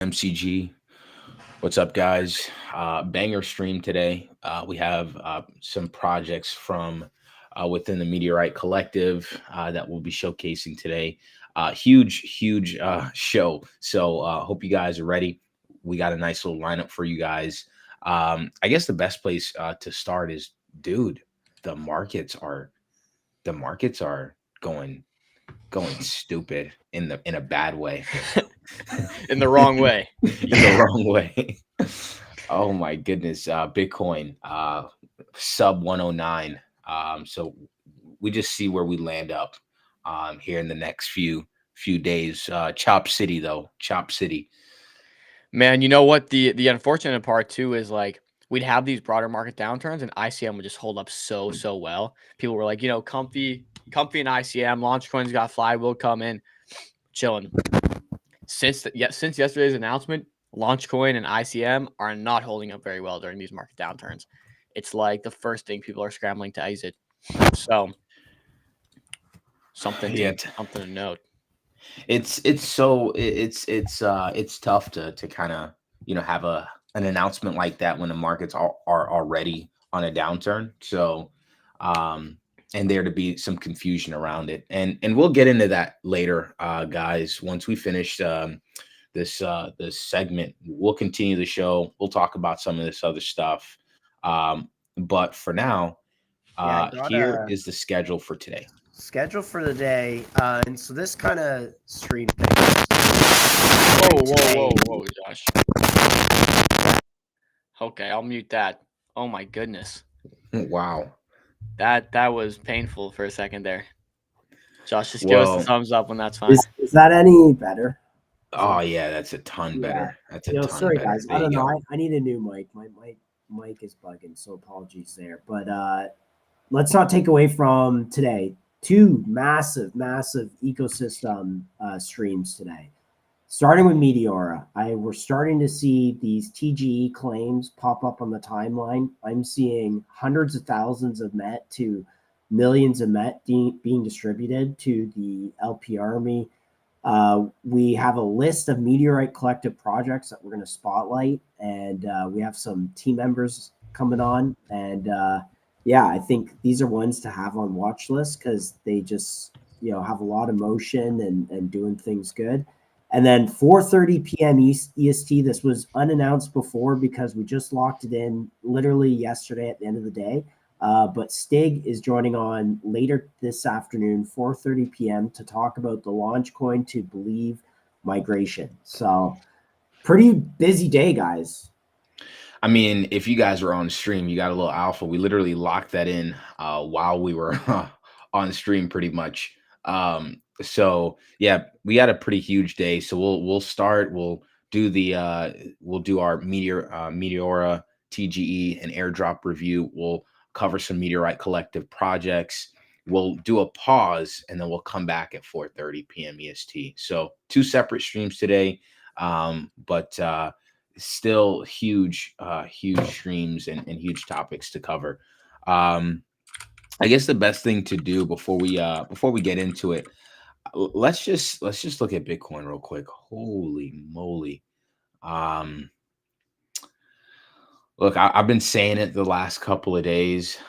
MCG. What's up, guys? Banger stream today. We have some projects from within the Meteorite Collective that we'll be showcasing today. Huge show. So hope you guys are ready. We got a nice little lineup for you guys. I guess the best place to start is, dude, the markets are the markets are going stupid in a bad way. In the wrong way. In the wrong way. Oh my goodness. Bitcoin sub 109. So we just see where we land up here in the next few days. Chop City though. Chop City. Man, you know what? The unfortunate part too is like we'd have these broader market downturns and ICM would just hold up so well. People were like, comfy in ICM, launch coins got fly, will come in, chilling. Since yesterday's announcement, Launchcoin and ICM are not holding up very well during these market downturns. It's like the first thing people are scrambling to exit. So something Yeah, to note. It's tough to kind of have an announcement like that when the markets are already on a downturn. So and there to be some confusion around it, and we'll get into that later, guys. Once we finish this segment, we'll continue the show. We'll talk about some of this other stuff, but for now, Yeah, I got here a is the schedule for today. schedule for the day. And so this kind of stream thing. Whoa, Josh. Okay, I'll mute that. Oh my goodness. Wow. That was painful for a second there. Josh, just give us the thumbs up when that's fine. Is that any better? Oh yeah, that's a ton better. That's a ton sorry better. guys, There I don't you know. go. I need a new mic. My mic is bugging, so apologies there. But let's not take away from today. Two massive ecosystem streams today. Starting with Meteora, we're starting to see these TGE claims pop up on the timeline. I'm seeing hundreds of thousands of MET to millions of MET being distributed to the LP army. We have a list of Meteorite Collective projects that we're going to spotlight, and we have some team members coming on. And I think these are ones to have on watch list because they just have a lot of motion and doing things good. And then 4:30 p.m. EST. This was unannounced before because we just locked it in literally yesterday at the end of the day. But Stig is joining on later this afternoon, 4:30 p.m. to talk about the launch coin to Believe migration. So pretty busy day, guys. I mean, if you guys were on stream, you got a little alpha. We literally locked that in while we were on stream pretty much. So yeah, we had a pretty huge day. So we'll start. We'll do our Meteora TGE and airdrop review. We'll cover some Meteorite Collective projects. We'll do a pause and then we'll come back at 4:30 p.m. EST. So two separate streams today, but still huge streams and huge topics to cover. I guess the best thing to do before we get into it, let's just look at Bitcoin real quick. Holy moly. Look, I've been saying it the last couple of days.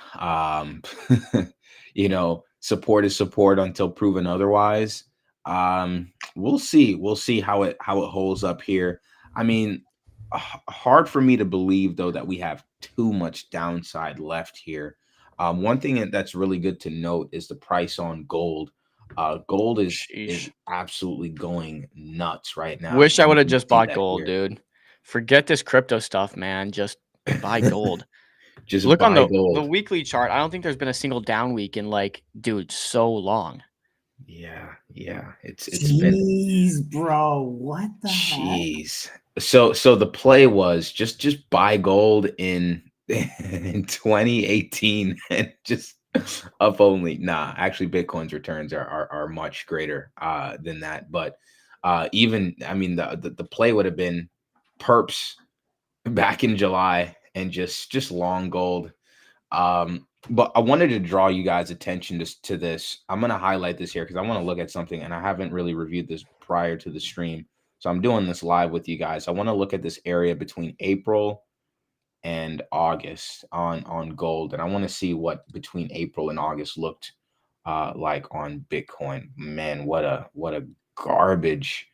Support is support until proven otherwise. We'll see how it holds up here. I mean, hard for me to believe though that we have too much downside left here. One thing that's really good to note is the price on gold. Gold is absolutely going nuts right now. Wish I would have just bought gold, dude. Forget this crypto stuff, man. Just buy gold. Just look on the gold. weekly chart. I don't think there's been a single down week in so long. Yeah. It's Jeez, bro. What the Jeez. So the play was just buy gold in 2018 and just up only. Nah, actually Bitcoin's returns are much greater than that. But even I mean the play would have been perps back in July and just long gold. But I wanted to draw you guys' attention to this. I'm going to highlight this here because I want to look at something and I haven't really reviewed this prior to the stream. So I'm doing this live with you guys. I want to look at this area between April and August on gold, and I want to see what between April and August looked like on Bitcoin. Man, what a garbage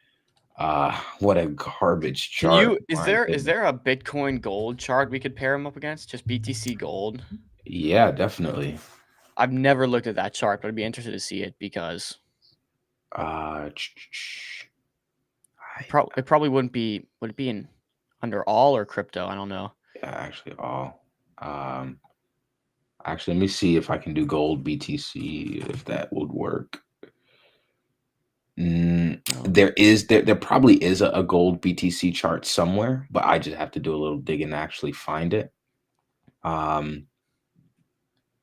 what a garbage Can chart. you is My there is goodness. there a Bitcoin gold chart we could pair them up against? Just BTC gold. Yeah, definitely. I've never looked at that chart, but I'd be interested to see it because Uh, ch- ch- ch- I, it probably wouldn't be. Would it be in under all or crypto? I don't know. yeah, actually, all. Um, actually, let me see if I can do gold BTC if that would work. No. There probably is a gold BTC chart somewhere, but I just have to do a little digging to actually find it. Um,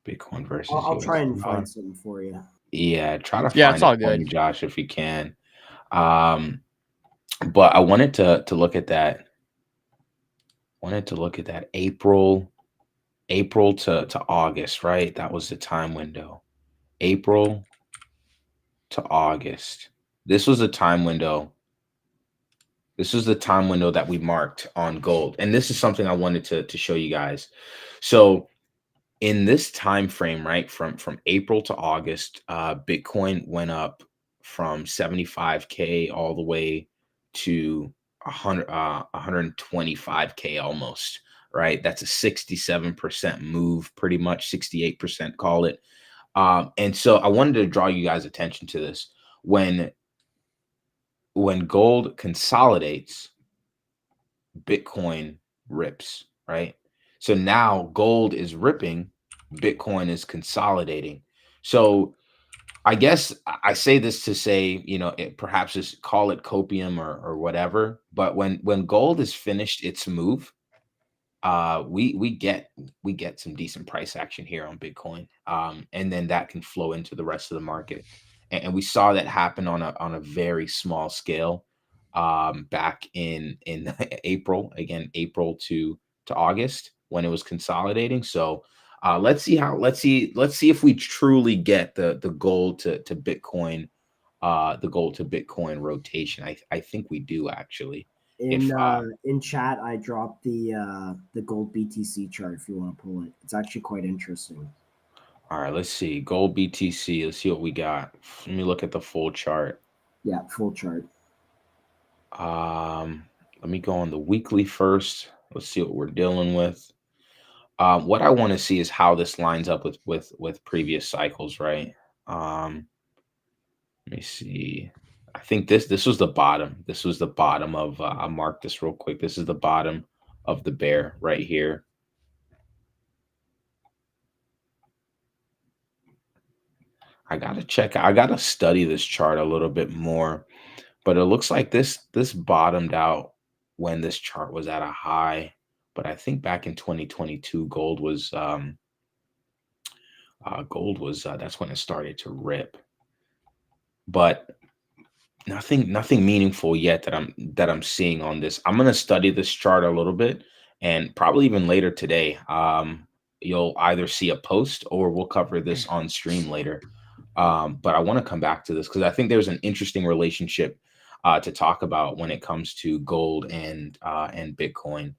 Bitcoin versus I'll US try and dollar. find something for you. Yeah, try to Yeah, it's find it all for me, good. Josh, if you can. Um, but I wanted to look at that. Wanted to look at that April to August, right? That was the time window. April to August. This was the time window. This was the time window that we marked on gold. And this is something I wanted to show you guys. So in this time frame, right, from April to August, Bitcoin went up from 75K all the way to 125K almost, right? That's a 67% move, pretty much 68%, call it. And so I wanted to draw you guys' attention to this. When gold consolidates, Bitcoin rips, right? So now gold is ripping, Bitcoin is consolidating. So I guess I say this to say, perhaps just call it copium or whatever. But when gold is finished its move, we get some decent price action here on Bitcoin, and then that can flow into the rest of the market, and we saw that happen on a very small scale, back in April to August when it was consolidating. So let's see if we truly get the gold to Bitcoin, the gold to Bitcoin rotation. I think we do actually. If In chat, I dropped the gold BTC chart if you want to pull it. It's actually quite interesting. All right, let's see. Gold BTC. Let's see what we got. Let me look at the full chart. Yeah, full chart. Let me go on the weekly first. Let's see what we're dealing with. What I want to see is how this lines up with previous cycles, right? Let me see. I think this was the bottom. This was the bottom of. I'll mark this real quick. This is the bottom of the bear right here. I gotta check. I gotta study this chart a little bit more. But it looks like this bottomed out when this chart was at a high. But I think back in 2022, gold was that's when it started to rip. But nothing meaningful yet that I'm seeing on this. I'm gonna study this chart a little bit, and probably even later today. You'll either see a post or we'll cover this on stream later. But I want to come back to this because I think there's an interesting relationship to talk about when it comes to gold and Bitcoin.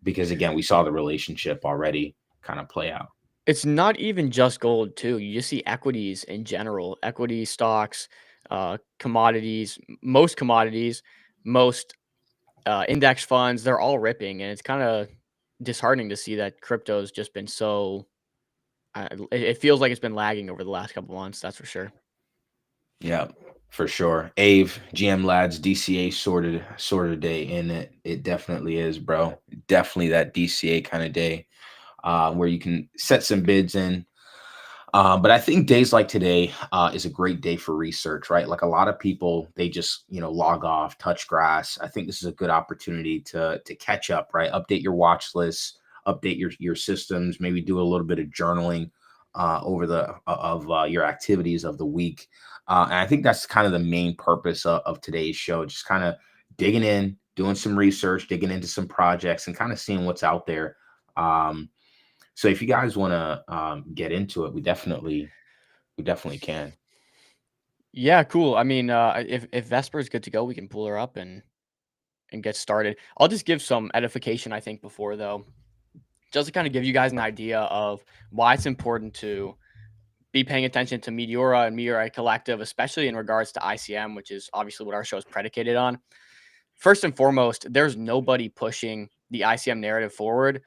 Because again, we saw the relationship already kind of play out. It's not even just gold too. You just see equities in general, equity stocks, commodities, most index funds. They're all ripping, and it's kind of disheartening to see that crypto's just been so. It feels like it's been lagging over the last couple months. That's for sure. Yeah, for sure. Ave, GM Lads, DCA sorted day in it. It definitely is, bro. Definitely that DCA kind of day, where you can set some bids in. But I think days like today is a great day for research, right? Like a lot of people, they just log off, touch grass. I think this is a good opportunity to catch up, right? Update your watch list, update your systems, maybe do a little bit of journaling over your activities of the week. And I think that's kind of the main purpose of today's show, just kind of digging in, doing some research, digging into some projects, and kind of seeing what's out there. So if you guys want to get into it, we definitely can. Yeah, cool. I mean, if Vesper is good to go, we can pull her up and get started. I'll just give some edification, I think, before though, just to kind of give you guys an idea of why it's important to be paying attention to Meteora and Meteorite Collective, especially in regards to ICM, which is obviously what our show is predicated on. First and foremost, there's nobody pushing the ICM narrative forward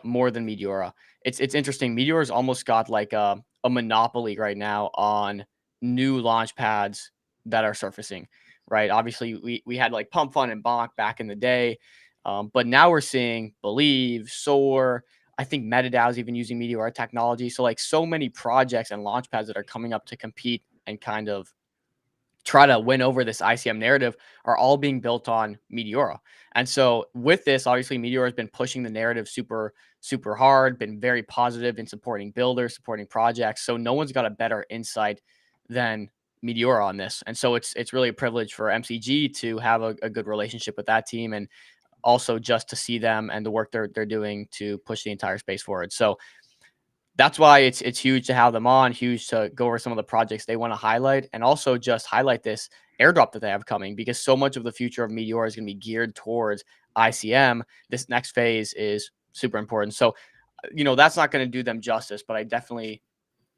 more than Meteora. It's interesting. Meteora's almost got like a monopoly right now on new launch pads that are surfacing. Right. Obviously, we had like Pump Fun and Bonk back in the day, but now we're seeing Believe, Soar. I think MetaDAO is even using Meteora technology. So like so many projects and launch pads that are coming up to compete and kind of try to win over this ICM narrative are all being built on Meteora. And so with this, obviously Meteora has been pushing the narrative super, super hard, been very positive in supporting builders, supporting projects. So no one's got a better insight than Meteora on this. And so it's really a privilege for MCG to have a good relationship with that team, and also just to see them and the work they're doing to push the entire space forward. So that's why it's huge to have them on, huge to go over some of the projects they want to highlight, and also just highlight this airdrop that they have coming, because so much of the future of Meteor is going to be geared towards ICM. This next phase is super important. So, that's not going to do them justice, but I definitely,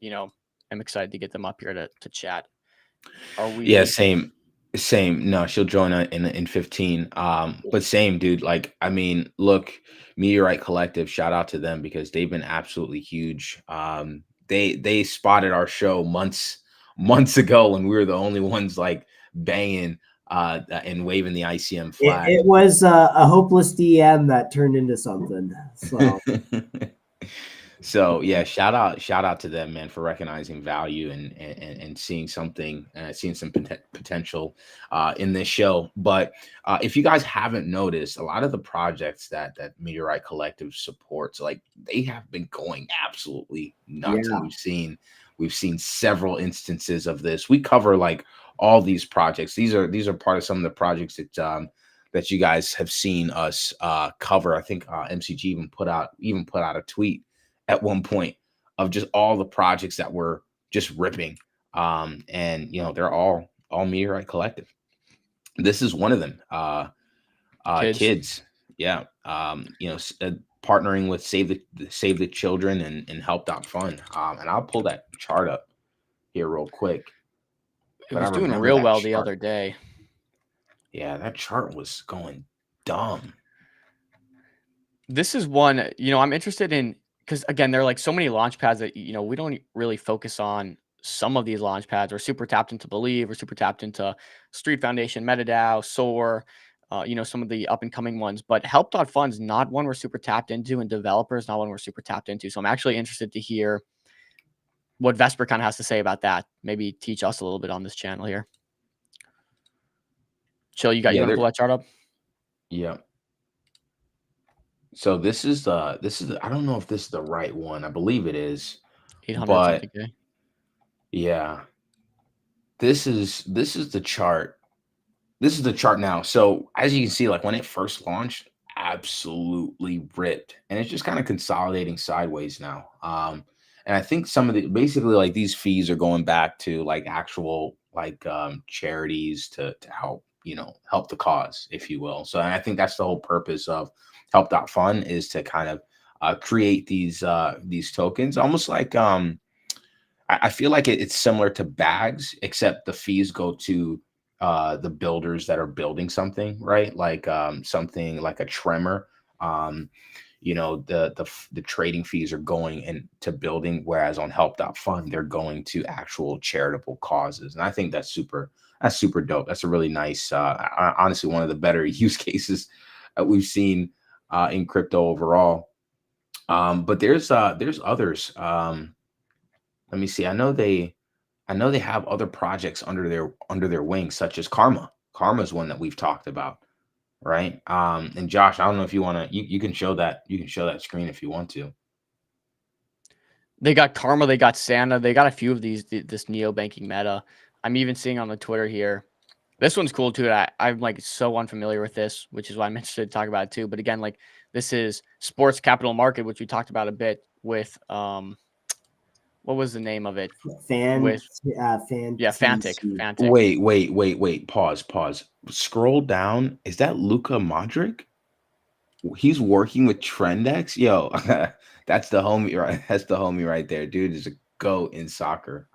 am excited to get them up here to chat. Are Yeah, we? same. No, she'll join in 15. But same, dude. Like, I mean, look, Meteorite Collective, shout out to them because they've been absolutely huge. They spotted our show months ago when we were the only ones like banging and waving the ICM flag. It was a hopeless DM that turned into something. So So yeah, shout out to them, man, for recognizing value and seeing something, seeing some potential in this show. But if you guys haven't noticed, a lot of the projects that Meteorite Collective supports, like they have been going absolutely nuts, and yeah, we've seen several instances of this. We cover like all these projects. These are part of some of the projects that you guys have seen us cover. I think MCG even put out a tweet at one point of just all the projects that were just ripping. And they're all Meteorite Collective. This is one of them. Kids. Kids, yeah. Partnering with Save the Children and Help Out Fund. And I'll pull that chart up here real quick. It But I was doing remember real that well the chart. other day. Yeah, that chart was going dumb. This is one, I'm interested in, because again, there are like so many launch pads that, we don't really focus on some of these launch pads. We're super tapped into Believe, we're super tapped into Street Foundation, MetaDAO, Soar, some of the up and coming ones. But Help.Fund's not one we're super tapped into, and Developers not one we're super tapped into. So I'm actually interested to hear what Vesper kind of has to say about that. Maybe teach us a little bit on this channel here. Chill, you Yeah, want to pull that chart up? yeah. So this is I don't know if this is the right one. I believe it is, 800 but something K. yeah, this is the chart. This is the chart now. So as you can see, like when it first launched, absolutely ripped, and it's just kind of consolidating sideways now. And I think some of the basically like these fees are going back to like actual like charities to help help the cause, if you will. So and I think that's the whole purpose of Help.Fund is to kind of create these tokens, almost like I feel like it's similar to bags, except the fees go to the builders that are building something, right? Like something like a tremor. Um, the trading fees are going into building, whereas on Help.Fund they're going to actual charitable causes, and I think that's super dope. That's a really nice, honestly, one of the better use cases that we've seen in crypto overall. But there's others. Let me see. I know they have other projects under their wing, such as Karma. Karma is one that we've talked about, right? And Josh, I don't know if you want to. You can show that. You can show that screen if you want to. They got Karma, they got Santa, they got a few of these, this neo banking meta. I'm even seeing on the Twitter here. This one's cool too. I'm like so unfamiliar with this, which is why I'm interested to talk about it too. But again, like this is sports capital market, which we talked about a bit with what was the name of it? Fan, With fan. yeah, Fantic. TC. Fantic. Wait. Pause. Scroll down. Is that Luka Modric? He's working with Trendex. Yo, that's the homie, right? That's the homie right there. Dude is a goat in soccer.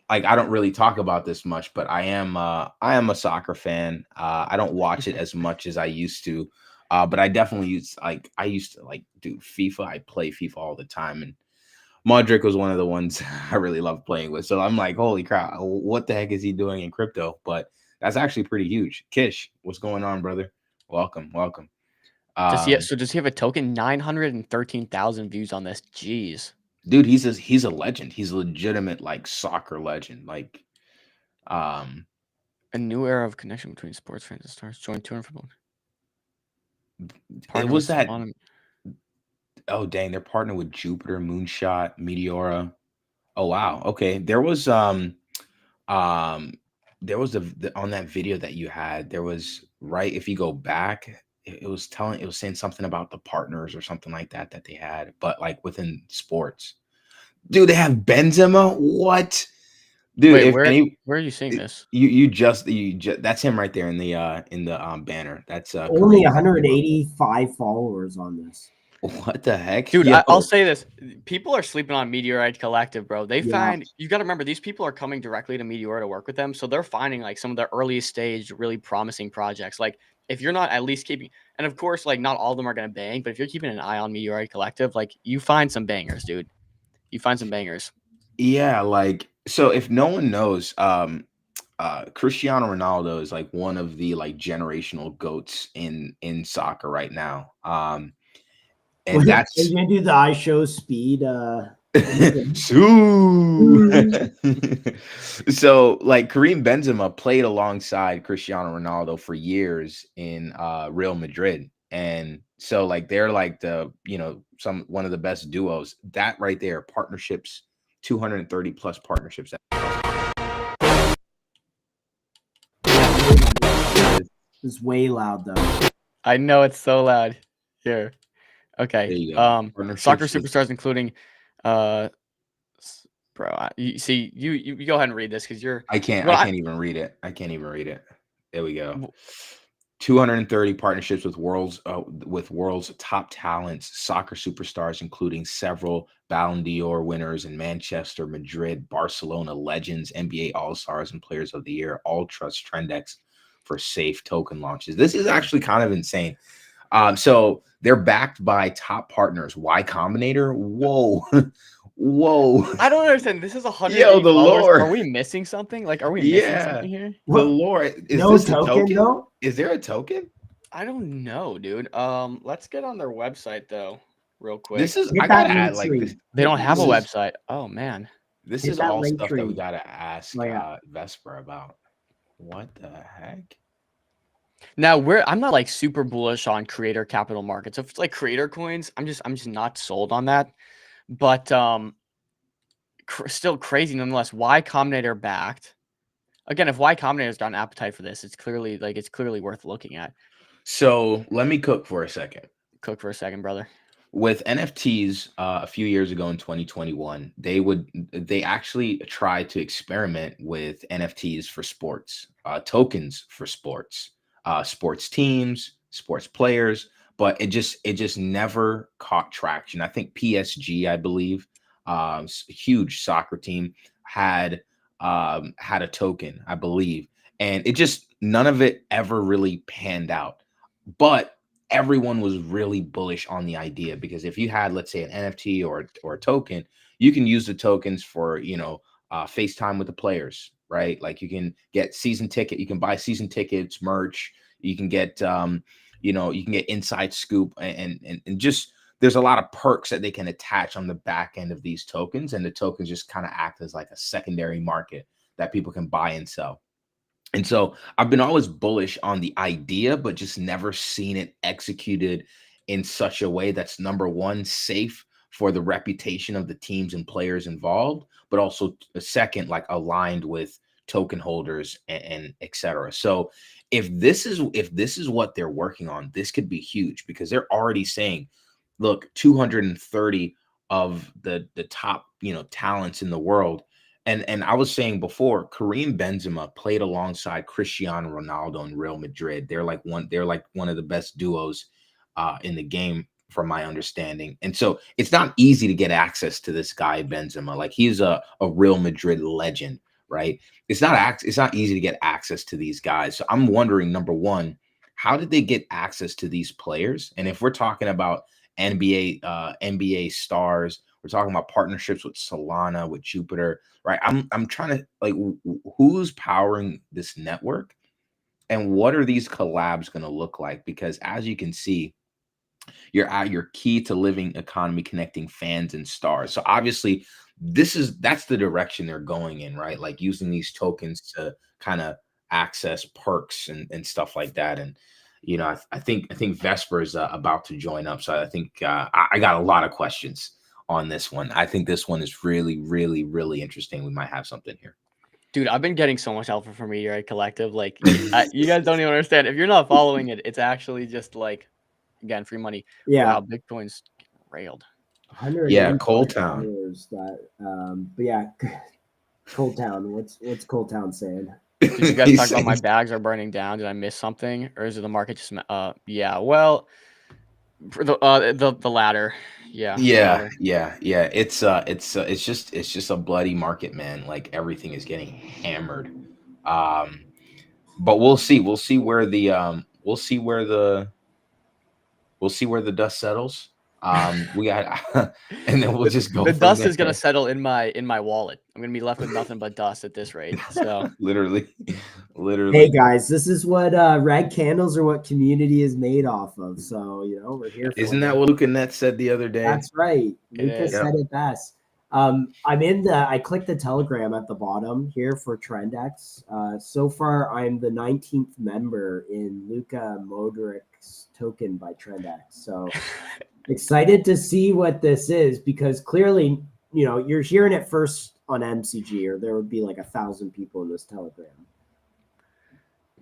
Like I don't really talk about this much, but I am a soccer fan. I don't watch it as much as I used to. But I definitely I used to like do FIFA. I play FIFA all the time, and Modric was one of the ones I really loved playing with. So I'm like, holy crap, what the heck is he doing in crypto? But that's actually pretty huge. Kish, what's going on, brother? Welcome. So does he have a token? 913,000 views on this. Jeez. Dude, he's a legend. He's a legitimate like soccer legend. Like, um, A new era of connection between sports fans and stars. Join touring football. it was that. Oh dang, they're partnered with Jupiter, Moonshot, Meteora. Oh wow, okay. Um, there was on that video that you had. There was right if you go back, it was saying something about the partners or something like that that they had, but like within sports. Dude, they have Benzema. What? Dude, Wait, if any, where are you seeing this? you just that's him right there in the banner. That's Only Kareem Benzema. 185 followers on this. What the heck, Dude, yo? I'll say this. People are sleeping on Meteorite Collective, bro. They Yeah. find you got to remember these people are coming directly to Meteor to work with them, so they're finding like some of the earliest stage, really promising projects. Like if you're not at least keeping, and of course, like not all of them are gonna bang, but if you're keeping an eye on Meteorite Collective, like you find some bangers, dude. You find some bangers. Yeah, like so if no one knows, Cristiano Ronaldo is like one of the like generational goats in soccer right now. And Are that's you gonna do the iShow speed? Sue. So like Kareem Benzema played alongside Cristiano Ronaldo for years in Real Madrid. And so like they're like the, one of the best duos. That right there, partnerships, 230 plus partnerships. It's way loud though. I know it's so loud. Here. There Okay. you go. Soccer Partnerships with- superstars including bro, you go ahead and read this because you're I can't even read it. There we go. 230 partnerships with world's top talents, soccer superstars, including several Ballon d'Or winners in Manchester, Madrid, Barcelona legends, NBA All-Stars, and Players of the Year. All trust Trendex for safe token launches. This is actually kind of insane. So they're backed by top partners. Y Combinator. Whoa. Whoa. I don't understand. This is 100. Yo, the lore. Are we missing something? Like, are we missing something here? The lore. Is No this token, a token? though? Is there a token? I don't know, dude. Let's get on their website though, real quick. This is Hit I that gotta add link like tree. this. They don't have a This is- website. Oh man. This Hit is that all link stuff that we tree. gotta ask Oh, yeah. Vesper about. What the heck? Now I'm not like super bullish on creator capital markets. If it's like creator coins, I'm just not sold on that. But still crazy nonetheless. Y Combinator backed. Again, if Y Combinator's got an appetite for this, it's clearly worth looking at. So let me cook for a second. Cook for a second, brother. With NFTs, a few years ago in 2021, they actually tried to experiment with NFTs for sports, tokens for sports, sports teams, sports players, but it just never caught traction. I think PSG, I believe, huge soccer team had a token, I believe, and it just none of it ever really panned out. But everyone was really bullish on the idea because if you had, let's say, an NFT or a token, you can use the tokens for FaceTime with the players, right? Like you can get you can buy season tickets, merch, you can get you can get inside scoop and just there's a lot of perks that they can attach on the back end of these tokens, and the tokens just kind of act as like a secondary market that people can buy and sell. And so I've been always bullish on the idea, but just never seen it executed in such a way that's number one, safe for the reputation of the teams and players involved, but also second, like aligned with token holders and et cetera. So if this is what they're working on, this could be huge because they're already saying, look, 230 of the top, talents in the world. And I was saying before, Kareem Benzema played alongside Cristiano Ronaldo in Real Madrid. They're like one of the best duos in the game, from my understanding. And so it's not easy to get access to this guy Benzema. Like, he's a Real Madrid legend, right? It's not easy to get access to these guys. So I'm wondering, number one, how did they get access to these players? And if we're talking about NBA stars, we're talking about partnerships with Solana, with Jupiter, right? I'm trying to, like, who's powering this network, and what are these collabs going to look like? Because as you can see, you're at your key to living economy, connecting fans and stars. So obviously, that's the direction they're going in, right? Like, using these tokens to kind of access perks and stuff like that. And I think Vesper is about to join up. So I think I got a lot of questions on this one. I think this one is really, really, really interesting. We might have something here. Dude, I've been getting so much alpha from Meteorite Collective. Like, you guys don't even understand. If you're not following it, it's actually just like, again, free money. Yeah. Wow, Bitcoin's railed. Yeah, Cold Town. But yeah, Cold Town. What's Cold Town saying? Did you guys talk about my bags are burning down? Did I miss something, or is it the market just? Yeah. Well, for the latter. Yeah. Yeah. It's just a bloody market, man. Like, everything is getting hammered. But we'll see. We'll see where the dust settles. We got, and then we'll just go. The from dust is there. gonna settle in my wallet. I'm gonna be left with nothing but dust at this rate. So literally. Hey guys, this is what red candles are what community is made off of. So we're here. Isn't that what Luca Net said the other day? That's right. Luca is. said it best. I clicked the Telegram at the bottom here for Trendex. So far, I'm the 19th member in Luca Modric's token by Trendex. So excited to see what this is, because clearly, you're hearing it first on MCG, or there would be like 1,000 people in this Telegram.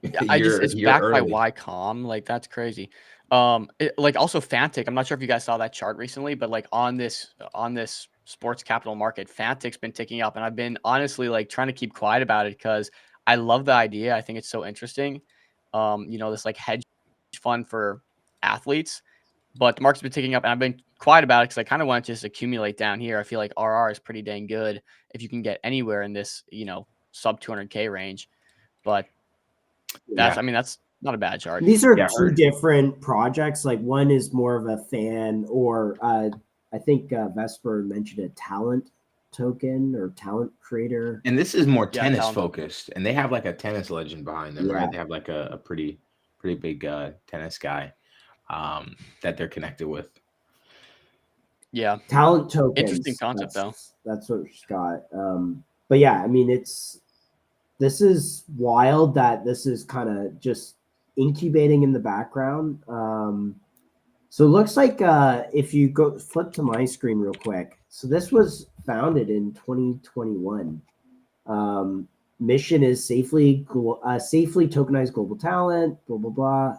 Yeah, it's backed by YCOM. Like, that's crazy. Like, also Fantic. I'm not sure if you guys saw that chart recently, but like on this sports capital market, Fantic's been ticking up, and I've been honestly like trying to keep quiet about it because I love the idea. I think it's so interesting. This like hedge fund for athletes, but the market's been ticking up, and I've been quiet about it because I kind of want to just accumulate down here. I feel like RR is pretty dang good if you can get anywhere in this, sub 200K range. But that's not a bad chart. These are two different projects. Like, one is more of a fan, or I think Vesper mentioned a talent token or talent creator. And this is more tennis focused, and they have like a tennis legend behind them, right? They have like a pretty big tennis guy that they're connected with. Yeah, talent tokens. Interesting concept, though. That's what she's got. But yeah, I mean, this is wild that this is kind of just incubating in the background. So it looks like if you go flip to my screen real quick. So this was founded in 2021. Mission is safely tokenize global talent, blah, blah, blah.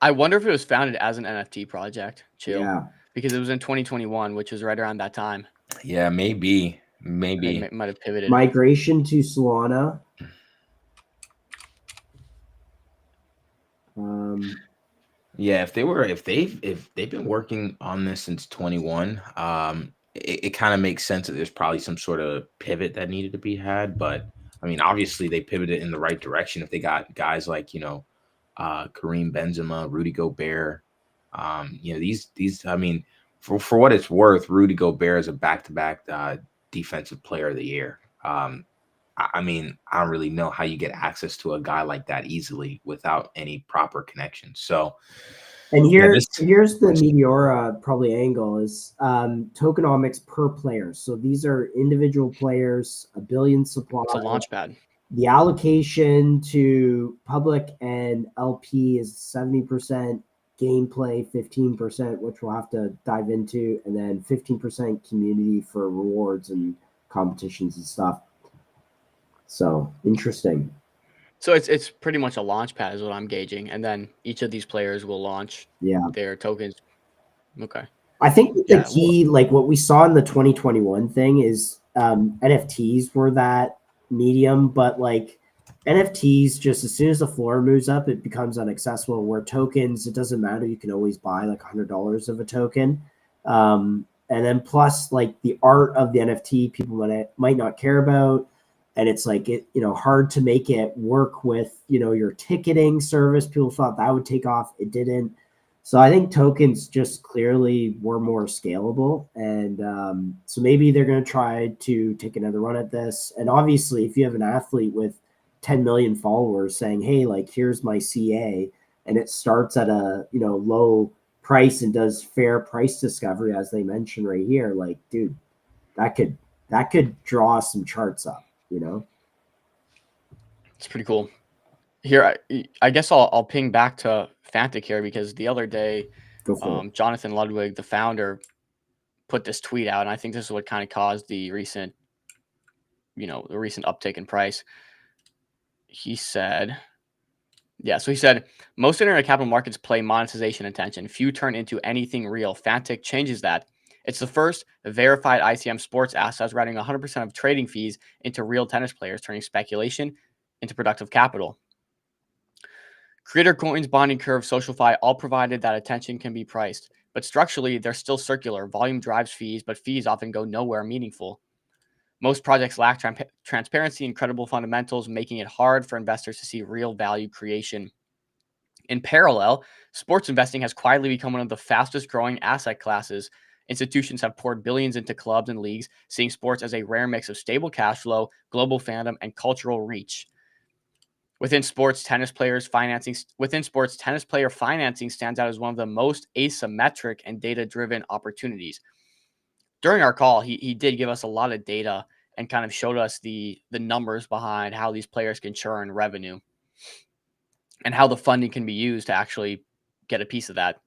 I wonder if it was founded as an NFT project, too. Yeah. Because it was in 2021, which was right around that time. Yeah, maybe. It might have pivoted. Migration to Solana. Yeah, if they've been working on this since 21, it kind of makes sense that there's probably some sort of pivot that needed to be had. But I mean, obviously they pivoted in the right direction if they got guys like Kareem Benzema, Rudy Gobert. These I mean, for what it's worth, Rudy Gobert is a back-to-back defensive player of the year. I mean, I don't really know how you get access to a guy like that easily without any proper connection. So, and here's the Meteora probably angle is tokenomics per player. So these are individual players, a billion supply. It's a launch pad. The allocation to public and LP is 70%, gameplay 15%, which we'll have to dive into, and then 15% community for rewards and competitions and stuff. So interesting. So it's pretty much a launch pad is what I'm gauging, and then each of these players will launch their tokens. Okay. I think that the Yeah, well, key, like what we saw in the 2021 thing, is NFTs were that medium, but like NFTs, just as soon as the floor moves up, it becomes inaccessible. Where tokens, it doesn't matter; you can always buy like $100 of a token, and then plus like the art of the NFT, people might not care about, and it's like hard to make it work with your ticketing service. People thought that would take off, it didn't. So I think tokens just clearly were more scalable, and so maybe they're going to try to take another run at this. And obviously, if you have an athlete with 10 million followers saying, "Hey, like here's my CA," and it starts at a low price and does fair price discovery, as they mentioned right here, like dude, that could draw some charts up. it's pretty cool. Here, I guess I'll ping back to Fantic here because the other day, Go for it. Jonathan Ludwig, the founder, put this tweet out, and I think this is what kind of caused the recent uptick in price. He said, most internet capital markets play monetization attention. Few turn into anything real. Fantic changes that. It's the first verified ICM sports assets routing 100% of trading fees into real tennis players, turning speculation into productive capital. Creator coins, bonding curve, SocialFi all provided that attention can be priced, but structurally they're still circular. Volume drives fees, but fees often go nowhere meaningful. Most projects lack transparency and credible fundamentals, making it hard for investors to see real value creation. In parallel, sports investing has quietly become one of the fastest growing asset classes. Institutions have poured billions into clubs and leagues, seeing sports as a rare mix of stable cash flow, global fandom, and cultural reach. Within sports, tennis player financing stands out as one of the most asymmetric and data-driven opportunities. During our call, he did give us a lot of data and kind of showed us the numbers behind how these players can churn revenue and how the funding can be used to actually get a piece of that.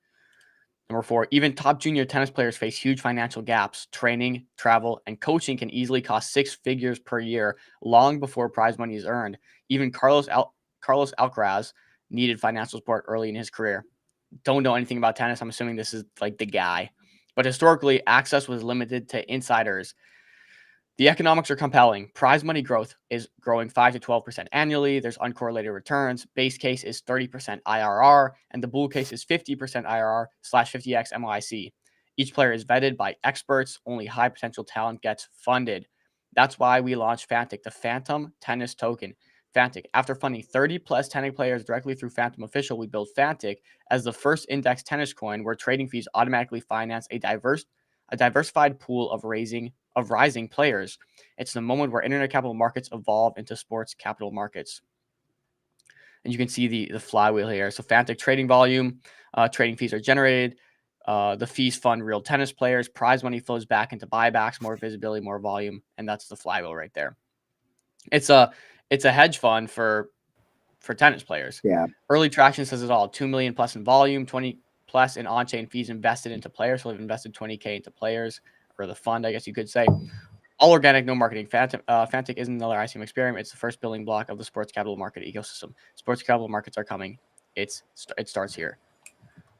Number 4, even top junior tennis players face huge financial gaps. Training, travel, and coaching can easily cost 6 figures per year long before prize money is earned. Even Carlos Alcaraz needed financial support early in his career. Don't know anything about tennis. I'm assuming this is like the guy. But historically, access was limited to insiders. The economics are compelling. Prize money growth is growing 5 to 12% annually. There's uncorrelated returns. Base case is 30% IRR, and the bull case is 50% IRR / 50x MOIC. Each player is vetted by experts. Only high potential talent gets funded. That's why we launched Fantic, the Phantom Tennis Token. Fantic, after funding 30 plus tennis players directly through Phantom Official, we built Fantic as the first index tennis coin where trading fees automatically finance a diversified pool of rising players. It's the moment where internet capital markets evolve into sports capital markets. And you can see the flywheel here. So Fantic trading volume, trading fees are generated. The fees fund real tennis players. Prize money flows back into buybacks, more visibility, more volume, and that's the flywheel right there. It's a hedge fund for tennis players. Yeah. Early traction says it all. 2 million plus in volume, 20 plus in on-chain fees invested into players. So they've invested 20K into players, or the fund, I guess you could say. All organic, no marketing. Fantic isn't another ICM experiment. It's the first building block of the sports capital market ecosystem. Sports capital markets are coming. It starts here.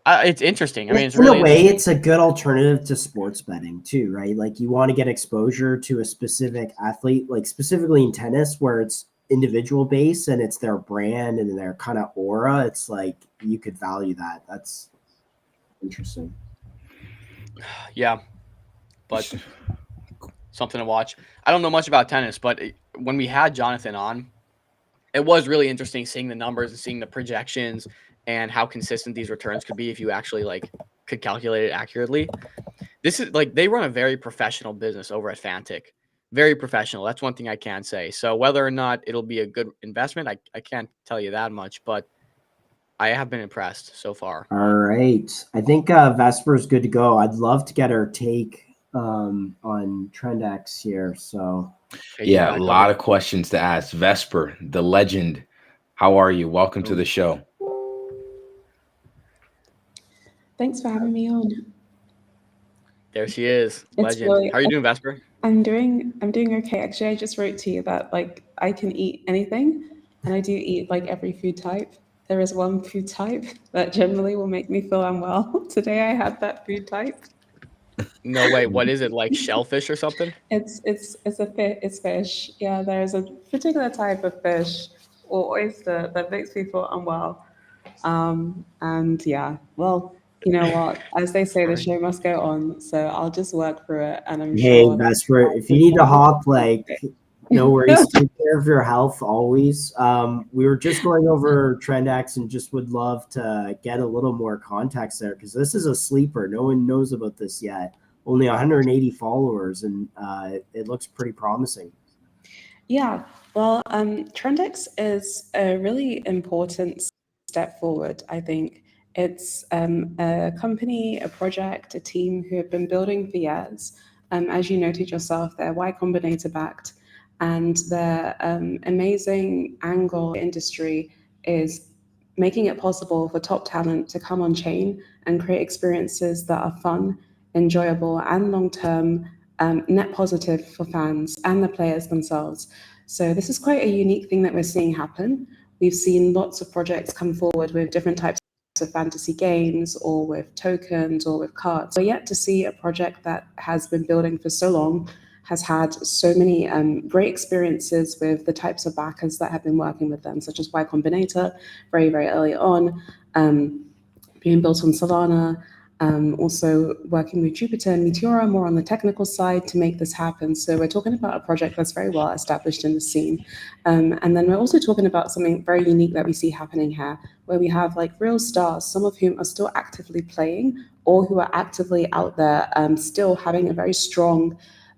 It's interesting. I mean, it's in really a way, interesting. it's a good alternative to sports betting too, right? Like you want to get exposure to a specific athlete, like specifically in tennis, where it's individual based and it's their brand and their kind of aura. It's like you could value that. That's interesting. Yeah, but something to watch. I don't know much about tennis, but when we had Jonathan on, it was really interesting seeing the numbers and seeing the projections and how consistent these returns could be if you actually could calculate it accurately. This is they run a very professional business over at Fantic. Very professional. That's one thing I can say. So whether or not it'll be a good investment, I can't tell you that much, but I have been impressed so far. All right. I think Vesper is good to go. I'd love to get her take on TrendX here. So Yeah, a lot of questions to ask. Vesper, the legend, how are you? Welcome to the show. Thanks for having me on. There she is, legend. Really, how are you doing, Vesper? I'm doing okay. Actually, I just wrote to you that I can eat anything, and I do eat every food type. There is one food type that generally will make me feel unwell. Today I had that food type. No, wait, what is it, like shellfish or something? It's fish. Yeah, there is a particular type of fish or oyster that makes people unwell. And yeah, well, you know what? As they say, the Sorry. show must go on. So I'll just work through it, and I'm Hey, sure that Vesper, if you it's need to gonna hop, like, be no great. worries. Take care of your health always. We were just going over Trend X and just would love to get a little more context there because this is a sleeper. No one knows about this yet. Only 180 followers, and it looks pretty promising. Yeah, well, Trendex is a really important step forward, I think. It's a company, a project, a team who have been building for years. As you noted yourself, they're Y Combinator backed, and their amazing angle industry is making it possible for top talent to come on chain and create experiences that are fun, enjoyable, and long term net positive for fans and the players themselves. So this is quite a unique thing that we're seeing happen. We've seen lots of projects come forward with different types of fantasy games or with tokens or with cards. We're yet to see a project that has been building for so long, has had so many great experiences with the types of backers that have been working with them, such as Y Combinator very, very early on, being built on Solana, also working with Jupiter and Meteora more on the technical side to make this happen. So we're talking about a project that's very well established in the scene. And then we're also talking about something very unique that we see happening here, where we have like real stars, some of whom are still actively playing or who are actively out there, still having a very strong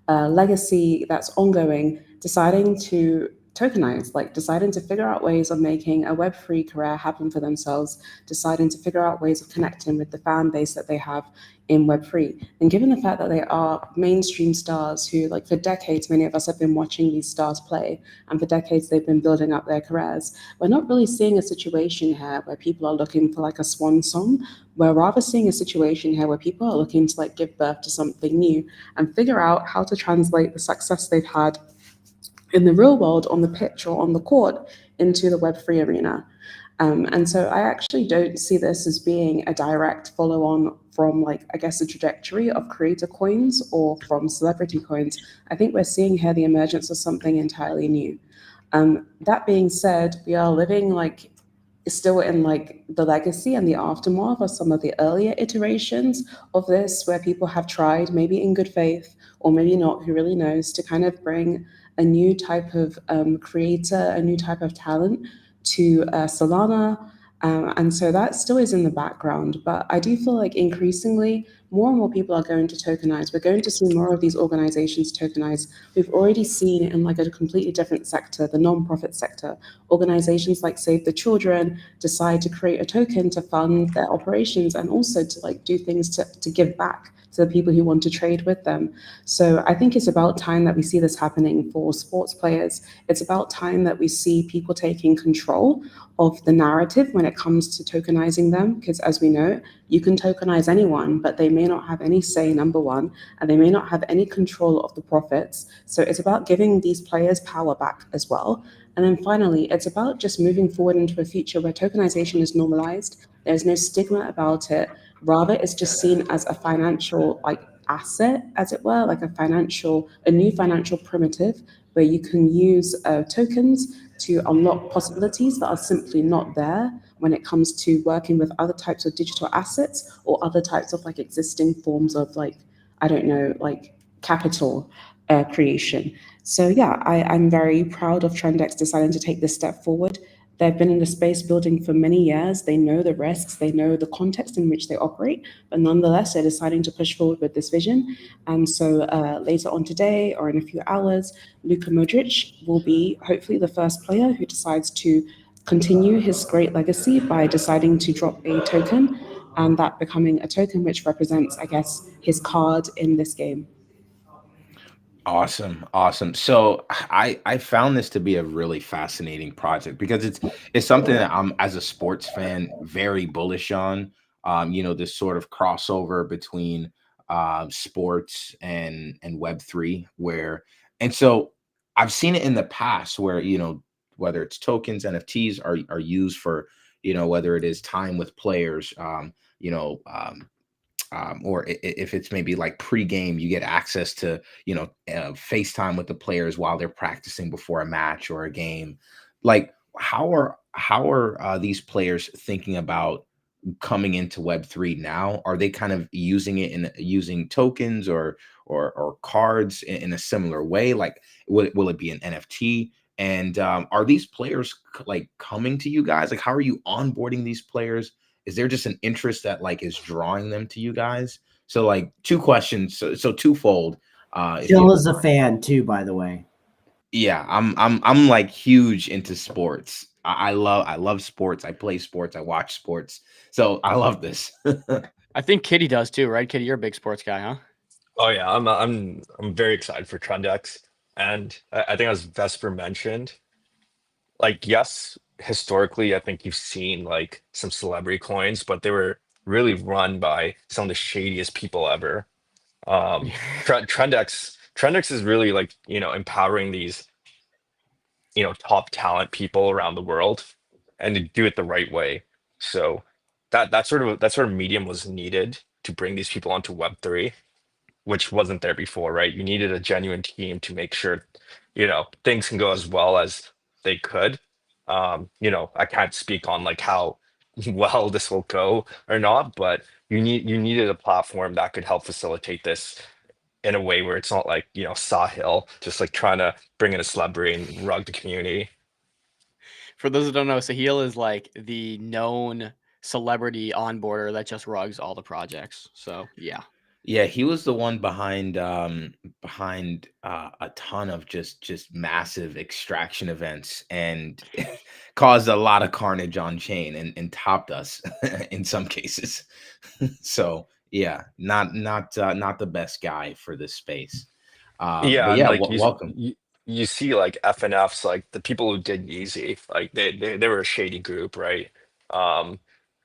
legacy that's ongoing, deciding to tokenize, like deciding to figure out ways of making a Web3 career happen for themselves, deciding to figure out ways of connecting with the fan base that they have in Web3. And given the fact that they are mainstream stars who, like for decades, many of us have been watching these stars play, and for decades they've been building up their careers, we're not really seeing a situation here where people are looking for like a swan song. We're rather seeing a situation here where people are looking to like give birth to something new and figure out how to translate the success they've had in the real world on the pitch or on the court into the Web3 arena. And so I actually don't see this as being a direct follow on from, like, I guess, the trajectory of creator coins or from celebrity coins. I think we're seeing here the emergence of something entirely new. That being said, we are living like still in like the legacy and the aftermath of some of the earlier iterations of this, where people have tried, maybe in good faith or maybe not, who really knows, to kind of bring a new type of creator, a new type of talent to Solana. And so that still is in the background. But I do feel like increasingly more and more people are going to tokenize. We're going to see more of these organizations tokenize. We've already seen in like a completely different sector, the nonprofit sector, organizations like Save the Children decide to create a token to fund their operations and also to like do things to give back to the people who want to trade with them. So I think it's about time that we see this happening for sports players. It's about time that we see people taking control of the narrative when it comes to tokenizing them, because as we know, you can tokenize anyone, but they may not have any say, number one, and they may not have any control of the profits. So it's about giving these players power back as well. And then finally, it's about just moving forward into a future where tokenization is normalized. There's no stigma about it. Rather, it's just seen as a financial like asset, as it were, like a new financial primitive where you can use tokens to unlock possibilities that are simply not there when it comes to working with other types of digital assets or other types of like existing forms of like, I don't know, like capital creation. So yeah, I'm very proud of Trendex deciding to take this step forward. They've been in the space building for many years. They know the risks, they know the context in which they operate, but nonetheless, they're deciding to push forward with this vision. And so later on today or in a few hours, Luka Modric will be hopefully the first player who decides to continue his great legacy by deciding to drop a token, and that becoming a token which represents, I guess, his card in this game. Awesome, awesome. So I found this to be a really fascinating project because it's something that I'm, as a sports fan, very bullish on. This sort of crossover between sports and Web3, where and so I've seen it in the past where, whether it's tokens, NFTs are used for, whether it is time with players, or if it's maybe like pre-game, you get access to FaceTime with the players while they're practicing before a match or a game. Like, how are these players thinking about coming into Web3 now? Are they kind of using it in using tokens or cards in a similar way? Like, will it be an NFT? And are these players like coming to you guys? Like, how are you onboarding these players? Is there just an interest that like is drawing them to you guys? So like two questions, so twofold. If you Jill is a fan too, by the way. Yeah, I'm like huge into sports. I love sports. I play sports. I watch sports. So I love this. I think Kitty does too, right? Kitty, you're a big sports guy, huh? Oh yeah, I'm very excited for Trendex, and I think as Vesper mentioned, like yes, historically I think you've seen like some celebrity coins, but they were really run by some of the shadiest people ever. Trendex is really like empowering these top talent people around the world, and to do it the right way. So that sort of medium was needed to bring these people onto Web3, which wasn't there before, right? You needed a genuine team to make sure, things can go as well as they could. I can't speak on like how well this will go or not, but you needed a platform that could help facilitate this in a way where it's not like, Sahil just like trying to bring in a celebrity and rug the community. For those that don't know, Sahil is like the known celebrity onboarder that just rugs all the projects. So yeah. Yeah, he was the one behind a ton of just massive extraction events and caused a lot of carnage on chain and topped us in some cases. So yeah, not the best guy for this space. Yeah, But and yeah, like you welcome. you, you see like FNFs, like the people who did Yeezy, like they were a shady group, right? Um,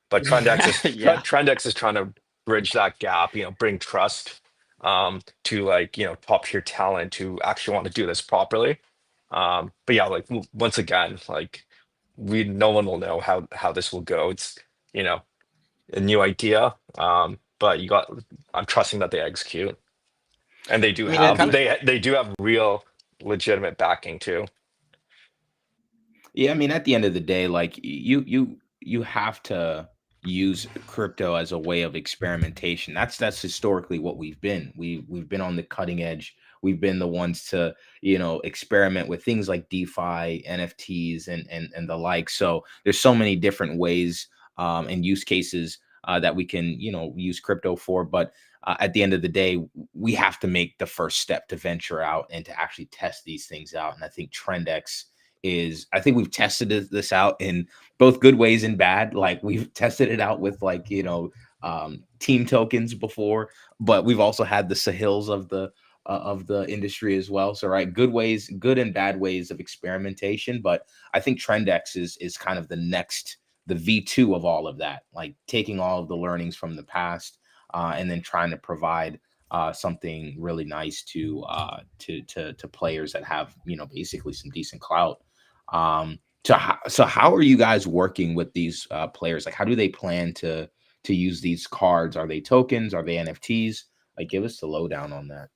but Yeah. Trendex is trying to bridge that gap, bring trust to like, top tier talent who actually want to do this properly. But yeah, like once again, like no one will know how this will go. It's, you know, a new idea. But I'm trusting that they execute. And they do I mean, it have kind of they do have real legitimate backing too. Yeah, I mean, at the end of the day, like you have to use crypto as a way of experimentation. That's historically what we've been. We've been on the cutting edge. We've been the ones to, experiment with things like DeFi, NFTs, and the like. So there's so many different ways and use cases that we can, use crypto for. But at the end of the day, we have to make the first step to venture out and to actually test these things out. And I think TrendX I think we've tested this out in both good ways and bad. Like we've tested it out with like, team tokens before, but we've also had the Sahils of the industry as well. So right, good and bad ways of experimentation. But I think TrendX is kind of the V2 of all of that, like taking all of the learnings from the past and then trying to provide something really nice to players that have basically some decent clout. So how are you guys working with these players? Like, how do they plan to use these cards? Are they tokens? Are they NFTs? Like, give us the lowdown on that.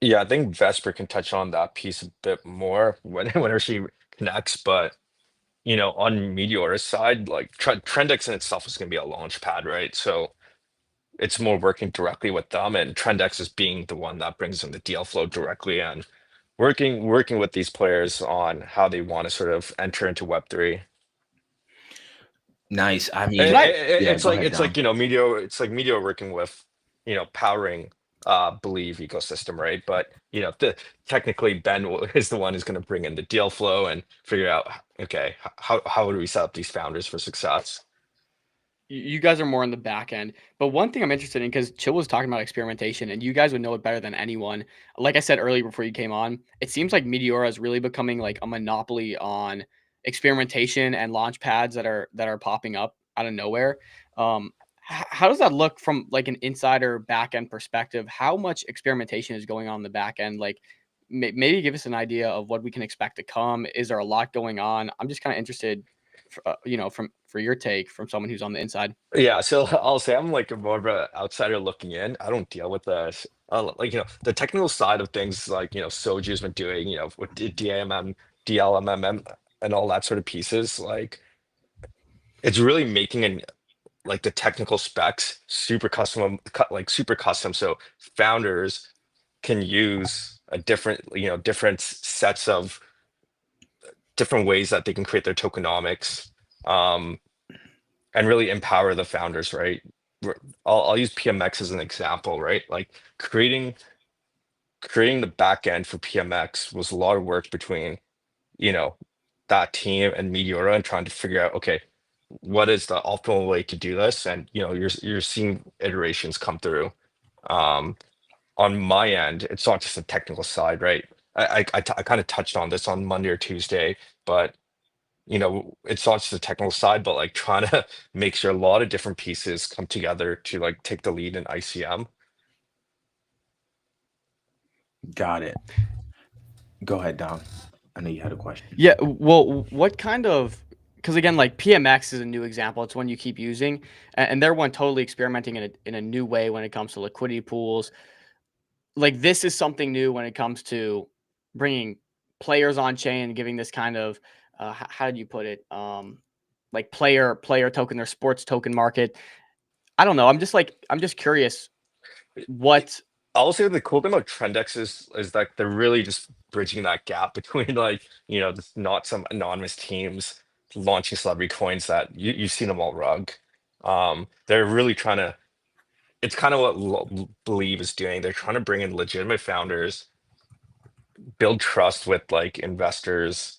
Yeah, I think Vesper can touch on that piece a bit more whenever she connects, but on Meteor's side, like Trendex in itself is going to be a launch pad, right? So it's more working directly with them, and Trendex is being the one that brings in the deal flow directly and working with these players on how they want to sort of enter into Web3. Nice. I can mean, I yeah. It's Go like ahead, Dom. Meteor, it's like Meteor working with powering Believe ecosystem, right? But technically is the one who's going to bring in the deal flow and figure out, okay, how would we set up these founders for success? you guys are more on the back end. But one thing I'm interested in, because Chill was talking about experimentation, and you guys would know it better than anyone. Like I said earlier before you came on, it seems like Meteora is really becoming like a monopoly on experimentation and launch pads that are popping up out of nowhere. How does that look from like an insider back end perspective? How much experimentation is going on in the back end? Like maybe give us an idea of what we can expect to come. Is there a lot going on? I'm just kind of interested, from for your take from someone who's on the inside. Yeah, so I'll say I'm like more of an outsider looking in. I don't deal with like the technical side of things, like Soju's been doing, with DAMM, DLMMM, and all that sort of pieces. Like it's really making like the technical specs super custom, like super custom, so founders can use a different sets of different ways that they can create their tokenomics. And really empower the founders, right? I'll use PMX as an example, right? Like creating the back end for PMX was a lot of work between, you know, that team and Meteora and trying to figure out, okay, what is the optimal way to do this? And you're seeing iterations come through. Um, on my end, it's not just the technical side, right? I kind of touched on this on Monday or Tuesday, but it's not just the technical side, but like trying to make sure a lot of different pieces come together to like take the lead in ICM. Got it. Go ahead, Dom. I know you had a question. Yeah, well, what kind of, because again, like PMX is a new example. It's one you keep using, and they're one totally experimenting in a new way when it comes to liquidity pools. Like this is something new when it comes to bringing players on chain and giving this kind of, how did you put it? Like player token or sports token market. I don't know. I'm just curious what. I'll say the cool thing about Trendex is like they're really just bridging that gap between like, just not some anonymous teams launching celebrity coins that you've seen them all rug. They're really trying to, it's kind of what Believe is doing. They're trying to bring in legitimate founders, build trust with like investors,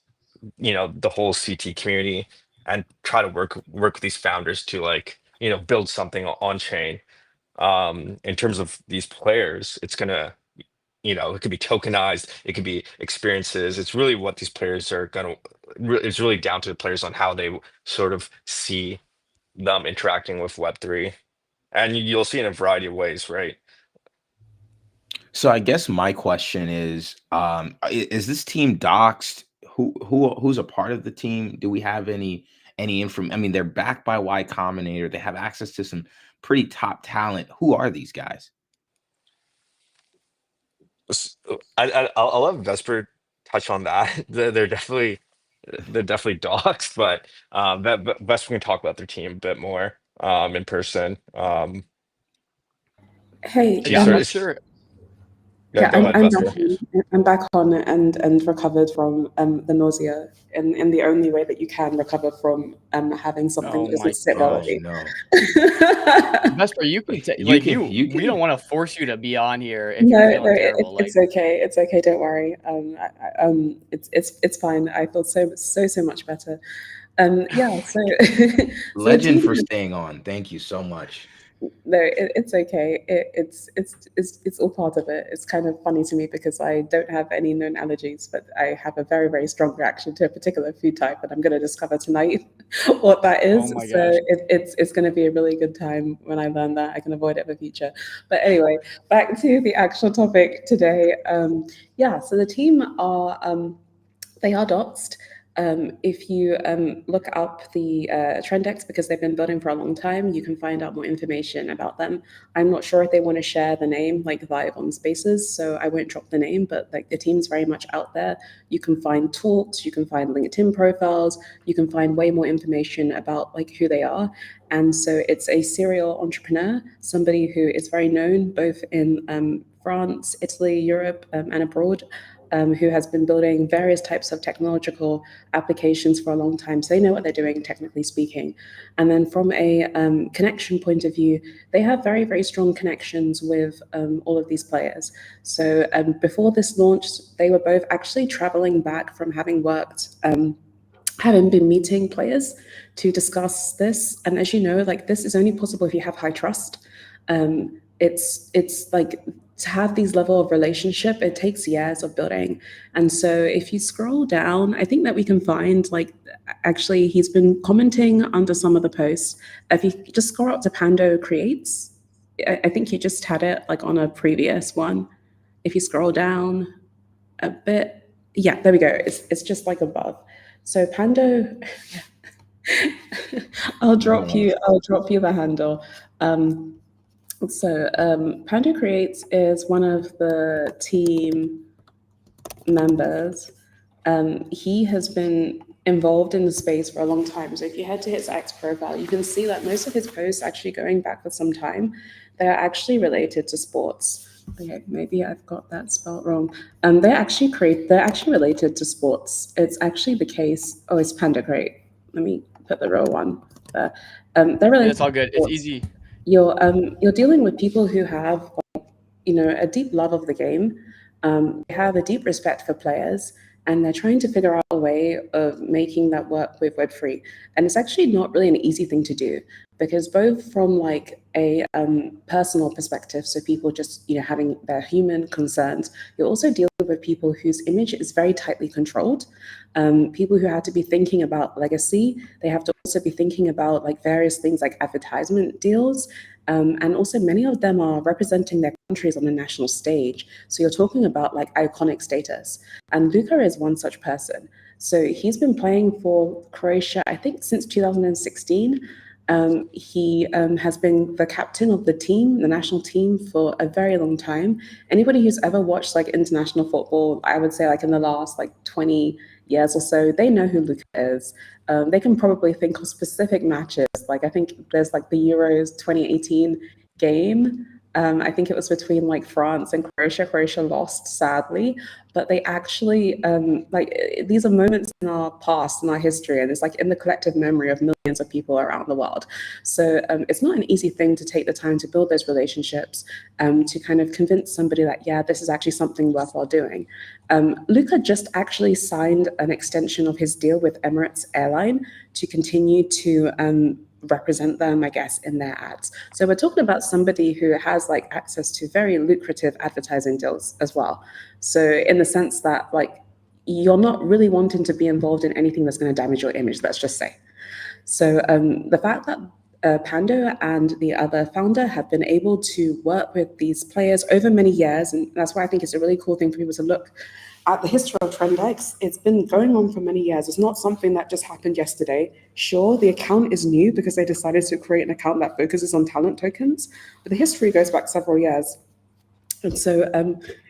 the whole CT community, and try to work with these founders to like, build something on chain. In terms of these players, it's gonna, it could be tokenized, it could be experiences. It's really what these players are gonna. It's really down to the players on how they sort of see them interacting with Web3, and you'll see in a variety of ways, right? So I guess my question is, is this team doxed? Who's a part of the team? Do we have any information? I mean, they're backed by Y Combinator. They have access to some pretty top talent. Who are these guys? I'll let Vesper touch on that. They're definitely doxed, but Vesper can talk about their team a bit more in person. Hey, She's Yeah, I'm sort not of, sure. yeah, yeah, go ahead, I'm Vesper. back on. I'm back on and recovered from the nausea in the only way that you can recover from having something Oh that doesn't my sit well with Oh gosh. you. no. Vesper, you can You like can you we don't can want to force you to be on here if No, you're no, feeling terrible. Like, it's okay. It's okay. Don't worry. It's fine. I feel so much better. Yeah. So, so the legend team. for staying on. Thank you so much. No, it's okay. It's all part of it. It's kind of funny to me because I don't have any known allergies, but I have a very strong reaction to a particular food type, and I'm going to discover tonight what that oh is. my So gosh. it's going to be a really good time when I learn that. I can avoid it in the future. But anyway, back to the actual topic today. Yeah. So the team are they are doxed. If you look up the Trendex, because they've been building for a long time, you can find out more information about them. I'm not sure if they want to share the name like live on Spaces, so I won't drop the name, but like the team's very much out there. You can find talks, you can find LinkedIn profiles, you can find way more information about like who they are. And so it's a serial entrepreneur, somebody who is very known both in France, Italy, Europe, and abroad. Who has been building various types of technological applications for a long time. So they know what they're doing, technically speaking. And then from a connection point of view, they have very strong connections with all of these players. So before this launch, they were both actually traveling back from having worked, having been meeting players to discuss this. And as you know, like this is only possible if you have high trust. It's like to have these level of relationship, it takes years of building. And so if you scroll down, I think that we can find like actually he's been commenting under some of the posts. If you just scroll up to Pando Creates, I think you just had it like on a previous one. If you scroll down a bit, yeah, there we go. It's just like above. So Pando, I'll Bring drop it on. you. I'll drop you the handle. Pando Creates is one of the team members. He has been involved in the space for a long time. So if you head to his X profile, you can see that most of his posts, actually going back for some time, they're actually related to sports. Okay, maybe I've got that spelled wrong. They're actually related to sports. It's actually the case. Oh, it's Panda Crate. Let me put the real one there. They're related It's all to good. It's sports. easy. You're dealing with people who have, a deep love of the game. They have a deep respect for players, and they're trying to figure out a way of making that work with Web3. And it's actually not really an easy thing to do, because both from like a personal perspective, so people just having their human concerns, you're also dealing with people whose image is very tightly controlled. People who have to be thinking about legacy. They have to also be thinking about like various things like advertisement deals. And also many of them are representing their countries on a national stage. So you're talking about like iconic status. And Luka is one such person. So he's been playing for Croatia, I think, since 2016. He has been the captain of the team, the national team, for a very long time. Anybody who's ever watched like international football, I would say like in the last like 20 years or so, they know who Luka is. They can probably think of specific matches. Like I think there's like the Euros 2018 game. I think it was between like France and Croatia. Croatia lost, sadly, but they actually these are moments in our past, in our history, and it's like in the collective memory of millions of people around the world. So it's not an easy thing to take the time to build those relationships, to kind of convince somebody that, yeah, this is actually something worthwhile doing. Luca just actually signed an extension of his deal with Emirates Airline to continue to represent them, I guess, in their ads. So we're talking about somebody who has like access to very lucrative advertising deals as well. So in the sense that like you're not really wanting to be involved in anything that's going to damage your image, let's just say. So the fact that Pando and the other founder have been able to work with these players over many years, and that's why I think it's a really cool thing for people to look at the history of Trendex. It's been going on for many years. It's not something that just happened yesterday. Sure, the account is new because they decided to create an account that focuses on talent tokens, but the history goes back several years. And so,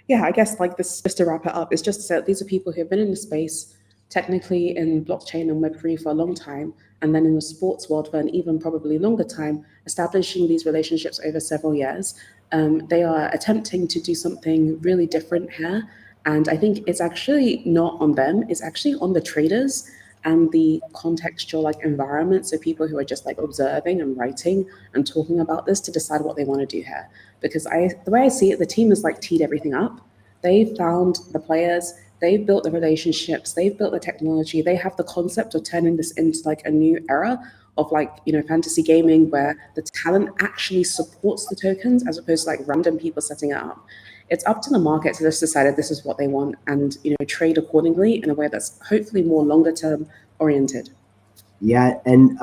yeah, I guess like this, just to wrap it up, is just to say that these are people who have been in the space, technically in blockchain and Web3 for a long time, and then in the sports world for an even probably longer time, establishing these relationships over several years. They are attempting to do something really different here. And I think it's actually not on them, it's actually on the traders and the contextual like environment. So people who are just like observing and writing and talking about this to decide what they want to do here. Because the way I see it, the team has like teed everything up. They've found the players, they've built the relationships, they've built the technology, they have the concept of turning this into like a new era of like, fantasy gaming where the talent actually supports the tokens as opposed to like random people setting it up. It's up to the market to just decide that this is what they want and trade accordingly in a way that's hopefully more longer term oriented. Yeah, and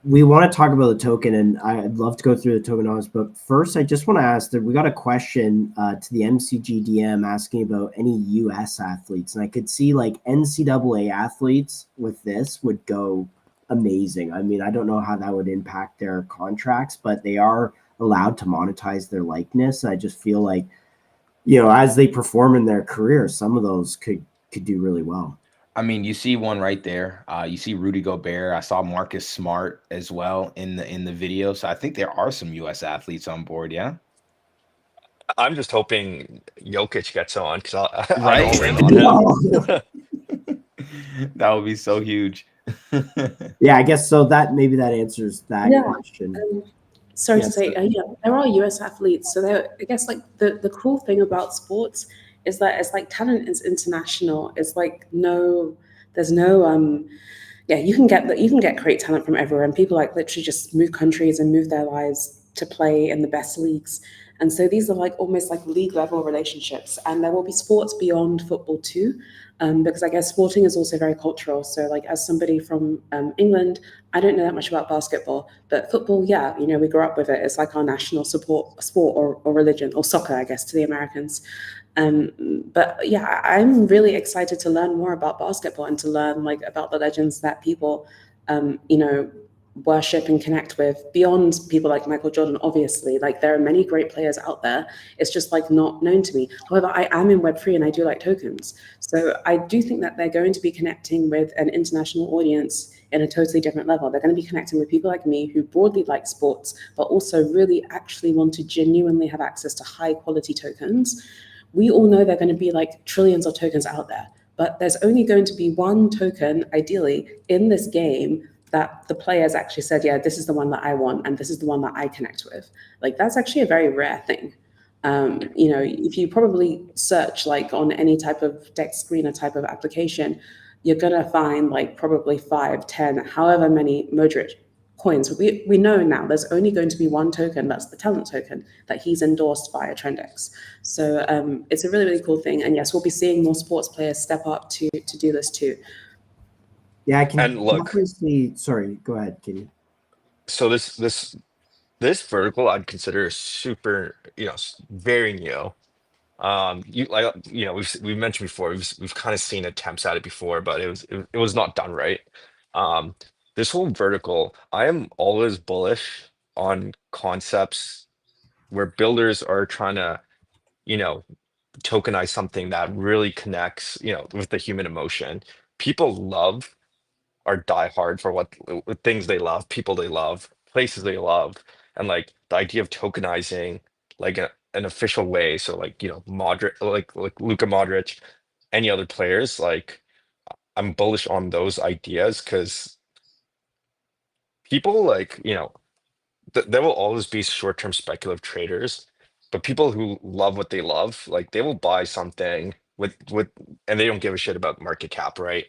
we want to talk about the token, and I'd love to go through the tokenomics. But first, I just want to ask that we got a question to the MCG DM asking about any U.S. athletes, and I could see like NCAA athletes with this would go amazing. I mean, I don't know how that would impact their contracts, but they are allowed to monetize their likeness. I just feel like, as they perform in their career, some of those could do really well. I mean, you see one right there. You see Rudy Gobert. I saw Marcus Smart as well in the video. So I think there are some U.S. athletes on board. Yeah. I'm just hoping Jokic gets on because I'm Right. all in on him. That would be so huge. Yeah, I guess so. That maybe that answers that question. Sorry to Yes, say, yeah, there are US athletes. So I guess like the cool thing about sports is that it's like talent is international. It's like there's no yeah, you can get great talent from everywhere, and people like literally just move countries and move their lives to play in the best leagues. And so these are like almost like league level relationships, and there will be sports beyond football too, because I guess sporting is also very cultural. So like as somebody from England, I don't know that much about basketball, but football, yeah, we grew up with it. It's like our national sport or religion, or soccer, I guess, to the Americans. But yeah, I'm really excited to learn more about basketball and to learn like about the legends that people you know, worship and connect with beyond people like Michael Jordan. Obviously, like there are many great players out there. It's just like not known to me. However, I am in Web3 and I do like tokens. So I do think that they're going to be connecting with an international audience in a totally different level. They're going to be connecting with people like me who broadly like sports, but also really actually want to genuinely have access to high quality tokens. We all know there are going to be like trillions of tokens out there, but there's only going to be one token, ideally, in this game that the players actually said, yeah, this is the one that I want, and this is the one that I connect with. Like that's actually a very rare thing. You know, if you probably search like on any type of deck screener type of application, you're gonna find like probably 5, 10, however many Modric coins. We know now there's only going to be one token, that's the talent token, that he's endorsed via Trendex. So it's a really, really cool thing. And yes, we'll be seeing more sports players step up to do this too. Yeah, I can And look, obviously. Sorry, go ahead, Kitty. so this vertical I'd consider super, very new. We've mentioned before, we've kind of seen attempts at it before, but it was not done right. Um, this whole vertical, I am always bullish on concepts where builders are trying to, you know, tokenize something that really connects, with the human emotion. People love are die hard for what things they love, people they love, places they love, and like the idea of tokenizing like an official way. So like Modric, like Luka Modric, any other players, like I'm bullish on those ideas because people like there will always be short-term speculative traders, but people who love what they love, like they will buy something with and they don't give a shit about market cap, right?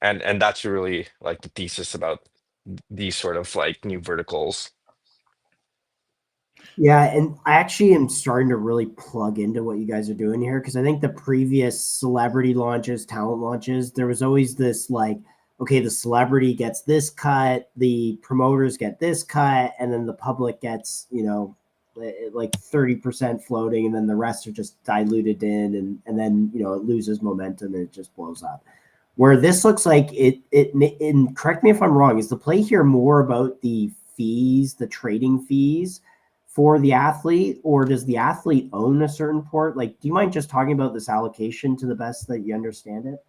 And that's really like the thesis about these sort of like new verticals. Yeah, and I actually am starting to really plug into what you guys are doing here because I think the previous celebrity launches, talent launches, there was always this like, okay, the celebrity gets this cut, the promoters get this cut, and then the public gets, like 30% floating, and then the rest are just diluted in, and then it loses momentum and it just blows up. Where this looks like and correct me if I'm wrong, is the play here more about the fees, the trading fees for the athlete, or does the athlete own a certain port? Like, do you mind just talking about this allocation to the best that you understand it?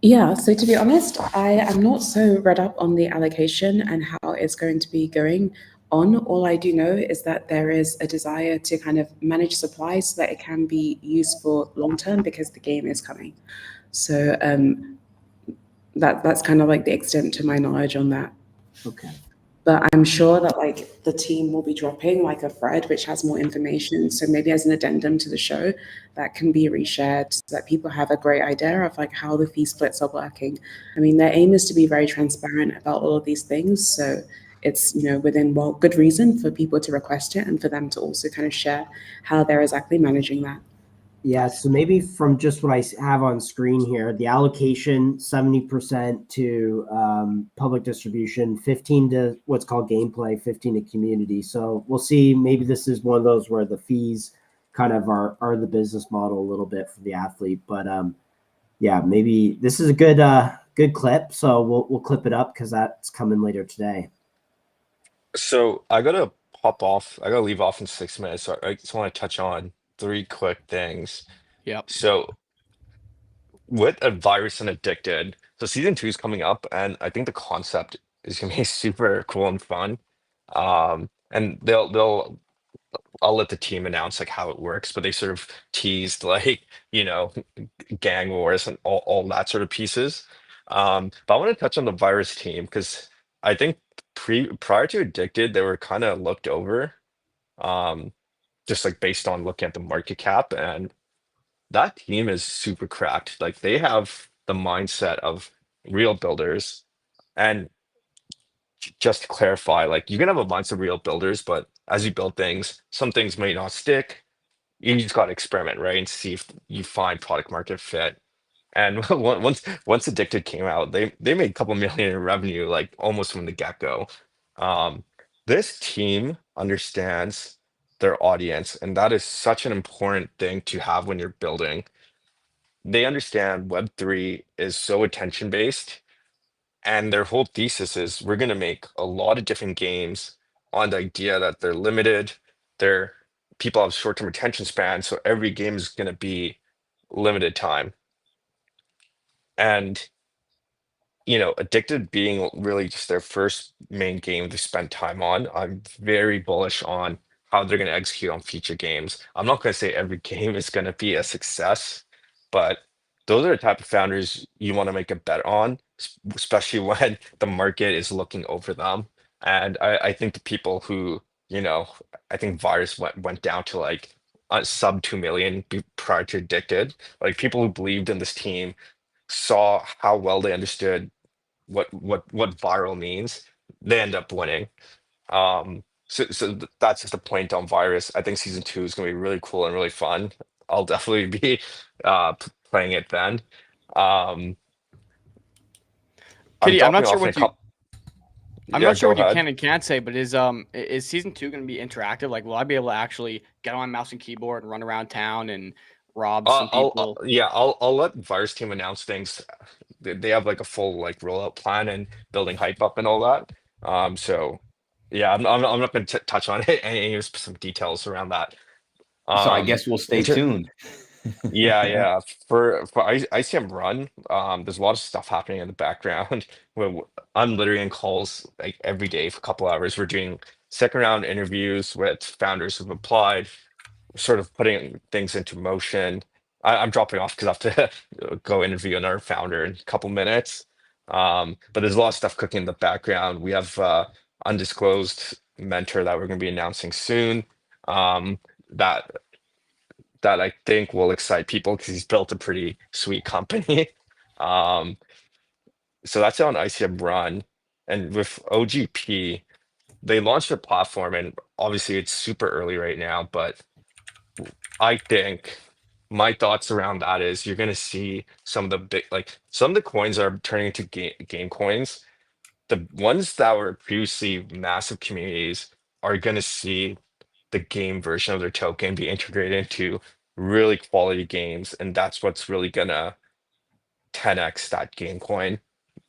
Yeah, so to be honest, I am not so read up on the allocation and how it's going to be going on. All I do know is that there is a desire to kind of manage supply so that it can be used for long term because the game is coming. So that's kind of like the extent to my knowledge on that. Okay. But I'm sure that like the team will be dropping like a thread which has more information. So maybe as an addendum to the show that can be reshared so that people have a great idea of like how the fee splits are working. I mean, their aim is to be very transparent about all of these things. So it's, within good reason for people to request it and for them to also kind of share how they're exactly managing that. Yeah, so maybe from just what I have on screen here, the allocation 70% to public distribution, 15 to what's called gameplay, 15 to community. So we'll see. Maybe this is one of those where the fees kind of are the business model a little bit for the athlete. But yeah, maybe this is a good clip. So we'll clip it up because that's coming later today. So I gotta pop off. I gotta leave off in 6 minutes. So I just want to touch on three quick things. Yep. So with a virus and addicted, so season 2 is coming up, and I think the concept is gonna be super cool and fun. And I'll let the team announce like how it works, but they sort of teased like, gang wars and all that sort of pieces. But I want to touch on the virus team because I think prior to Addicted, they were kind of looked over, um, just like based on looking at the market cap, and that team is super cracked. Like they have the mindset of real builders, and just to clarify, like you can have a mindset of real builders, but as you build things, some things may not stick. You just got to experiment, right, and see if you find product market fit. And once Addicted came out, they made a couple million in revenue, like almost from the get-go. Um, this team understands their audience, and that is such an important thing to have when you're building. They understand Web3 is so attention based, And their whole thesis is we're going to make a lot of different games on the idea that they're limited, they're people have short-term attention spans, so every game is going to be limited time. And Addicted being really just their first main game to spend time on, I'm very bullish on how they're going to execute on future games. I'm not going to say every game is going to be a success, but those are the type of founders you want to make a bet on, especially when the market is looking over them. And I think the people who, I think Virus went down to like sub 2 million prior to Addicted, like people who believed in this team saw how well they understood what viral means, they end up winning. That's just a point on Virus. I think season 2 is gonna be really cool and really fun. I'll definitely be playing it then. Um, I'm Kitty, I'm dropping not sure off in a what you couple. I'm Yeah, not sure go what you ahead. can and can't say, but is season 2 going to be interactive? Like, will I be able to actually get on my mouse and keyboard and run around town and rob some people? I'll let Virus team announce things. They have like a full like rollout plan and building hype up and all that. So yeah, I'm not going to touch on it and any some details around that. So I Um, guess we'll in stay ter- tuned. yeah. For ICM Run, there's a lot of stuff happening in the background. I'm literally in calls like every day for a couple hours. We're doing second round interviews with founders who've applied, sort of putting things into motion. I'm dropping off because I have to go interview another founder in a couple minutes. But there's a lot of stuff cooking in the background. We have undisclosed mentor that we're going to be announcing soon. That that I think will excite people because he's built a pretty sweet company. Um, so that's on ICM Run. And with OGP, they launched a platform, and obviously it's super early right now, but I think my thoughts around that is you're going to see some of the big, like some of the coins are turning into game coins. The ones that were previously massive communities are going to see the game version of their token be integrated into really quality games, and that's what's really gonna 10x that game coin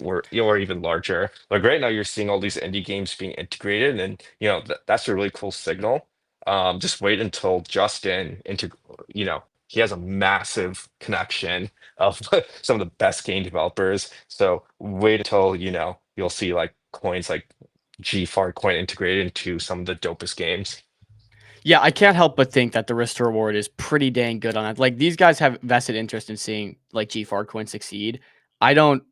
or even larger. Like right now, you're seeing all these indie games being integrated, and that's a really cool signal. Just wait until Justin he has a massive connection of some of the best game developers. So wait until you'll see like coins like GFAR coin integrated into some of the dopest games. Yeah, I can't help but think that the risk to reward is pretty dang good on that. Like these guys have vested interest in seeing like GFAR Coin succeed. I don't,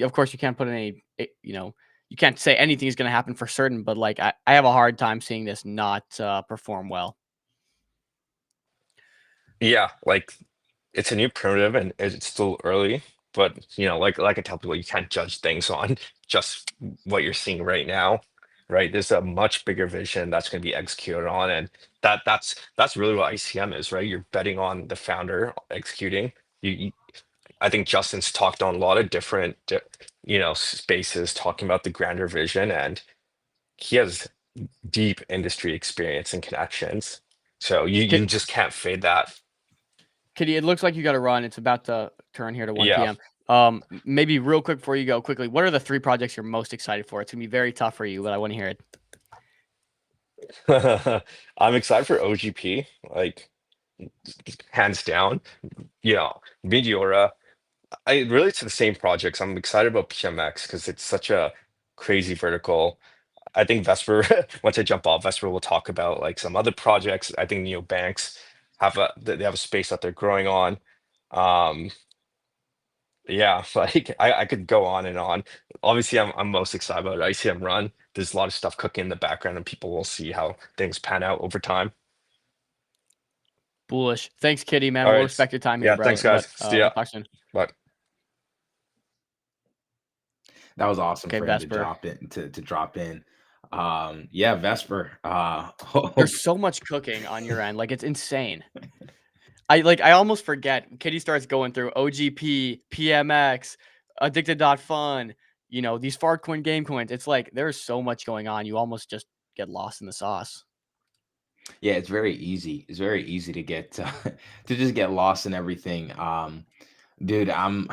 of course you can't put any, you can't say anything is going to happen for certain, but like I have a hard time seeing this not perform well. Yeah, like it's a new primitive and it's still early, but like I tell people, you can't judge things on just what you're seeing right now, right? There's a much bigger vision that's going to be executed on, and that's really what ICM is, right? You're betting on the founder executing. I think Justin's talked on a lot of different, spaces talking about the grander vision, and he has deep industry experience and connections. So you just can't fade that. Kitty, it looks like you got to run. It's about to turn here to 1 Yeah. p.m. Maybe real quick before you go quickly, what are the 3 projects you're most excited for? It's gonna be very tough for you, but I want to hear it. I'm excited for OGP, like hands down. Yeah, Meteora. I really it's the same projects. I'm excited about PMX because it's such a crazy vertical. I think Vesper, once I jump off, Vesper will talk about like some other projects. I think neobanks they have a space that they're growing on. Um, yeah, like I could go on and on. Obviously, I'm most excited about ICM Run. There's a lot of stuff cooking in the background, and people will see how things pan out over time. Bullish. Thanks, Kitty, man. All We'll right. respect your time here, Yeah, bro. thanks, But guys. See we'll ya. talk soon. Bye. That was awesome Okay, for him to Vesper. drop in to drop in. Yeah, Vesper. There's so much cooking on your end. Like it's insane. I almost forget. Kitty starts going through OGP, PMX, addicted.fun, these fart coin game coins. It's like there's so much going on. You almost just get lost in the sauce. Yeah, it's very easy. It's very easy to get to just get lost in everything. Dude, I'm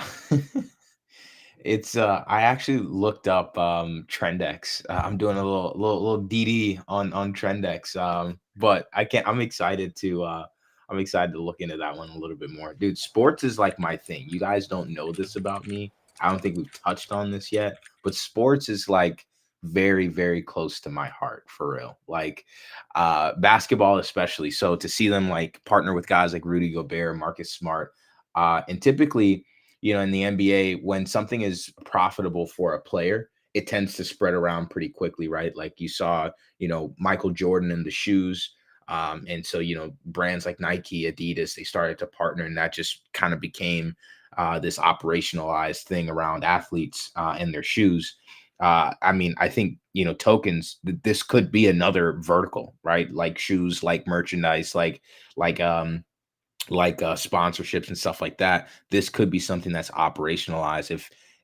It's I actually looked up Trendex. I'm doing a little DD on Trendex. But I'm excited to look into that one a little bit more. Dude, sports is like my thing. You guys don't know this about me. I don't think we've touched on this yet, but sports is like very, very close to my heart for real. Like basketball especially. So to see them like partner with guys like Rudy Gobert, Marcus Smart, and typically, in the NBA, when something is profitable for a player, it tends to spread around pretty quickly, right? Like you saw, Michael Jordan and the shoes. And so, brands like Nike, Adidas, they started to partner, and that just kind of became this operationalized thing around athletes and their shoes. I mean, I think, tokens, this could be another vertical, right? Like shoes, like merchandise, like sponsorships and stuff like that. This could be something that's operationalized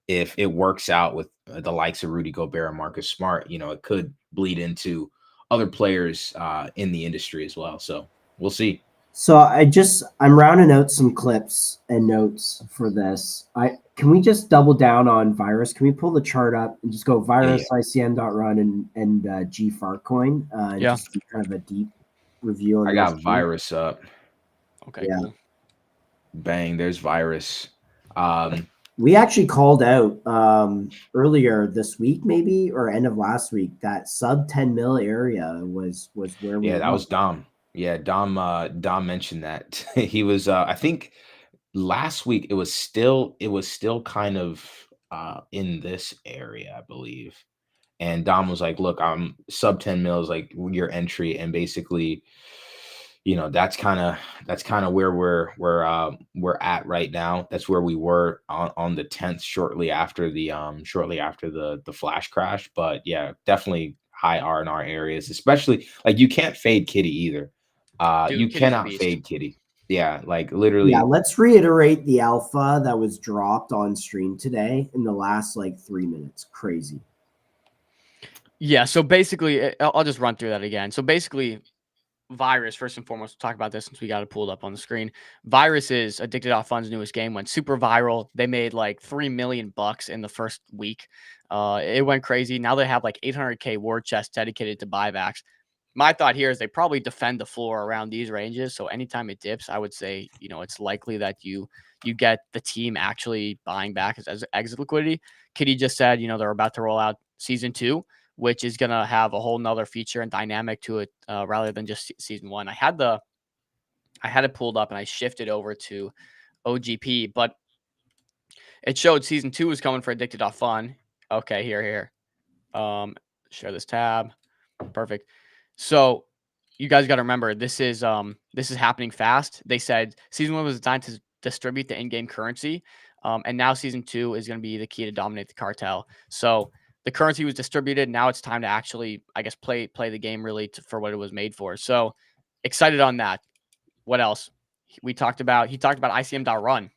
if it works out with the likes of Rudy Gobert and Marcus Smart. It could bleed into other players in the industry as well. So we'll see. So I'm rounding out some clips and notes for this. Can we just double down on virus? Can we pull the chart up and just go virus Yeah. ICM.run and G Farcoin and Yeah. just do kind of a deep review on I those got two? virus up. Okay, Yeah. cool. Bang, there's virus. We actually called out earlier this week, maybe, or end of last week, that sub 10 mil area was where we Yeah, that were. was Dom. Yeah, Dom mentioned that. He was I think last week it was still kind of in this area, I believe. And Dom was like, "Look, I'm sub 10 mils, like your entry," and basically, that's kind of where we're at right now. That's where we were on the 10th, shortly after the flash crash. But yeah, definitely high R&R areas, especially like you can't fade Kitty either. You Dude, Kitty's a cannot beast. fade Kitty. Yeah, like Yeah, literally. let's reiterate the alpha that was dropped on stream today in the last like 3 minutes. Crazy. Yeah, so basically, I'll just run through that again. So basically, virus, first and foremost, we'll talk about this since we got it pulled up on the screen. Virus is Addicted.Fun's newest game, went super viral. They made like $3 million in the first week. It went crazy. Now they have like 800K war chest dedicated to buybacks. My thought here is they probably defend the floor around these ranges. So anytime it dips, I would say, it's likely that you get the team actually buying back as exit liquidity. Kitty just said, they're about to roll out season 2, which is going to have a whole nother feature and dynamic to it rather than just season 1. I had it pulled up and I shifted over to OGP, but it showed season 2 was coming for Addicted.Fun. Okay, here. Share this tab. Perfect. So you guys got to remember this is happening fast. They said season 1 was designed to distribute the in-game currency, and now season 2 is going to be the key to dominate the cartel. So the currency was distributed. Now it's time to actually, I guess, play the game really for what it was made for. So excited on that. What else? He talked about ICM.run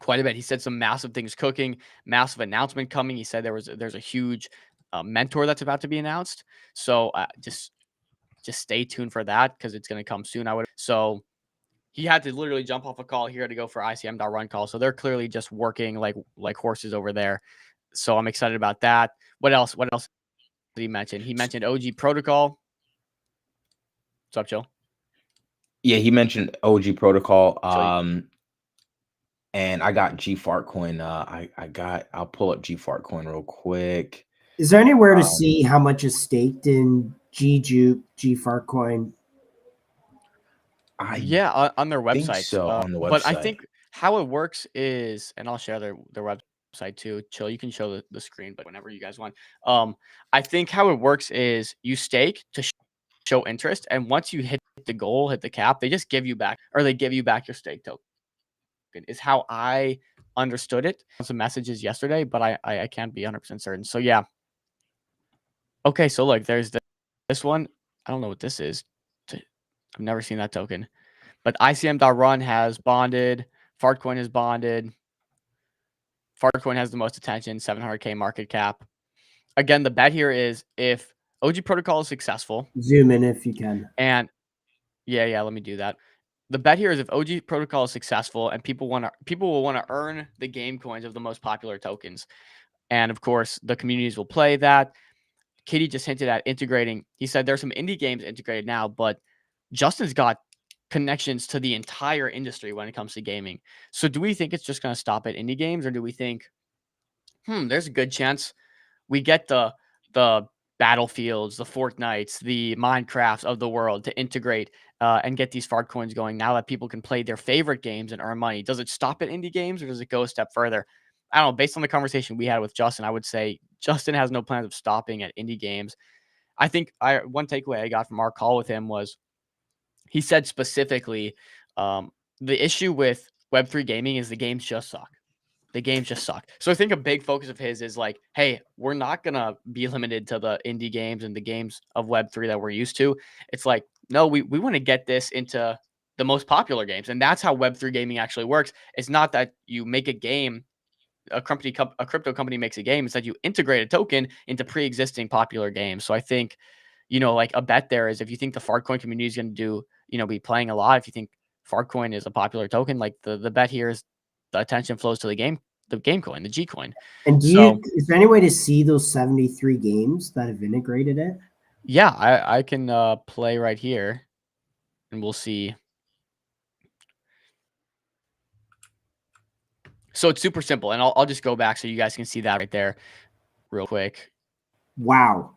quite a bit. He said some massive things cooking, massive announcement coming. He said there's a huge mentor that's about to be announced. So just stay tuned for that because it's going to come soon. So he had to literally jump off a call here to go for ICM.run call. So they're clearly just working like horses over there. So I'm excited about that. What else did he mention? He mentioned OG Protocol. What's up, Joe? Yeah, he mentioned OG Protocol. Joe, And I got G Fartcoin. I'll pull up G Fartcoin real quick. Is there anywhere to Um, see how much is staked in G Farcoin? I yeah, on their think websites. so, on the But I website. think how it works is, and I'll share their website too. Chill, you can show the screen, but whenever you guys want. I think how it works is you stake to show interest, and once you hit the goal, hit the cap, they just give you back, or they give you back your stake token. Is how I understood it. Some messages yesterday, but I can't be 100% certain. So yeah. Okay, so look, there's this one. I don't know what this is. I've never seen that token. But ICM.run has bonded. Fartcoin has bonded. Fartcoin has the most attention, 700K market cap. Again, the bet here is if OG Protocol is successful, Zoom in if you can. and yeah, let me do that. the bet here is if OG protocol is successful and people will want to earn the game coins of the most popular tokens. And of course, the communities will play that. Kitty just hinted at integrating. He said there's some indie games integrated now, but Justin's got connections to the entire industry when it comes to gaming. So do we think it's just going to stop at indie games, or do we think, there's a good chance we get the Battlefields, the Fortnites, the Minecrafts of the world to integrate and get these fart coins going now that people can play their favorite games and earn money? Does it stop at indie games, or does it go a step further? I don't know. Based on the conversation we had with Justin, I would say Justin has no plans of stopping at indie games. I think one takeaway I got from our call with him was he said specifically the issue with Web3 gaming is the games just suck. The games just suck. So I think a big focus of his is like, hey, we're not going to be limited to the indie games and the games of Web3 that we're used to. It's like, no, we want to get this into the most popular games. And that's how Web3 gaming actually works. It's not that you make a game, a crypto company makes a game. It's that you integrate a token into pre-existing popular games. So I think, like a bet there is if you think the Fartcoin community is going to be playing a lot, if you think Fartcoin is a popular token, like the bet here is the attention flows to the game coin, the G coin. And So is there any way to see those 73 games that have integrated it? yeah, I can play right here and we'll see. So it's super simple, and I'll just go back so you guys can see that right there real quick. Wow.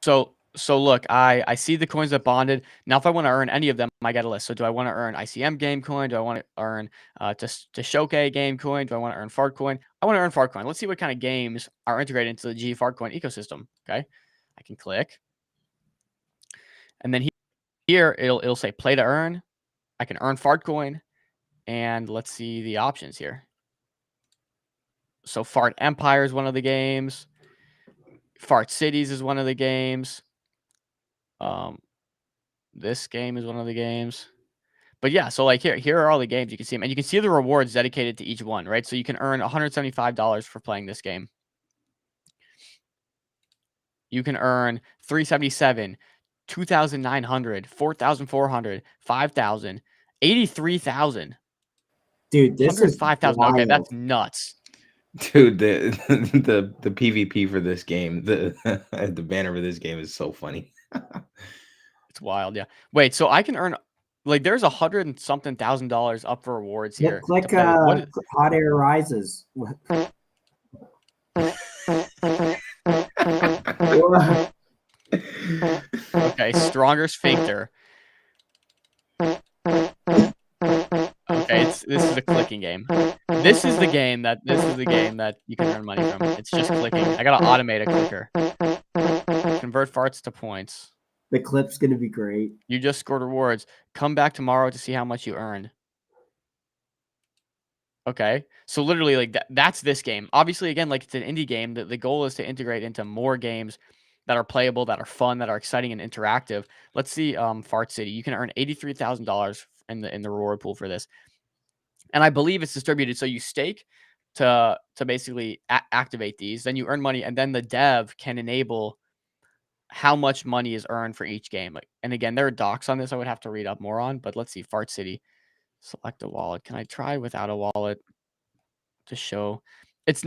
So look, I see the coins that bonded. Now, if I want to earn any of them, I get a list. So do I want to earn ICM game coin? Do I want to earn to Showcase game coin? Do I want to earn fart coin? I want to earn fart coin. Let's see what kind of games are integrated into the G fart coin ecosystem. Okay, I can click, and then here it'll say play to earn. I can earn fart coin, and let's see the options here. So Fart Empire is one of the games. Fart Cities is one of the games. This game is one of the games. But yeah, so like here are all the games. You can see them. And you can see the rewards dedicated to each one, right? So you can earn $175 for playing this game. You can earn 377, 2,900, 4,400, 5,000, 83,000, Dude, this is 105,000. Okay, wild. that's nuts. Dude, the PvP for this game, the banner for this game is so funny. It's wild, yeah. Wait, so I can earn like there's $100 and something thousand up for rewards here. Click What is, Hot Air Rises. okay, Stronger Sphincter. Okay, this is a clicking game. This is the game that you can earn money from. It's just clicking. I gotta automate a clicker. Convert farts to points. The clip's gonna be great. You just scored rewards. Come back tomorrow to see how much you earned. Okay, so literally like that's this game. Obviously, again, like it's an indie game. The goal is to integrate into more games that are playable, that are fun, that are exciting and interactive. Let's see, Fart City. You can earn $83,000 in the reward pool for this, and I believe it's distributed. So you stake to basically activate these, then you earn money, and then the dev can enable how much money is earned for each game. Like, and again, there are docs on this I would have to read up more on. But let's see, Fart City. Select a wallet. Can I try without a wallet to show? It's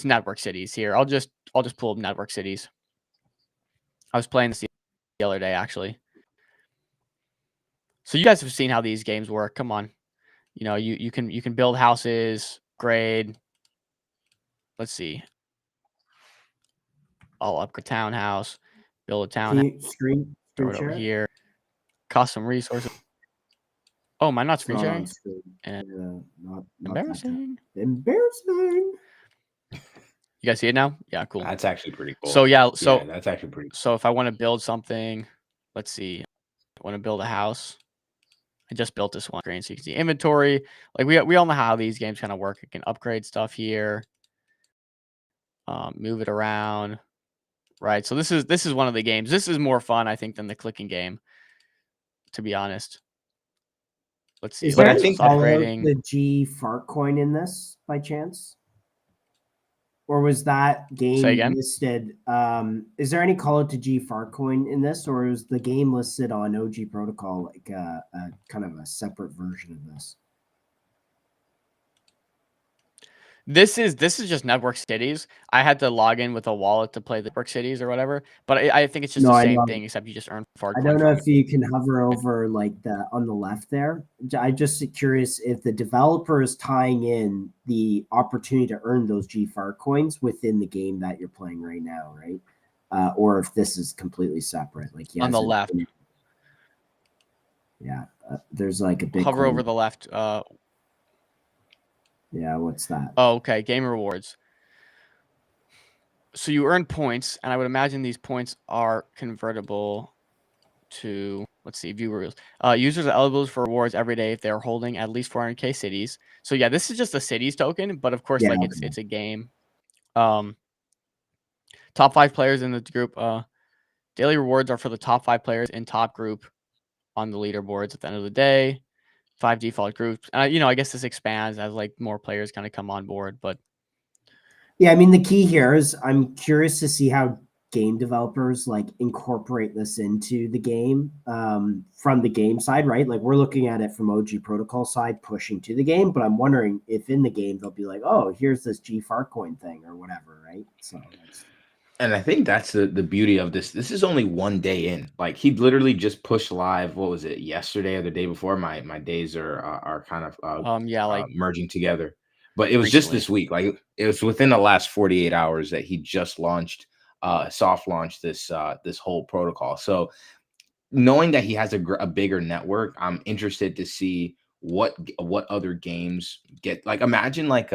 network cities here. I'll just pull up network cities. I was playing this the other day actually. So you guys have seen how these games work. Come on, you can build houses, grade. Let's see. I'll upgrade townhouse, build a townhouse. Throw it over here. Custom resources. Oh, am I not screen sharing? Not Embarrassing. Embarrassing. You guys see it now? Yeah, cool. That's actually pretty cool. So yeah, that's actually pretty cool. So if I want to build something, let's see. I want to build a house. I just built this one screen so you can see inventory. Like we all know how these games kind of work. I can upgrade stuff here. Move it around. Right. So this is one of the games. This is more fun, I think, than the clicking game, to be honest. Let's see. Is there I think upgrading the G fart coin in this by chance? or was that game Say again? listed? Is there any call out to G Farcoin in this, or is the game listed on OG Protocol like a kind of a separate version of this? This is just Network Cities. I had to log in with a wallet to play the Network Cities or whatever, but I think it's just No, the I same know. thing except you just earn I Farcoin don't know from if you can hover over like on the left there. I'm just curious if the developer is tying in the opportunity to earn those GFAR coins within the game that you're playing right now, right? Or if this is completely separate. Like on the left. Yeah, there's like a big Hover over the left. Yeah, what's that? Oh, okay. Game rewards. So you earn points, and I would imagine these points are convertible to, let's see, view rules. Users are eligible for rewards every day if they're holding at least 400k cities. So yeah, this is just a cities token, but of course, Yeah, like okay. it's a game. Top 5 players in the group. Daily rewards are for the top 5 players in top group on the leaderboards at the end of the day. 5 default groups. I guess this expands as like more players kind of come on board, but Yeah, I mean the key here is I'm curious to see how game developers like incorporate this into the game from the game side, right? Like we're looking at it from OG Protocol side, pushing to the game, but I'm wondering if in the game they'll be like, oh, here's this G Farcoin thing or whatever, right? So And I think that's the beauty of this. This is only 1 day in. Like he literally just pushed live. What was it? Yesterday or the day before? My days are kind of yeah, like merging together. But it was just recently. this week. Like it was within the last 48 hours that he just launched, soft launched this whole protocol. So knowing that he has a bigger network, I'm interested to see what other games get. Like imagine like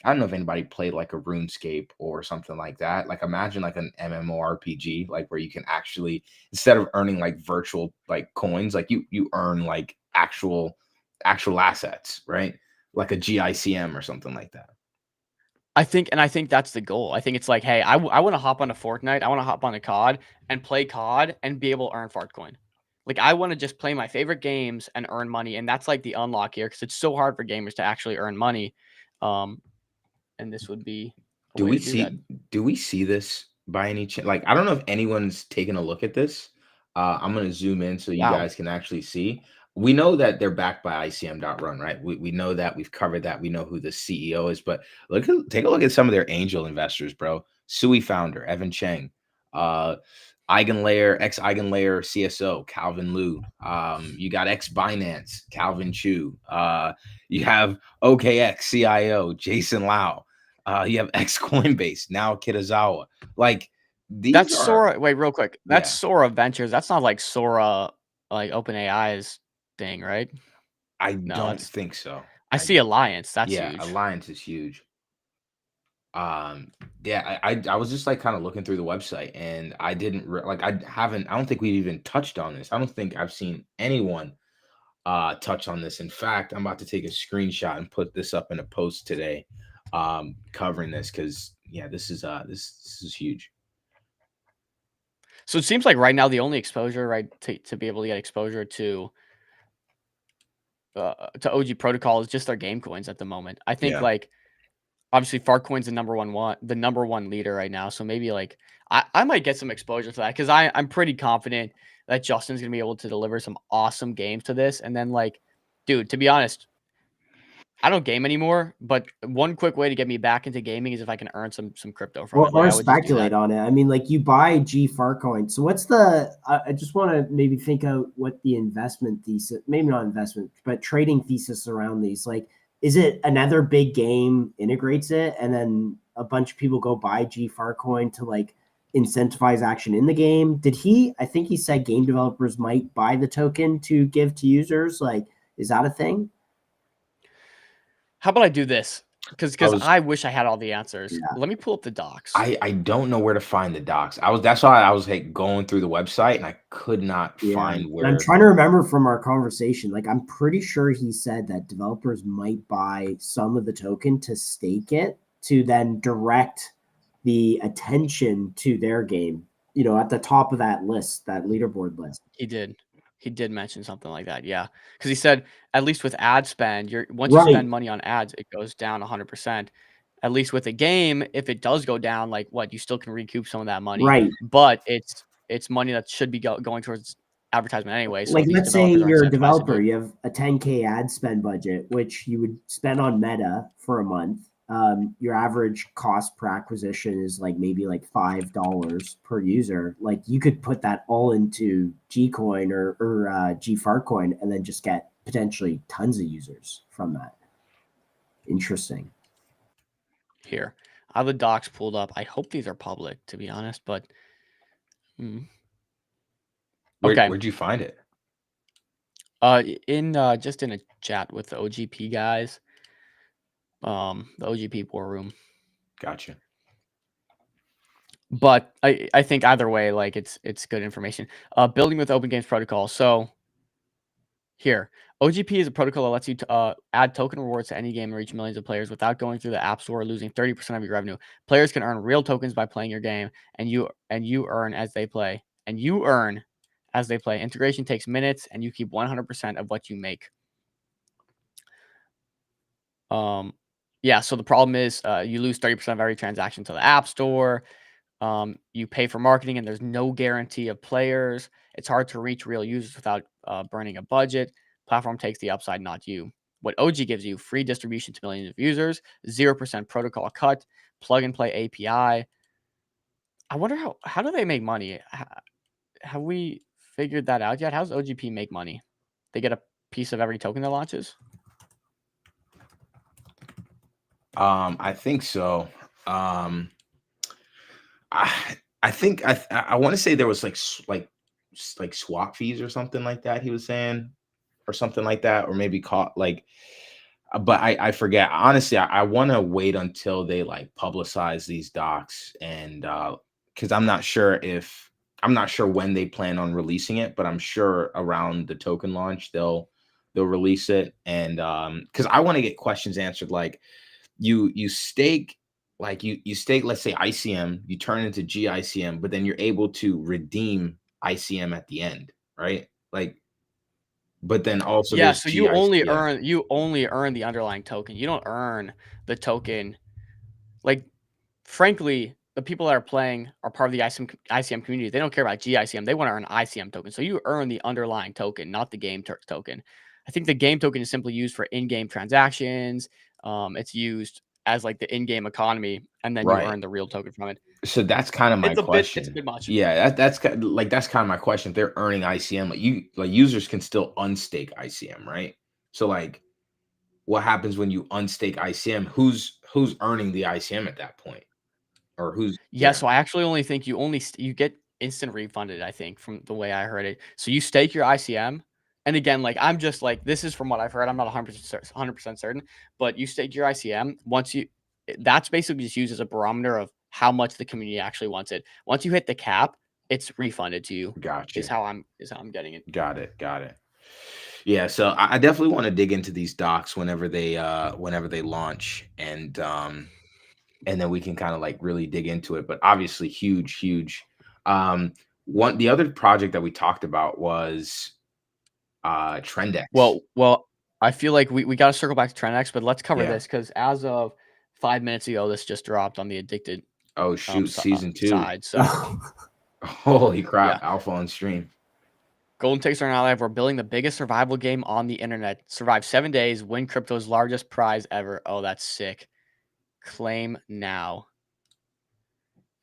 I don't know if anybody played like a RuneScape or something like that. Like imagine like an MMORPG, like where you can actually, instead of earning like virtual like coins, like you earn like actual assets, right? Like a GICM or something like that. I think that's the goal. I think it's like, hey, I want to hop on a Fortnite. I want to hop on a COD and play COD and be able to earn Fartcoin. Like I want to just play my favorite games and earn money, and that's like the unlock here because it's so hard for gamers to actually earn money. And this would be a Do way we to do that. see do we see this by any chance? Like, I don't know if anyone's taken a look at this. I'm gonna zoom in so you Wow. guys can actually see. We know that they're backed by ICM.run, right? We know that, we've covered that. We know who the CEO is, but take a look at some of their angel investors, bro. Sui founder, Evan Cheng, uh Eigenlayer, ex Eigenlayer CSO, Calvin Liu. You got ex Binance, Calvin Chu. You have OKX CIO, Jason Lau. You have ex Coinbase, now Kitazawa. Like these That's are, Sora. Wait, real quick. That's yeah. Sora Ventures. That's not like Sora, like OpenAI's thing, right? I No, don't that's. think so. I see Alliance. That's Yeah, huge. Alliance is huge. Yeah, I was just like kind of looking through the website, and I didn't like I don't think we've even touched on this. I don't think I've seen anyone touch on this. In fact, I'm about to take a screenshot and put this up in a post today, covering this, because yeah, this is huge. So it seems like right now the only exposure, right, to be able to get exposure to OG Protocol is just their game coins at the moment. I think Yeah. like obviously Farcoin's the number one leader right now. So maybe like I might get some exposure to that because I'm pretty confident that Justin's gonna be able to deliver some awesome games to this. And then like, dude, to be honest, I don't game anymore, but one quick way to get me back into gaming is if I can earn some crypto from it. Like or I would just do speculate that. on it. I mean, like you buy G Farcoin. So what's the? I just want to maybe think out what the investment thesis, maybe not investment, but trading thesis around these. Like, is it another big game integrates it, and then a bunch of people go buy G Farcoin to like incentivize action in the game? Did he? I think he said game developers might buy the token to give to users. Like, is that a thing? How about I do this? Because was I wish I had all the answers. Yeah. Let me pull up the docs. I don't know where to find the docs. That's why I was like going through the website and I could not Yeah, find and I'm where. trying to remember from our conversation. Like, I'm pretty sure he said that developers might buy some of the token to stake it to then direct the attention to their game. You know, at the top of that list, that leaderboard list. He did. He did mention something like that. Yeah, because he said at least with ad spend, once you Right. spend money on ads, it goes down 100%. at least with a game, if it does go down, like what, you still can recoup some of that money, Right. but it's money that should be going towards advertisement anyway. So Like, these let's say developers are you're a incentivized to do developer, it. you have a 10K ad spend budget, which you would spend on Meta for a month. Your average cost per acquisition is like maybe like $5 per user. Like, you could put that all into Gcoin or GFarcoin and then just get potentially tons of users from that. Interesting. Here, I have the docs pulled up. I hope these are public, to be honest, but okay. Where'd you find it? In just in a chat with the OGP guys, the OGP war room. Gotcha. But I think either way, like it's good information. Building with Open Games Protocol. So here, OGP is a protocol that lets you add token rewards to any game and reach millions of players without going through the App Store or losing 30% of your revenue. Players can earn real tokens by playing your game, and you earn as they play. And you earn as they play. Integration takes minutes, and you keep 100% of what you make. Yeah. So the problem is, you lose 30% of every transaction to the App Store. You pay for marketing, and there's no guarantee of players. It's hard to reach real users without burning a budget. Platform takes the upside, not you. What OG gives you: free distribution to millions of users, 0% protocol cut, plug and play API. I wonder how do they make money? Have we figured that out yet? How does OGP make money? They get a piece of every token that launches? I think so. I think I want to say there was like swap fees or something like that. He was saying, or something like that, or maybe caught like. But I forget. Honestly, I want to wait until they like publicize these docs, and because I'm not sure when they plan on releasing it, but I'm sure around the token launch they'll release it, and because I want to get questions answered, like you stake, like you stake, let's say ICM, you turn it into GICM, but then you're able to redeem ICM at the end, right? Like, but then also Yeah, there's so you only GICM. earn the underlying token. You don't earn the token. Like, frankly, the people that are playing are part of the ICM community. They don't care about GICM. They want to earn ICM token. So you earn the underlying token, not the game token. I think the game token is simply used for in-game transactions. It's used as like the in-game economy, and then you Right. earn the real token from it. So that's kind of my It's a question. bit much. Yeah, that's kind of my question. If they're earning ICM, like users can still unstake ICM, right? So like, what happens when you unstake ICM? Who's earning the ICM at that point, or who's Yeah, so I actually only think you get instant refunded, I think, from the way I heard it. So you stake your ICM, and again, like I'm just like this is from what I've heard. I'm not 100% certain, but you stake your ICM that's basically just used as a barometer of how much the community actually wants it. Once you hit the cap, it's refunded to you. Gotcha. Is how I'm getting it. Got it. Yeah, so I definitely want to dig into these docs whenever they launch, and then we can kind of like really dig into it. But obviously, huge. One the other project that we talked about was Trendex. Well, I feel like we got to circle back to TrendX, but let's cover Yeah. this because as of 5 minutes ago, this just dropped on the Addicted Oh shoot, season 2. side. So Holy crap, Yeah. alpha on stream. Golden Tickets are now live. We're building the biggest survival game on the internet. Survive 7 days, win crypto's largest prize ever. Oh, that's sick. Claim now.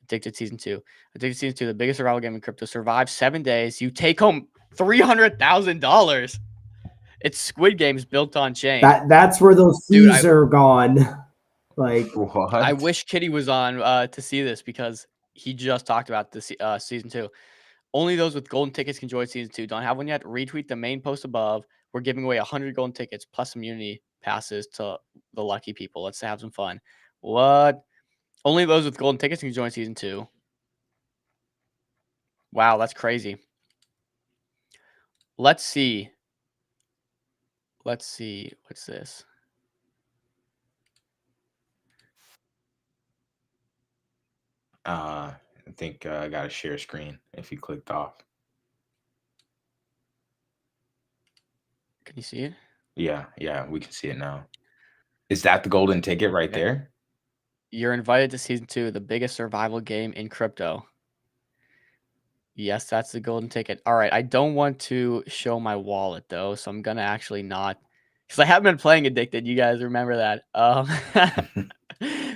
Addicted Season 2. Addicted Season 2, the biggest survival game in crypto. Survive 7 days. You take home $300,000. It's Squid Games built on chain. That's where those Dude, fees are gone. Like, What? I wish Kitty was on to see this because he just talked about this Season 2. Only those with golden tickets can join Season 2. Don't have one yet? Retweet the main post above. We're giving away 100 golden tickets plus immunity passes to the lucky people. Let's have some fun. What? Only those with golden tickets can join Season 2. Wow, that's crazy. Let's see. What's this? I think I got to share screen if you clicked off. Can you see it? Yeah, we can see it now. Is that the golden ticket right Okay. there? You're invited to season 2, the biggest survival game in crypto. Yes, that's the golden ticket. All right, I don't want to show my wallet though, so I'm gonna actually not, because I haven't been playing Addicted. You guys remember that?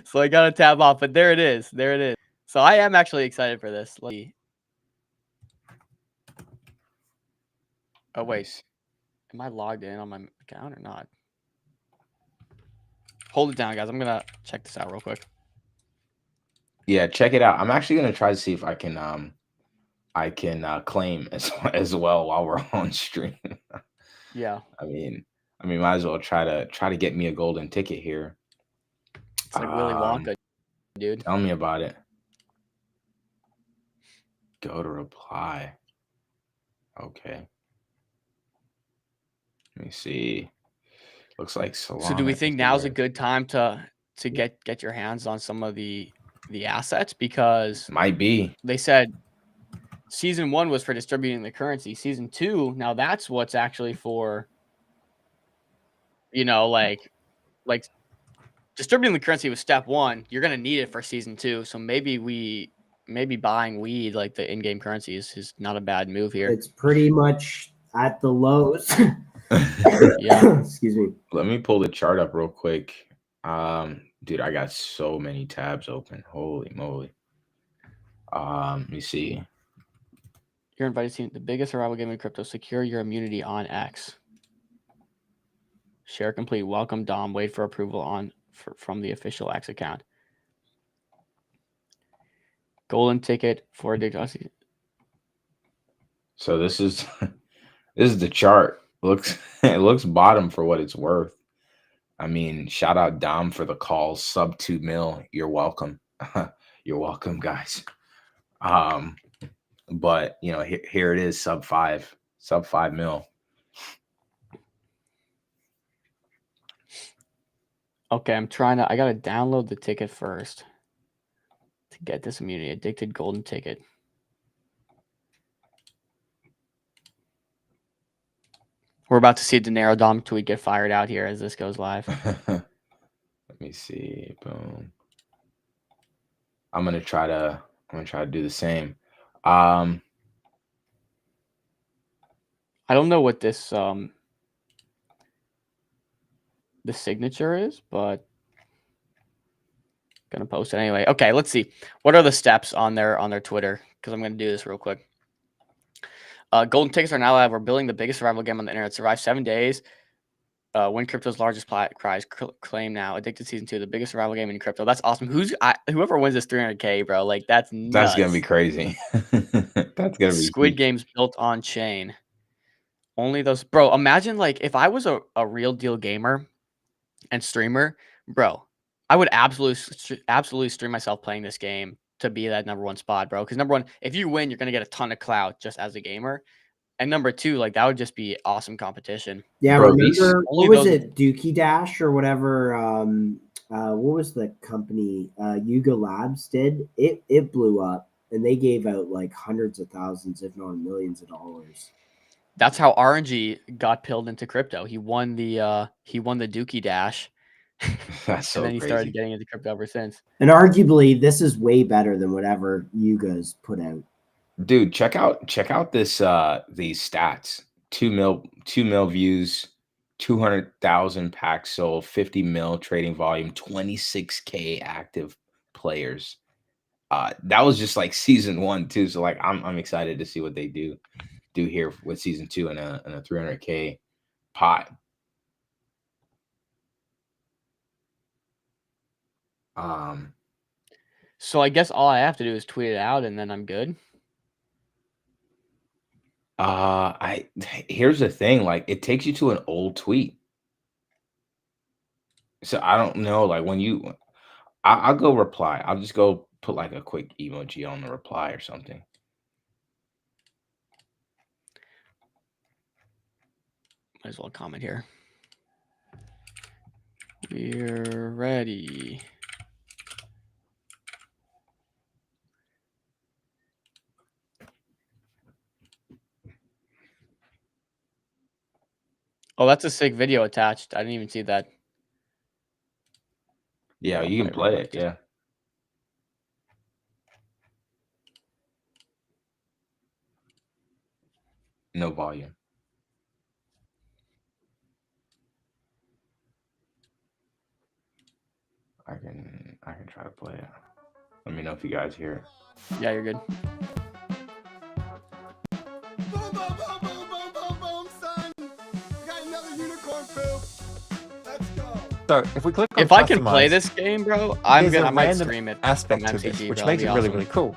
So I gotta tab off. But there it is. There it is. So I am actually excited for this. Let's see. Oh wait, am I logged in on my account or not? Hold it down, guys. I'm gonna check this out real quick. Yeah, check it out. I'm actually gonna try to see if I can claim as well while we're on stream. Yeah, I mean, might as well try to get me a golden ticket here. it's like Willy Wonka, dude. Tell me about it. Go to reply. Okay. Let me see. Looks like So do Solana we is think now's a where- good time to get your hands on some of the assets? Because Might be. they said season 1 was for distributing the currency. Season 2, now that's what's actually for, like distributing the currency was step 1. You're gonna need it for season 2. So maybe buying weed, like the in-game currency, is not a bad move here. It's pretty much at the lows. Yeah. Excuse me. Let me pull the chart up real quick. Dude, I got so many tabs open. Holy moly. Let me see. You're invited to the biggest survival game in crypto. Secure your immunity on X. Share complete. Welcome, Dom. Wait for approval from the official X account. Golden ticket for Addicted. So this is this is the chart. It looks bottom for what it's worth. I mean, shout out Dom for the calls. Sub 2 mil. You're welcome. You're welcome, guys. But here it is, sub 5 mil. Okay, I gotta download the ticket first to get this immunity. Addicted golden ticket. We're about to see a Dinero Dom tweet get fired out here as this goes live. Let me see. Boom. I'm gonna try to do the same. I don't know what this the signature is, but gonna post it anyway. Okay, let's see. What are the steps on their Twitter? Because I'm gonna do this real quick. Golden tickets are now live. We're building the biggest survival game on the internet. Survive 7 days. Win crypto's largest prize. Claim now. Addicted season 2, the biggest survival game in crypto. That's awesome. Whoever wins this 300K, bro? Like that's nuts. That's gonna be crazy. That's gonna be Squid huge. Games built on chain. Only those, bro. Imagine like if I was a real deal gamer and streamer, bro. I would absolutely stream myself playing this game to be that #1 spot, bro. Because #1, if you win, you're gonna get a ton of clout just as a gamer. And #2, like that would just be awesome competition. Yeah, Bro, remember only what was those- it? Dookie Dash or whatever. What was the company? Yuga Labs did it. It blew up, and they gave out like hundreds of thousands, if not millions of dollars. That's how RNG got pilled into crypto. He won the Dookie Dash. That's so and then he crazy. started getting into crypto ever since. And arguably, this is way better than whatever Yuga's put out. Dude, check out this these stats. 2 mil views, 200,000 packs sold, 50 mil trading volume, 26K active players. That was just like season 1 too. So like I'm excited to see what they do here with season 2 and a 300K pot. So I guess all I have to do is tweet it out and then I'm good. Here's the thing, like it takes you to an old tweet. So I don't know, like when I'll go reply. I'll just go put like a quick emoji on the reply or something. Might as well comment here. We're ready. Oh, that's a sick video attached. I didn't even see that. Yeah, you can play it. Yeah. No volume. I can try to play it. Let me know if you guys hear it. Yeah, you're good. Boom, boom, boom, boom, boom, boom, boom, son. We got another unicorn poop. Let's go. So if we click on If I can play customize, this game, bro, I there's a might random stream it. aspect from to this, MTG, which bro. makes it That'd really, be really cool.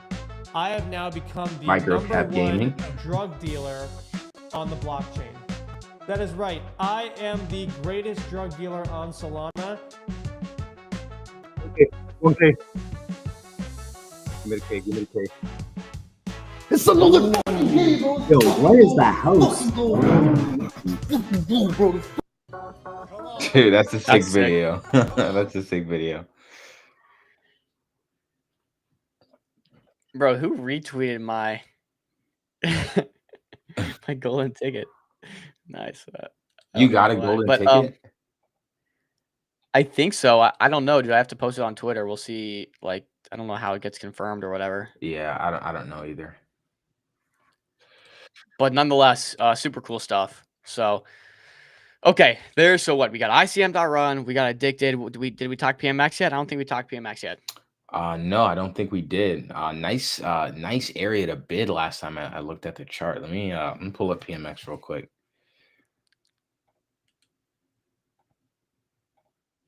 I have now become the Microcap number one gaming. drug dealer on the blockchain. That is right. I am the greatest drug dealer on Solana. Okay. Give me the K. Give me the K. It's another Yo, what is that host? Dude, that's a sick That's sick. video. That's a sick video. Bro, who retweeted my my golden ticket? Nice. I You don't got know a why, golden but ticket? I think so. I don't know. Do I have to post it on Twitter? We'll see. Like, I don't know how it gets confirmed or whatever. Yeah, I don't know either. But nonetheless, super cool stuff. So, okay, there's so what we got ICM.run, we got addicted. Did we talk PMX yet? I don't think we talked PMX yet. No, I don't think we did. Nice area to bid last time I looked at the chart. Let me pull up PMX real quick.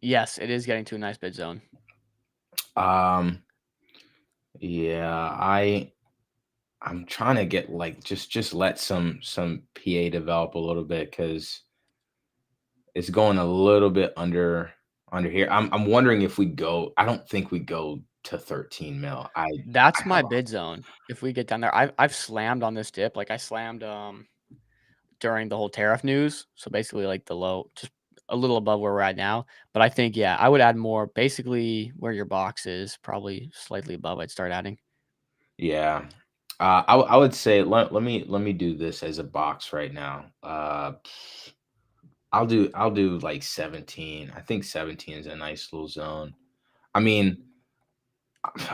Yes, it is getting to a nice bid zone. Yeah, I'm trying to get like just let some PA develop a little bit because it's going a little bit under here. I'm wondering if we go. I don't think we go to 13 mil. That's I my have a- bid zone. If we get down there, I've slammed on this dip. Like I slammed during the whole tariff news. So basically like the low, just a little above where we're at now. But I think yeah, I would add more. Basically where your box is, probably slightly above. I'd start adding. Yeah. I would say let me do this as a box right now. I'll do like 17. I think 17 is a nice little zone. I mean,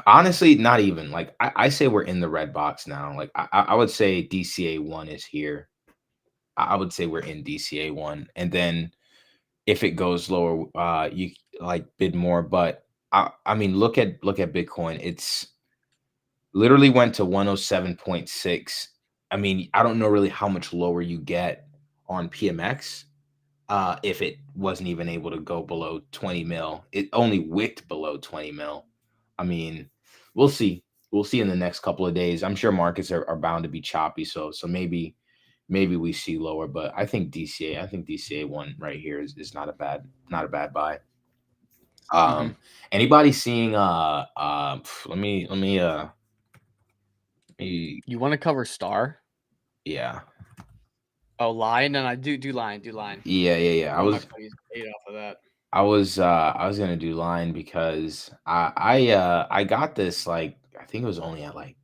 honestly, not even like I say we're in the red box now. Like I would say DCA 1 is here. I would say we're in DCA 1, and then if it goes lower, you like bid more. But I mean, look at Bitcoin. It's literally went to 107.6. I mean, I don't know really how much lower you get on PMX if it wasn't even able to go below 20 mil. It only wicked below 20 mil. I mean, we'll see. We'll see in the next couple of days. I'm sure markets are bound to be choppy. So maybe we see lower, but I think DCA 1 right here is not a bad buy. Anybody seeing let me You want to cover star? yeah. Oh, line, and I do line. Yeah. One of my buddies paid off of that. I was gonna do line because I got this like I think it was only at like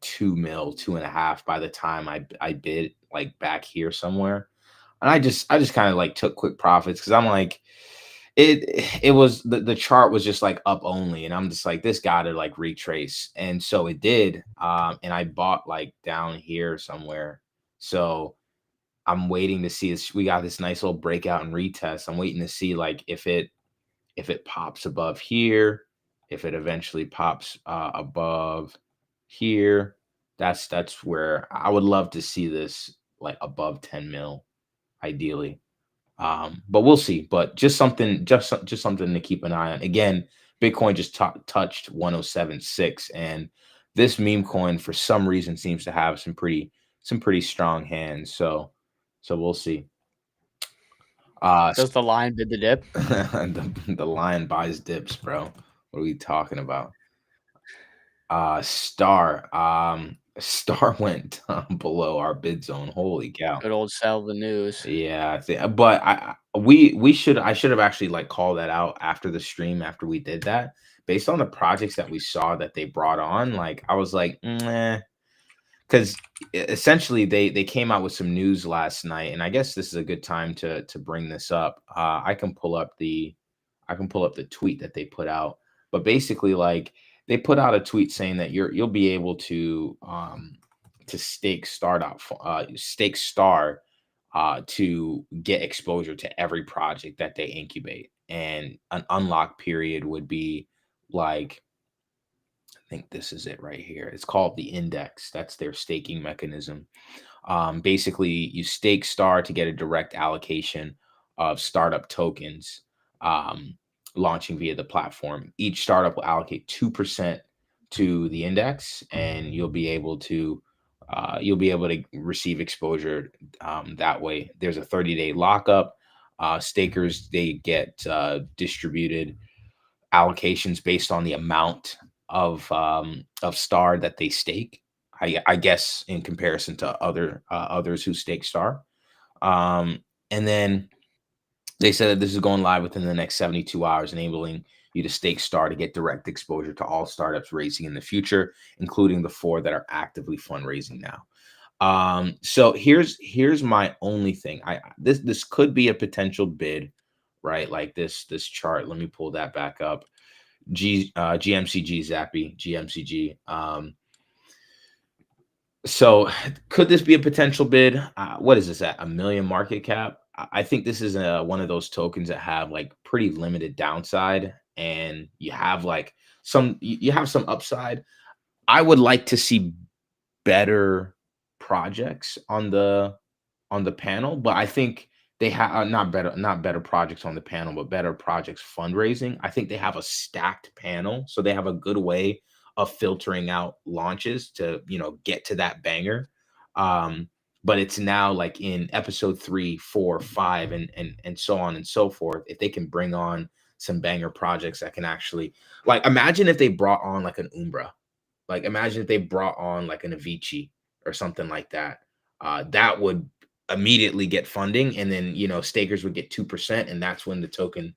2 mil, 2.5 by the time I bid like back here somewhere. And I just kind of like took quick profits because I'm like it was the chart was just like up only, and I'm just like this gotta like retrace. And so it did. And I bought like down here somewhere. So I'm waiting to see this. We got this nice little breakout and retest. I'm waiting to see like if it pops above here, if it eventually pops above here. That's where I would love to see this like above 10 mil, ideally. But we'll see. But just something to keep an eye on. Again, Bitcoin just touched 107.6, and this meme coin for some reason seems to have some pretty strong hands. So we'll see. Does the line bid the dip? The lion buys dips, bro. What are we talking about? Star went down below our bid zone. Holy cow. Good old sell the news. Yeah, but I should have actually like called that out after the stream after we did that. Based on the projects that we saw that they brought on, like I was like, because essentially they came out with some news last night, and I guess this is a good time to bring this up. I can pull up the tweet that they put out, but basically like they put out a tweet saying that you'll be able to to stake stake star to get exposure to every project that they incubate. And an unlock period would be like, I think this is it right here. It's called the index. That's their staking mechanism. Basically, you stake star to get a direct allocation of startup tokens launching via the platform. Each startup will allocate 2% to the index, and you'll be able to receive exposure that way. There's a 30-day lockup. Stakers, they get distributed allocations based on the amount of star that they stake. I guess in comparison to others who stake star. And then they said that this is going live within the next 72 hours, enabling you to stake star to get direct exposure to all startups raising in the future, including the 4 that are actively fundraising now. So here's my only thing. This could be a potential bid, right? Like this chart. Let me pull that back up. GMCG Zappy GMCG. So could this be a potential bid? What is this at? $1 million market cap? I think this is one of those tokens that have like pretty limited downside, and you have like you have some upside. I would like to see better projects on the panel, but I think they have not better projects on the panel, but better projects fundraising. I think they have a stacked panel, so they have a good way of filtering out launches to get to that banger. But it's now like in episode 3, 4, 5, and so on and so forth. If they can bring on some banger projects that can actually, like, imagine if they brought on like an Umbra, like imagine if they brought on like an Avicii or something like that. That would immediately get funding, and then stakers would get 2%, and that's when the token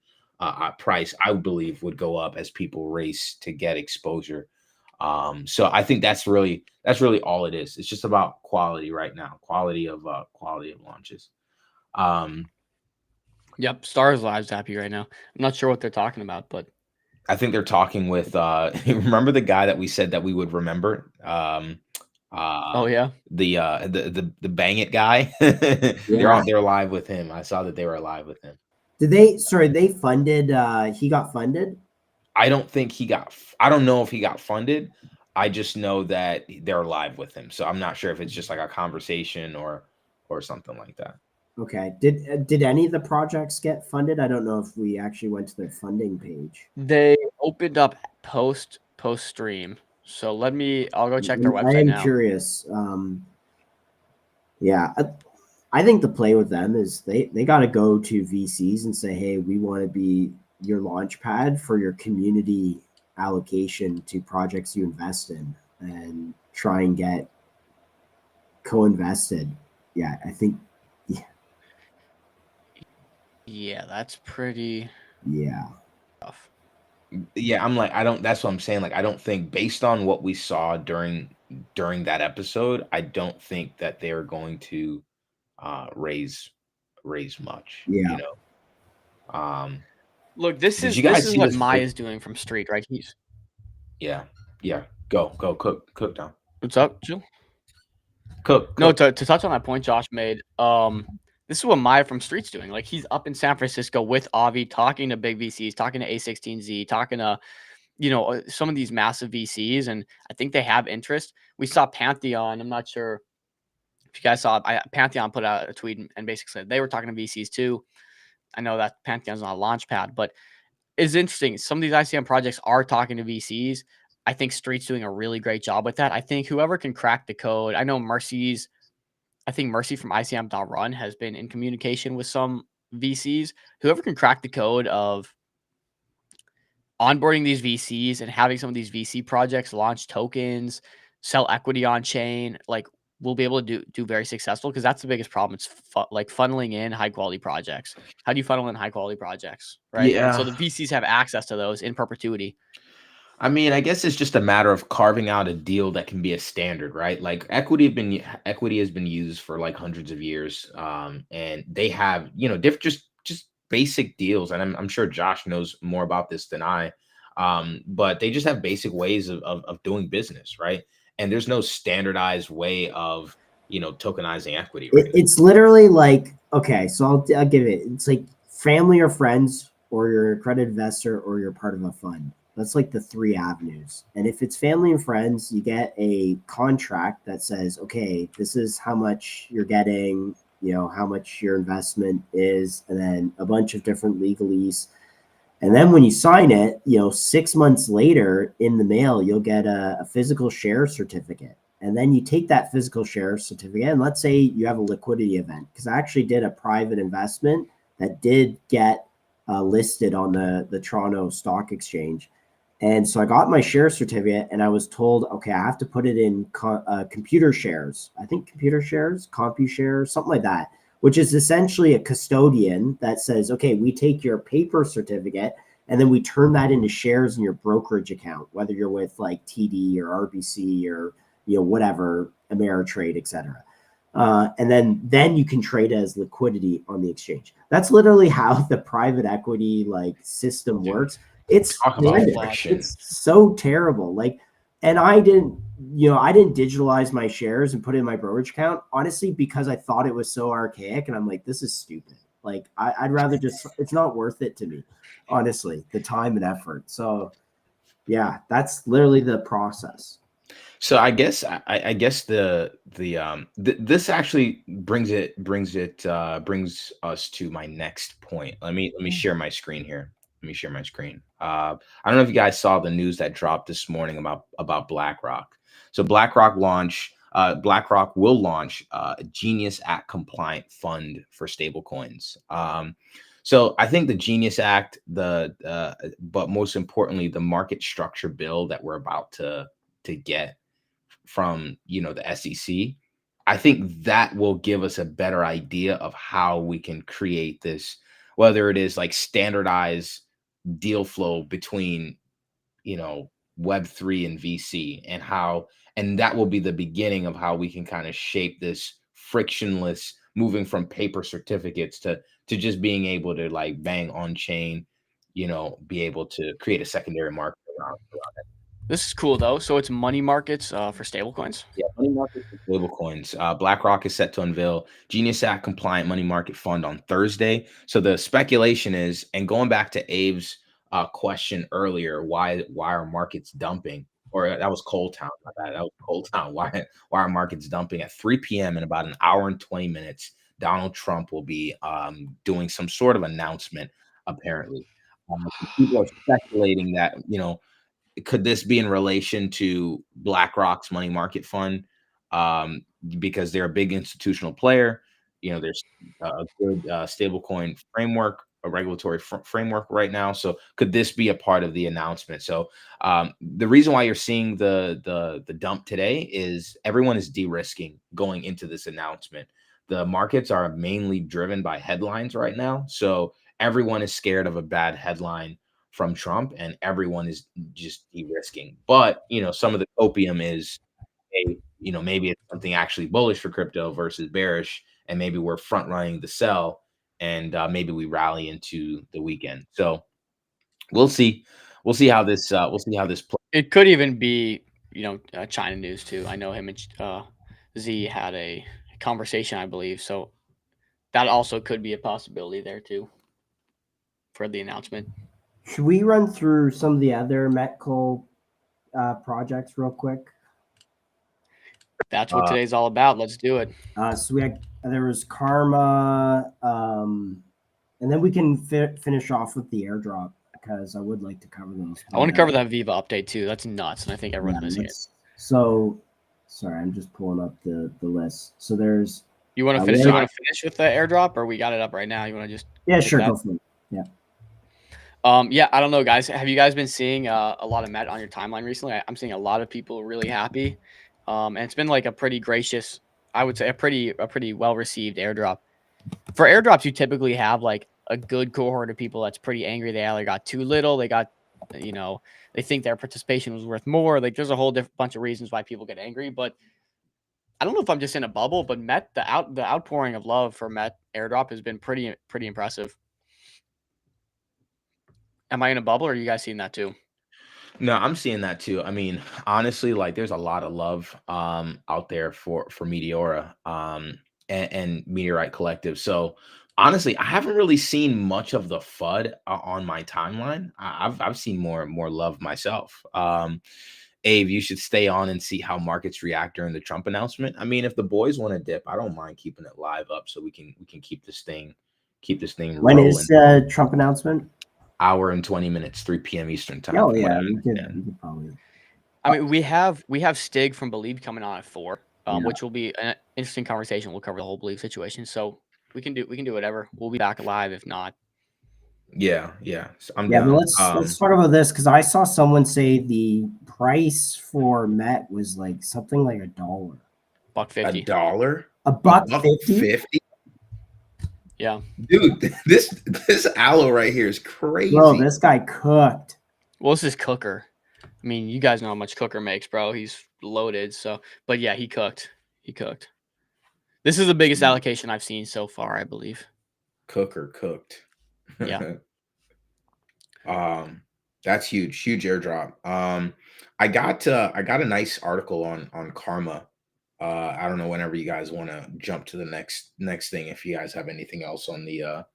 price, I believe, would go up as people race to get exposure. So I think that's really all it is. It's just about quality right now, quality of launches. Yep, Stars Live's happy right now. I'm not sure what they're talking about, but I think they're talking with remember the guy that we said that we would remember? oh yeah, the Bang It guy. Yeah. They're live with him. I saw that they were live with him. Did they? Sorry, they funded. He got funded. I don't think he got. I don't know if he got funded. I just know that they're live with him. So I'm not sure if it's just like a conversation or something like that. Okay. Did any of the projects get funded? I don't know if we actually went to their funding page. they opened up post stream. So I'll go check their website I am now. curious. Yeah, I think the play with them is they got to go to VCs and say, hey, we want to be your launch pad for your community allocation to projects you invest in, and try and get co-invested. Yeah, I think. Yeah, that's pretty Yeah. tough. Yeah, I'm like, that's what I'm saying. Like, I don't think, based on what we saw during that episode, I don't think that they're going to raise much. Yeah. Look, this Did is you guys this is see what this Maya's doing from Street, right? Yeah. Go cook down. What's up, Jill? Cook. No, to touch on that point Josh made, this is what Maya from Street's doing. Like, he's up in San Francisco with Avi, talking to big VCs, talking to A16Z, talking to, some of these massive VCs, and I think they have interest. We saw Pantheon. I'm not sure if you guys saw it. Pantheon put out a tweet and basically said they were talking to VCs too. I know that Pantheon's not a launch pad, but it's interesting. Some of these ICM projects are talking to VCs. I think Street's doing a really great job with that. I think whoever can crack the code, I know Mercy from ICM.run has been in communication with some VCs. Whoever can crack the code of onboarding these VCs and having some of these VC projects launch tokens, sell equity on chain, like, we'll be able to do very successful, because that's the biggest problem. It's like funneling in high quality projects. How do you funnel in high quality projects, right? Yeah. And so the VCs have access to those in perpetuity. I mean, I guess it's just a matter of carving out a deal that can be a standard, right? Like, equity has been used for like hundreds of years, and they have just basic deals. And I'm sure Josh knows more about this than I, but they just have basic ways of doing business, right? and there's no standardized way of, tokenizing equity right It's literally like, okay, so I'll give it. It's like family or friends, or you're a accredited investor, or you're part of a fund. That's like the three avenues. And if it's family and friends, you get a contract that says, okay, this is how much you're getting, how much your investment is, and then a bunch of different legalese. And then when you sign it, 6 months later in the mail, you'll get a physical share certificate. And then you take that physical share certificate, and let's say you have a liquidity event, because I actually did a private investment that did get listed on the Toronto Stock Exchange. And so I got my share certificate, and I was told, okay, I have to put it in computer shares. I think computer shares, CompuShares, something like that, which is essentially a custodian that says, okay, we take your paper certificate and then we turn that into shares in your brokerage account, whether you're with like TD or RBC or whatever, Ameritrade, etc. And then you can trade as liquidity on the exchange. That's literally how the private equity system works. It's Talk about horrendous. friction. It's so terrible. And I didn't digitalize my shares and put it in my brokerage account, honestly, because I thought it was so archaic. And I'm like, this is stupid. I'd rather it's not worth it to me, honestly, the time and effort. So yeah, that's literally the process. So I guess this actually brings us to my next point. Let me share my screen here. Let me share my screen. I don't know if you guys saw the news that dropped this morning about BlackRock. So BlackRock will launch a Genius Act compliant fund for stablecoins. So I think the Genius Act, but most importantly, the market structure bill that we're about to get from the SEC, I think that will give us a better idea of how we can create this, whether it is like standardized deal flow between Web3 and VC, and that will be the beginning of how we can kind of shape this frictionless moving from paper certificates to just being able to like bang on chain, be able to create a secondary market around. This is cool though. So it's money markets for stablecoins. Yeah, money market for stablecoins. BlackRock is set to unveil Genius Act compliant money market fund on Thursday. So the speculation is, and going back to Abe's question earlier, why are markets dumping? Or that was Cold Town. My bad. That was Cold Town. Why are markets dumping at 3 p.m. in about an hour and 20 minutes? Donald Trump will be doing some sort of announcement. Apparently, people are speculating that could this be in relation to BlackRock's money market fund? Because they're a big institutional player. There's a good stablecoin framework, a regulatory framework right now. So could this be a part of the announcement? So the reason why you're seeing the dump today is everyone is de-risking going into this announcement. The markets are mainly driven by headlines right now. So everyone is scared of a bad headline from Trump, and everyone is just de-risking. But some of the opium is, hey, maybe it's something actually bullish for crypto versus bearish, and maybe we're front running the sell, and maybe we rally into the weekend. So we'll see. We'll see how this plays. It could even be China news too. I know him and Z had a conversation, I believe. So that also could be a possibility there too for the announcement. Should we run through some of the other Metco projects real quick? That's what today's all about. Let's do it. So there was Karma, and then we can finish off with the airdrop, because I would like to cover those. I want to cover that Viva update too. That's nuts, and I think everyone's missing it. So, sorry, I'm just pulling up the list. So there's. You want to finish? You want to finish with the airdrop, or we got it up right now? You want to just? Yeah, sure. Go for it. Yeah. Yeah, I don't know, guys. Have you guys been seeing a lot of Met on your timeline recently? I'm seeing a lot of people really happy, and it's been like a pretty gracious, I would say, a pretty well received airdrop. For airdrops, you typically have like a good cohort of people that's pretty angry. They either got too little, they got, they think their participation was worth more. Like there's a whole different bunch of reasons why people get angry. But I don't know if I'm just in a bubble, but Met, the outpouring of love for Met airdrop has been pretty impressive. Am I in a bubble, or are you guys seeing that too? No, I'm seeing that too. I mean, honestly, like there's a lot of love out there for Meteora and Meteorite Collective. So honestly, I haven't really seen much of the FUD on my timeline. I've seen more love myself. Abe, you should stay on and see how markets react during the Trump announcement. I mean, if the boys want to dip, I don't mind keeping it live up so we can keep this thing When rolling. is Trump announcement? Hour and 20 minutes, 3 p.m. Eastern time. Oh from what yeah, I you understand. could probably. I mean, we have Stig from Believe coming on at 4, Yeah. which will be an interesting conversation. We'll cover the whole Believe situation, so we can do whatever. We'll be back live if not. Yeah, yeah. So I'm Yeah, but down. let's talk about this because I saw someone say the price for Met was like something like $1. $1.50. $1? A buck $1.50? 50? Yeah. Dude, this aloe right here is crazy. Bro, this guy cooked. Well, this is Cooker. I mean, you guys know how much Cooker makes, bro. He's loaded. So, but yeah, he cooked. He cooked. This is the biggest allocation I've seen so far, I believe. Cooker cooked. Yeah. That's huge airdrop. I got a nice article on karma. I don't know whenever you guys want to jump to the next thing, if you guys have anything else on the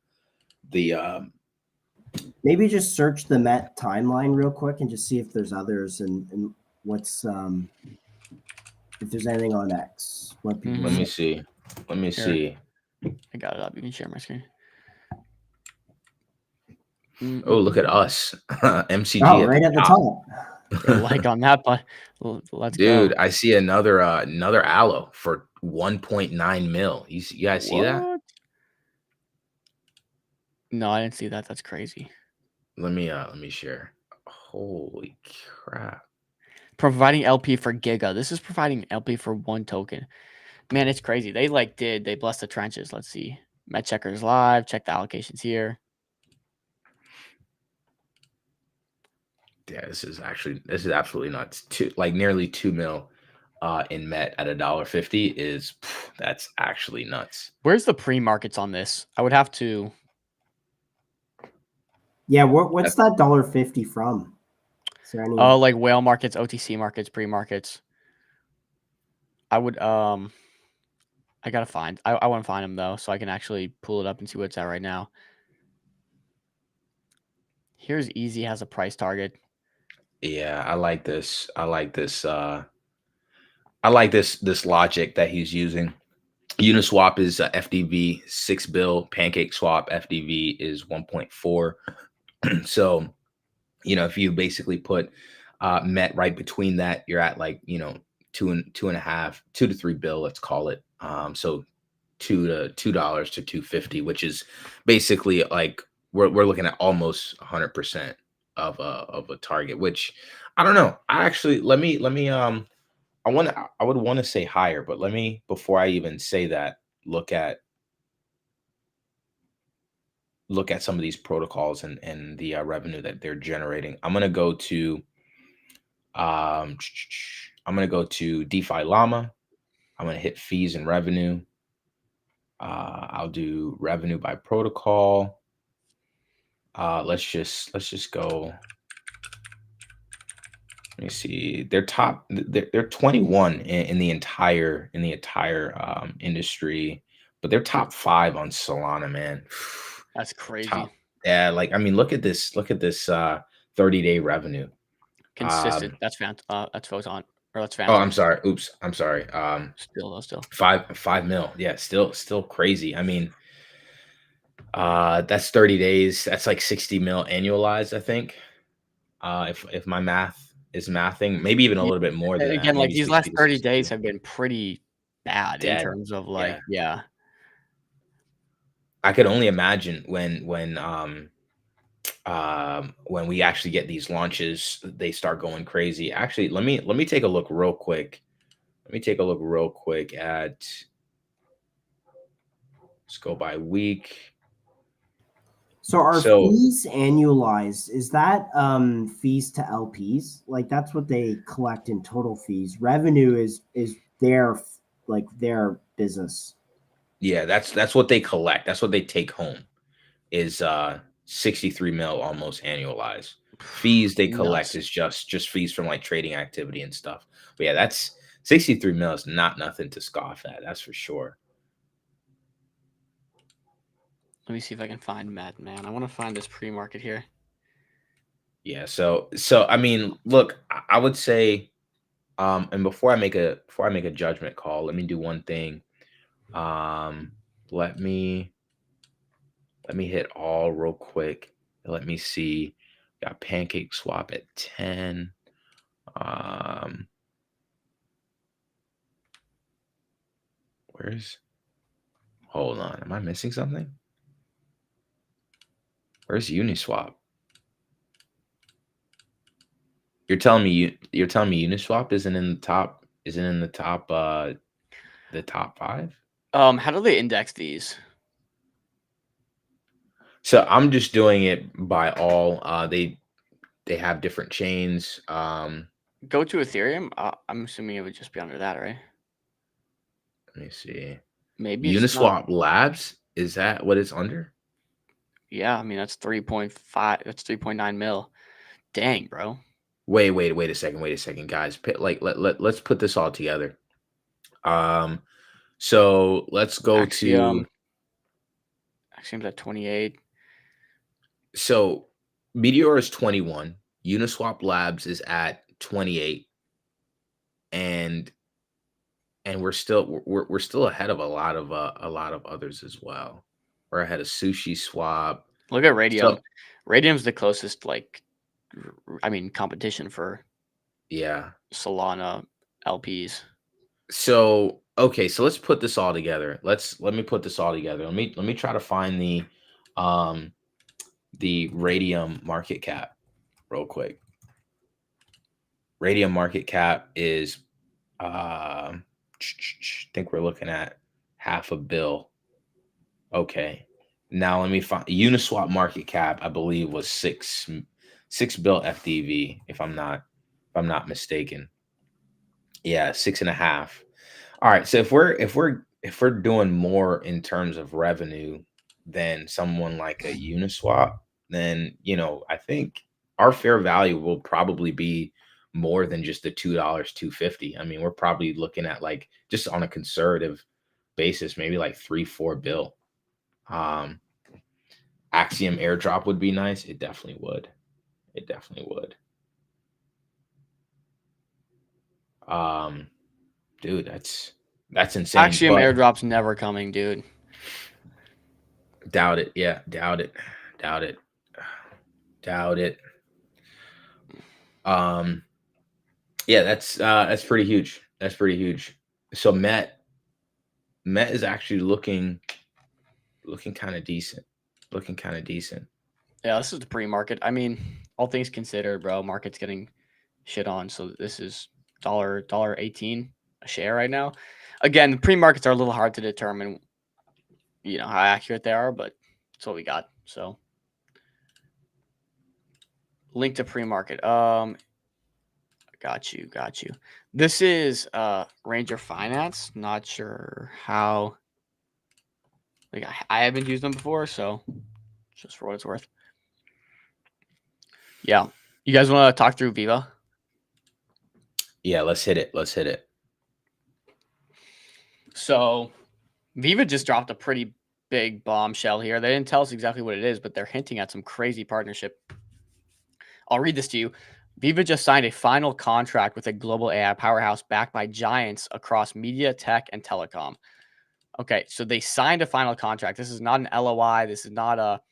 Maybe just search the Met timeline real quick and just see if there's others and what's if there's anything on X. What people let me say. see. I got it up. You can share my screen. Oh, look at us. MCG Oh, right at the top. Like on that, but let's Dude, go. I see another aloe for 1.9 mil. You guys see that? What? No, I didn't see that. That's crazy. Let me share. Holy crap. Providing LP for Giga. This is providing LP for 1 token. Man, it's crazy. They blessed the trenches. Let's see. Met checkers live. Check the allocations here. Yeah, this is absolutely nuts. Nearly 2 mil in Met at $1.50 is that's actually nuts. Where's the pre-markets on this? I would have to. Yeah, what's that $1.50 from? Is there any? Oh, like whale markets, OTC markets, pre-markets. I would I gotta find. I want to find them though, so I can actually pull it up and see what it's at right now. Here's Easy has a price target. Yeah, I like this. I like this logic that he's using. Uniswap is FDV 6 bill, Pancake Swap FDV is 1.4. So, if you basically put Met right between that, you're at like, 2.5, 2 to 3 bill, let's call it. So $2 to $2.50, which is basically like we're looking at almost 100% of a target, which I don't know. I actually let me I would want to say higher, but let me, before I even say that, look at some of these protocols and the revenue that they're generating. I'm gonna go to DeFi Llama. I'm gonna hit fees and revenue. I'll do revenue by protocol. Let's just go. Let me see. They're 21 in the entire industry, but they're top 5 on Solana, man. That's crazy. Yeah, I mean, look at this 30-day revenue. Consistent. That's that's Photon, or that's Oh, Phantom. I'm sorry. Oops, I'm sorry. Still. 5 mil. Yeah, still crazy. I mean, that's 30 days. That's like 60 mil annualized, I think. If my math is mathing, maybe even a little bit more than that. Again, like Maybe these 60 last to 30 62. days have been pretty bad in Dead. terms of like, Yeah. yeah. I could only imagine when we actually get these launches, they start going crazy. Actually, let me take a look real quick. At, let's go by week. So are fees annualized? Is that fees to LPs? Like that's what they collect in total fees. Revenue is their business. Yeah, that's what they collect. That's what they take home is 63 mil almost annualized. Fees they collect Nuts. is just fees from like trading activity and stuff. But yeah, that's 63 mil is not nothing to scoff at. That's for sure. Let me see if I can find Matt, man. I want to find this pre-market here. Yeah. So I mean, look, I would say, and before I make a judgment call, let me do one thing. Um, let me hit all real quick. Let me see. Got pancake swap at 10. Um, where's hold on. Am I missing something? Where's Uniswap? You're telling me Uniswap isn't in the top 5? How do they index these? So I'm just doing it by all. They have different chains. Go to Ethereum. I'm assuming it would just be under that, right? Let me see. Maybe it's not. Uniswap Labs, is that what it's under? Yeah, I mean that's 3.5. That's 3.9 mil. Dang, bro. Wait a second, guys. Let's put this all together. So let's go to Axiom's at 28. so Meteor is 21, Uniswap Labs is at 28, and we're still ahead of a lot of others as well. We're ahead of Sushi Swap. Look at Radium. So Radium's the closest, competition for yeah. Solana LPs. So okay, so let's put this all together. Let me put this all together. Let me try to find the Radium market cap real quick. Radium market cap is I think we're looking at $500 million. Okay. Now let me find Uniswap market cap, I believe was 6 bill FDV, if I'm not mistaken. Yeah, 6.5. All right. So if we're doing more in terms of revenue than someone like a Uniswap, then I think our fair value will probably be more than just the $2.50. I mean, we're probably looking at, like, just on a conservative basis, maybe like 3-4 bill. Axiom airdrop would be nice. It definitely would. It definitely would. Dude, that's insane. Axiom But airdrop's never coming, dude. doubt it. Yeah, doubt it. Doubt it. Doubt it. Yeah, that's pretty huge. That's pretty huge. So Met is actually looking kind of decent. Looking kind of decent. Yeah, this is the pre-market. I mean, all things considered, bro, market's getting shit on. So this is $1.18 a share right now. Again, the pre-markets are a little hard to determine, how accurate they are, but that's what we got. So link to pre-market. Got you. This is Ranger Finance. Not sure how. Like I haven't used them before, so just for what it's worth. Yeah. You guys want to talk through Viva? Yeah, let's hit it. So Viva just dropped a pretty big bombshell here. They didn't tell us exactly what it is, but they're hinting at some crazy partnership. I'll read this to you. Viva just signed a final contract with a global AI powerhouse backed by giants across media, tech, and telecom. Okay, so they signed a final contract. This is not an LOI. This is not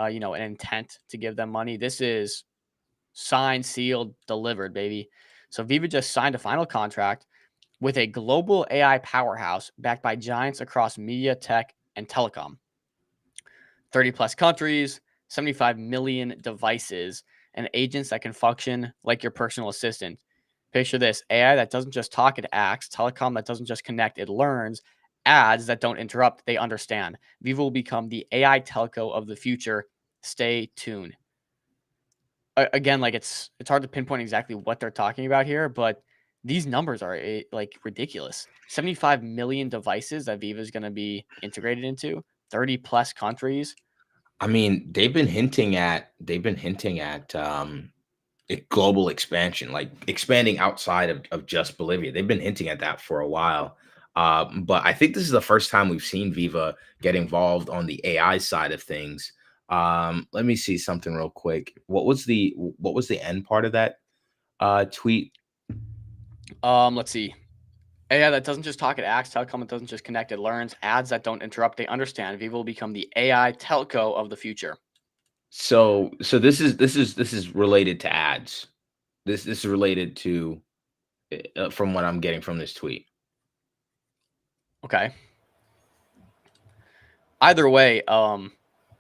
an intent to give them money. This is signed, sealed, delivered, baby. So Viva just signed a final contract with a global AI powerhouse backed by giants across media, tech, and telecom. 30 plus countries, 75 million devices, and agents that can function like your personal assistant. Picture this: AI that doesn't just talk, it acts; telecom that doesn't just connect, it learns; ads that don't interrupt, they understand. Vivo will become the AI telco of the future. Stay tuned. Again, like it's hard to pinpoint exactly what they're talking about here, but these numbers are like ridiculous. 75 million devices that Viva is going to be integrated into, 30 plus countries. I mean, they've been hinting at global expansion, like expanding outside of just Bolivia. They've been hinting at that for a while. But I think this is the first time we've seen Viva get involved on the AI side of things. Let me see something real quick. What was the end part of that tweet? Let's see. AI that doesn't just talk, it acts. Telecom that doesn't just connect, it learns. Ads that don't interrupt, they understand. Vivo will become the AI telco of the future. So this is related to ads. This is related to from what I'm getting from this tweet. Okay. Either way,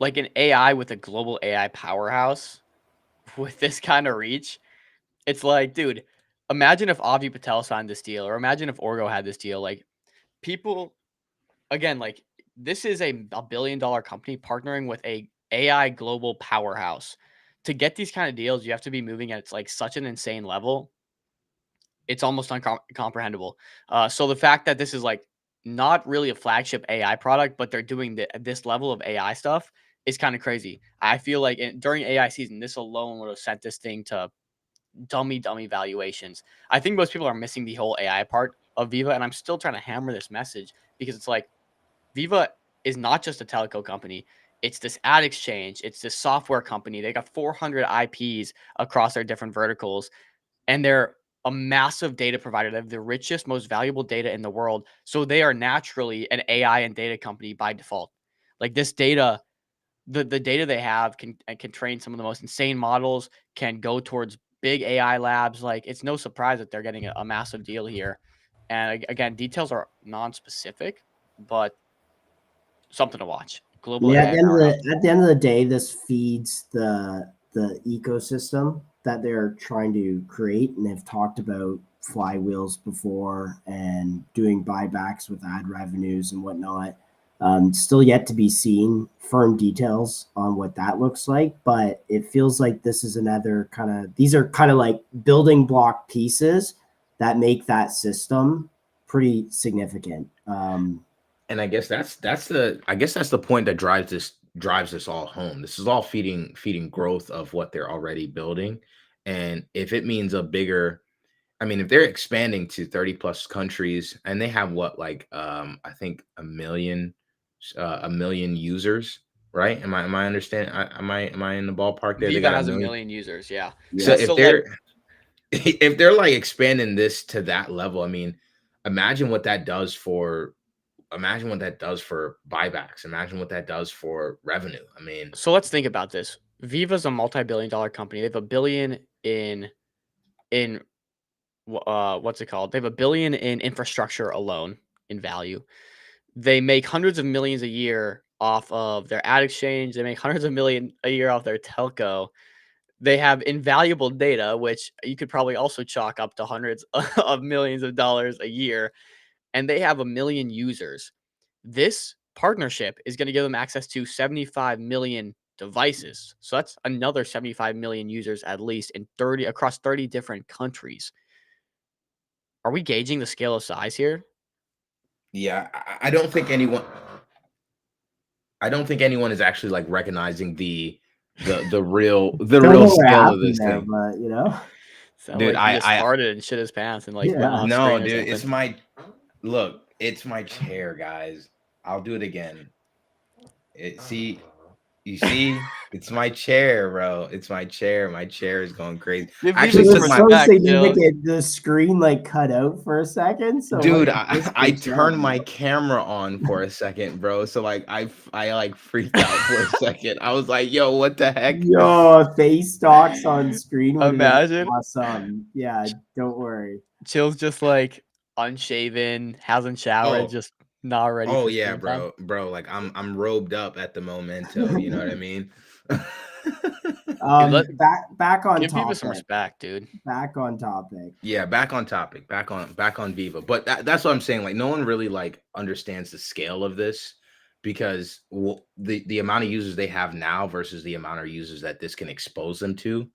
like an AI with a global AI powerhouse with this kind of reach, it's like, dude, imagine if Avi Patel signed this deal, or imagine if Orgo had this deal. Like, people, again, like, this is a billion-dollar company partnering with a AI global powerhouse. To get these kind of deals, you have to be moving at like such an insane level. It's almost uncomprehensible. So the fact that this is like not really a flagship AI product, but they're doing this level of AI stuff is kind of crazy. I feel like during AI season, this alone would have sent this thing to dummy valuations. I think most people are missing the whole AI part of Viva, and I'm still trying to hammer this message because it's like Viva is not just a telco company. It's this ad exchange. It's this software company. They got 400 IPs across their different verticals, and they're a massive data provider. They have the richest, most valuable data in the world. So they are naturally an AI and data company by default. Like this data, the data they have can train some of the most insane models, can go towards big AI labs. Like it's no surprise that they're getting a massive deal here. And again, details are non-specific, but something to watch. Global Yeah, AI powerhouse. at the end of the day, this feeds the ecosystem that they're trying to create, and they've talked about flywheels before and doing buybacks with ad revenues and whatnot. Still yet to be seen firm details on what that looks like, but it feels like this is another kind of, these are kind of like building block pieces that make that system pretty significant. And I guess that's the point that drives this all home. This is all feeding growth of what they're already building. And if it means a bigger, I mean, if they're expanding to 30 plus countries and they have what, like I think a million users, right? Am I understanding? Am I in the ballpark there? They Viva got a has a million. million users. Yeah. So Yeah. if So like, they're if they're like expanding this to that level, I mean, imagine what that does for imagine what that does for buybacks. Imagine what that does for revenue. I mean, so let's think about this. Viva's a multi-billion-dollar company. They have a billion in what's it called? They have a billion in infrastructure alone in value. They make hundreds of millions a year off of their ad exchange. They make hundreds of million a year off their telco. They have invaluable data, which you could probably also chalk up to hundreds of millions of dollars a year, and they have a million users. This partnership is going to give them access to 75 million devices. So that's another 75 million users at least in 30 across 30 different countries. Are we gauging the scale of size here? yeah, I don't think anyone is actually like recognizing the Don't know real what scale of happened this there, thing. but you know, Sound Dude, like he just I farted and shit his pants and like went yeah. off no, screen or dude, something. it's my chair, guys. I'll do it again. You see, it's my chair, bro. It's my chair. My chair is going crazy. Give I Viva actually It some took was my so respect, Jills. significant. The screen like cut out for a second. So what dude. did you just I pretend, turned my bro? camera on for a second, bro. So like I like freaked out for a second. I was like, yo, what the heck? Yo, face stocks on screen would have been Imagine awesome. Yeah, don't worry. Chill's just like unshaven, hasn't showered, Oh, just not ready oh for yeah, screen time. bro. Like I'm robed up at the momento. You know what I mean? Dude, Back on give Viva some topic. respect, dude. Back on topic. Yeah, back on topic, back on Viva. But that's what I'm saying. Like, no one really like understands the scale of this because the amount of users they have now versus the amount of users that this can expose them to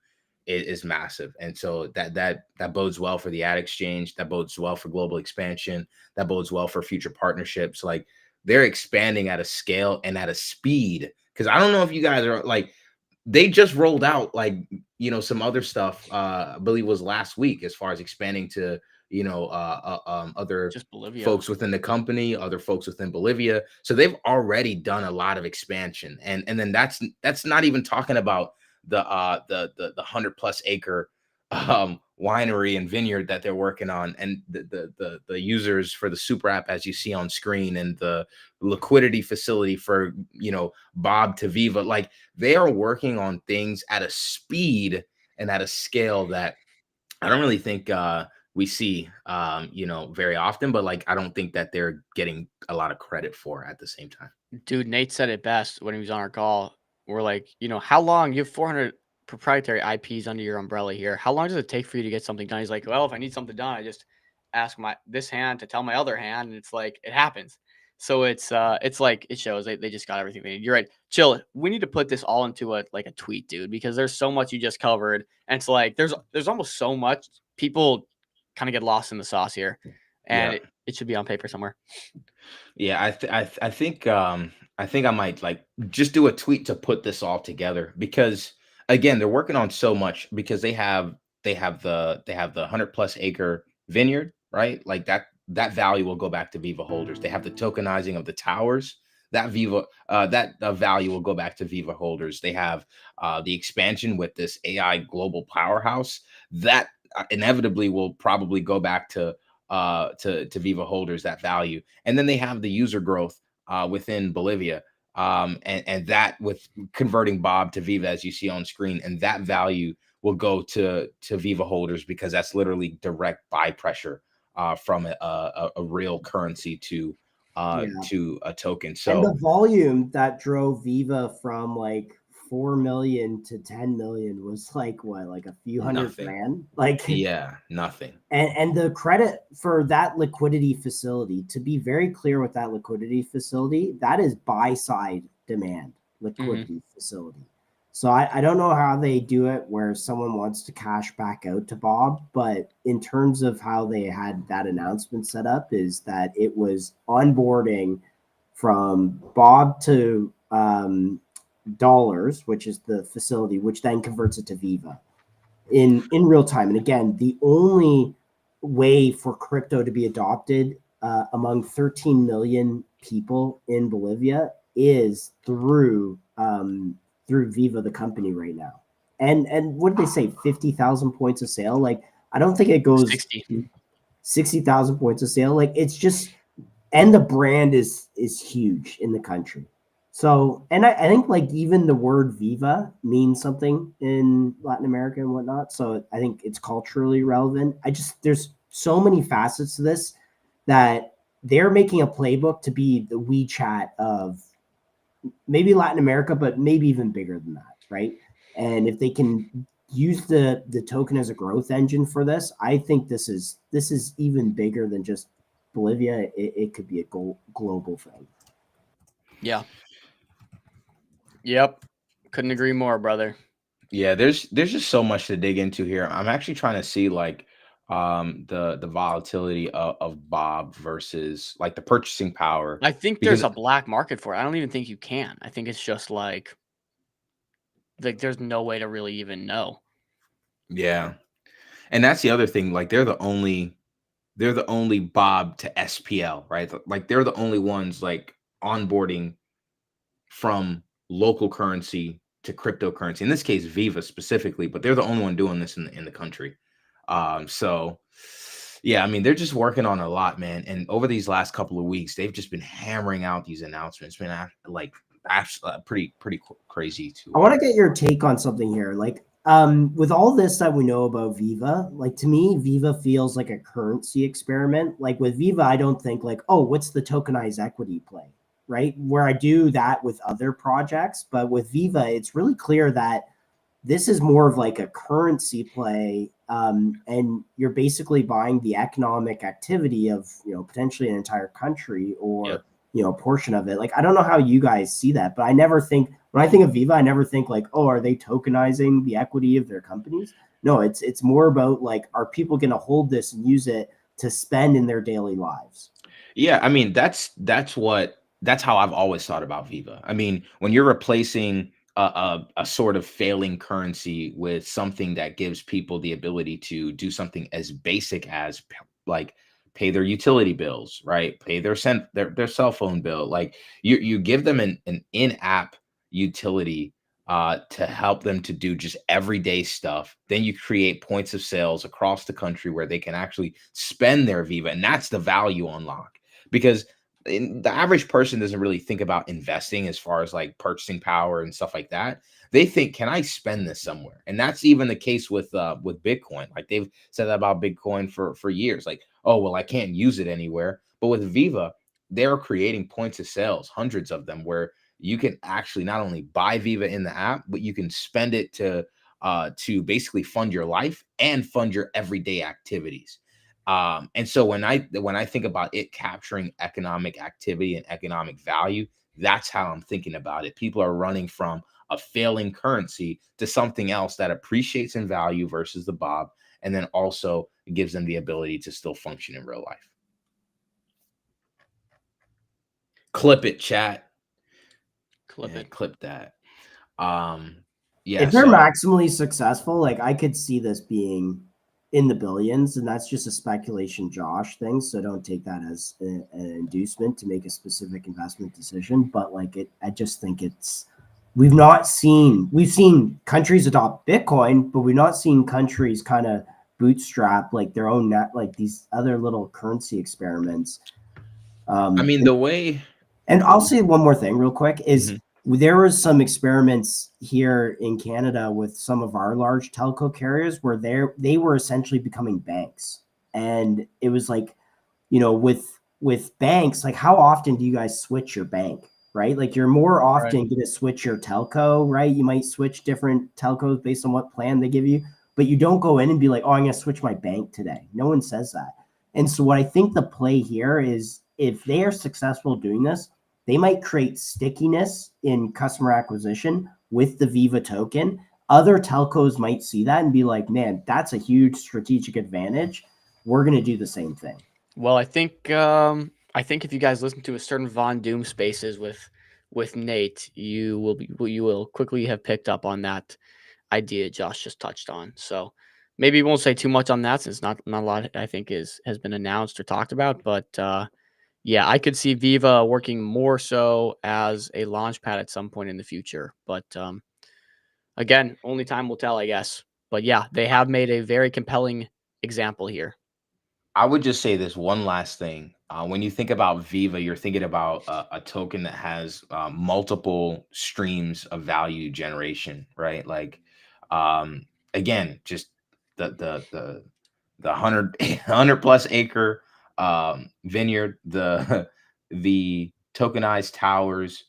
is massive. And so that bodes well for the ad exchange. That bodes well for global expansion. That bodes well for future partnerships. Like they're expanding at a scale and at a speed because I don't know if you guys are like, they just rolled out like, some other stuff. I believe it was last week, as far as expanding to, other Just Bolivia. folks within the company, other folks within Bolivia. So they've already done a lot of expansion, and then that's not even talking about the 100+ acre winery and vineyard that they're working on, and the users for the super app, as you see on screen, and the liquidity facility for Bob to Viva. Like, they are working on things at a speed and at a scale that I don't really think we see very often, but like, I don't think that they're getting a lot of credit for at the same time. Dude, Nate said it best when he was on our call. We're like, how long, you have 400 proprietary IPs under your umbrella here. How long does it take for you to get something done? He's like, well, if I need something done, I just ask this hand to tell my other hand, and it's like it happens. So it's like it shows they just got everything they need. You're right. Chill. We need to put this all into a tweet, dude, because there's so much you just covered. And it's like there's almost so much. People kind of get lost in the sauce here. And Yeah. it should be on paper somewhere. Yeah, I think I might like just do a tweet to put this all together, because again, they're working on so much, because they have the 100+ acre vineyard, right? Like that value will go back to Viva holders. They have the tokenizing of the towers. That value will go back to Viva holders. They have the expansion with this AI global powerhouse that inevitably will probably go back to Viva holders, that value. And then they have the user growth within Bolivia, and that with converting Bob to Viva, as you see on screen, and that value will go to Viva holders, because that's literally direct buy pressure from a real currency to a token. And So the volume that drove Viva from like 4 million to 10 million was like what, like a few hundred Nothing. grand? Like, yeah, nothing. and the credit for that liquidity facility, to be very clear with that liquidity facility, that is buy side demand liquidity facility. So I don't know how they do it where someone wants to cash back out to Bob, but in terms of how they had that announcement set up, is that it was onboarding from Bob to dollars, which is the facility, which then converts it to Viva in real time. And again, the only way for crypto to be adopted among 13 million people in Bolivia is through Viva, the company, right now. And what did they say? 50,000 points of sale. Like, I don't think it goes 60,000 points of sale. Like, it's just, and the brand is huge in the country. So, and I think like even the word Viva means something in Latin America and whatnot. So I think it's culturally relevant. There's so many facets to this that they're making a playbook to be the WeChat of maybe Latin America, but maybe even bigger than that, right? And if they can use the token as a growth engine for this, I think this is even bigger than just Bolivia. It could be a global thing. Yeah. Yep. Couldn't agree more, brother. Yeah, there's just so much to dig into here. I'm actually trying to see like the volatility of Bob versus like the purchasing power. I think Because there's a black market for it. I don't even think you can. I think it's just like there's no way to really even know. yeah. And that's the other thing. Like, they're the only Bob to SPL, right? Like, they're the only ones like onboarding from local currency to cryptocurrency. In this case, Viva specifically, but they're the only one doing this in the country. So yeah, I mean, they're just working on a lot, man. And over these last couple of weeks, they've just been hammering out these announcements. It's been like pretty crazy too. I want to get your take on something here. Like, with all this that we know about Viva, like, to me, Viva feels like a currency experiment. Like, with Viva, I don't think like, oh, what's the tokenized equity play, right? Where I do that with other projects, but with Viva, it's really clear that this is more of like a currency play, and you're basically buying the economic activity of potentially an entire country or a portion of it. Like, I don't know how you guys see that, but I never think, when I think of Viva, I never think like, oh, are they tokenizing the equity of their companies? No, it's more about like, are people going to hold this and use it to spend in their daily lives? Yeah, I mean, that's what that's how I've always thought about Viva. I mean, when you're replacing a sort of failing currency with something that gives people the ability to do something as basic as like pay their utility bills, right? Pay their cell phone bill. Like you give them an in-app utility to help them to do just everyday stuff. Then you create points of sales across the country where they can actually spend their Viva, and that's the value unlock. Because the average person doesn't really think about investing as far as like purchasing power and stuff like that. They think, can I spend this somewhere? And that's even the case with Bitcoin. Like they've said that about Bitcoin for years. Like, oh well, I can't use it anywhere. But with Viva, they're creating points of sales, hundreds of them, where you can actually not only buy Viva in the app, but you can spend it to basically fund your life and fund your everyday activities. And so when I think about it capturing economic activity and economic value, that's how I'm thinking about it. People are running from a failing currency to something else that appreciates in value versus the Bob, and then also gives them the ability to still function in real life. Clip it, chat. Clip Yeah, it. clip that. Yeah, If they're so maximally successful, like I could see this being in the billions, and that's just a speculation Josh thing, so don't take that as an inducement to make a specific investment decision. But like I just think we've seen countries adopt Bitcoin, but we've not seen countries kind of bootstrap like their own net, like these other little currency experiments. I mean the way. And I'll say one more thing real quick is Mhm. there was some experiments here in Canada with some of our large telco carriers where they were essentially becoming banks. And it was like, with banks, like how often do you guys switch your bank, right? Like you're more often going to switch your telco, right? You might switch different telcos based on what plan they give you, but you don't go in and be like, oh, I'm going to switch my bank today. No one says that. And so what I think the play here is if they are successful doing this, they might create stickiness in customer acquisition with the Viva token. Other telcos might see that and be like, man, that's a huge strategic advantage. We're going to do the same thing. Well, I think if you guys listen to a certain Von Doom Spaces with Nate, you will quickly have picked up on that idea Josh just touched on. So maybe we won't say too much on that since not a lot I think has been announced or talked about. But yeah, I could see Viva working more so as a launch pad at some point in the future. But again, only time will tell, I guess. But yeah, they have made a very compelling example here. I would just say this one last thing. When you think about Viva, you're thinking about a token that has multiple streams of value generation, right? Like, again, just the 100 plus acre vineyard, the the tokenized towers,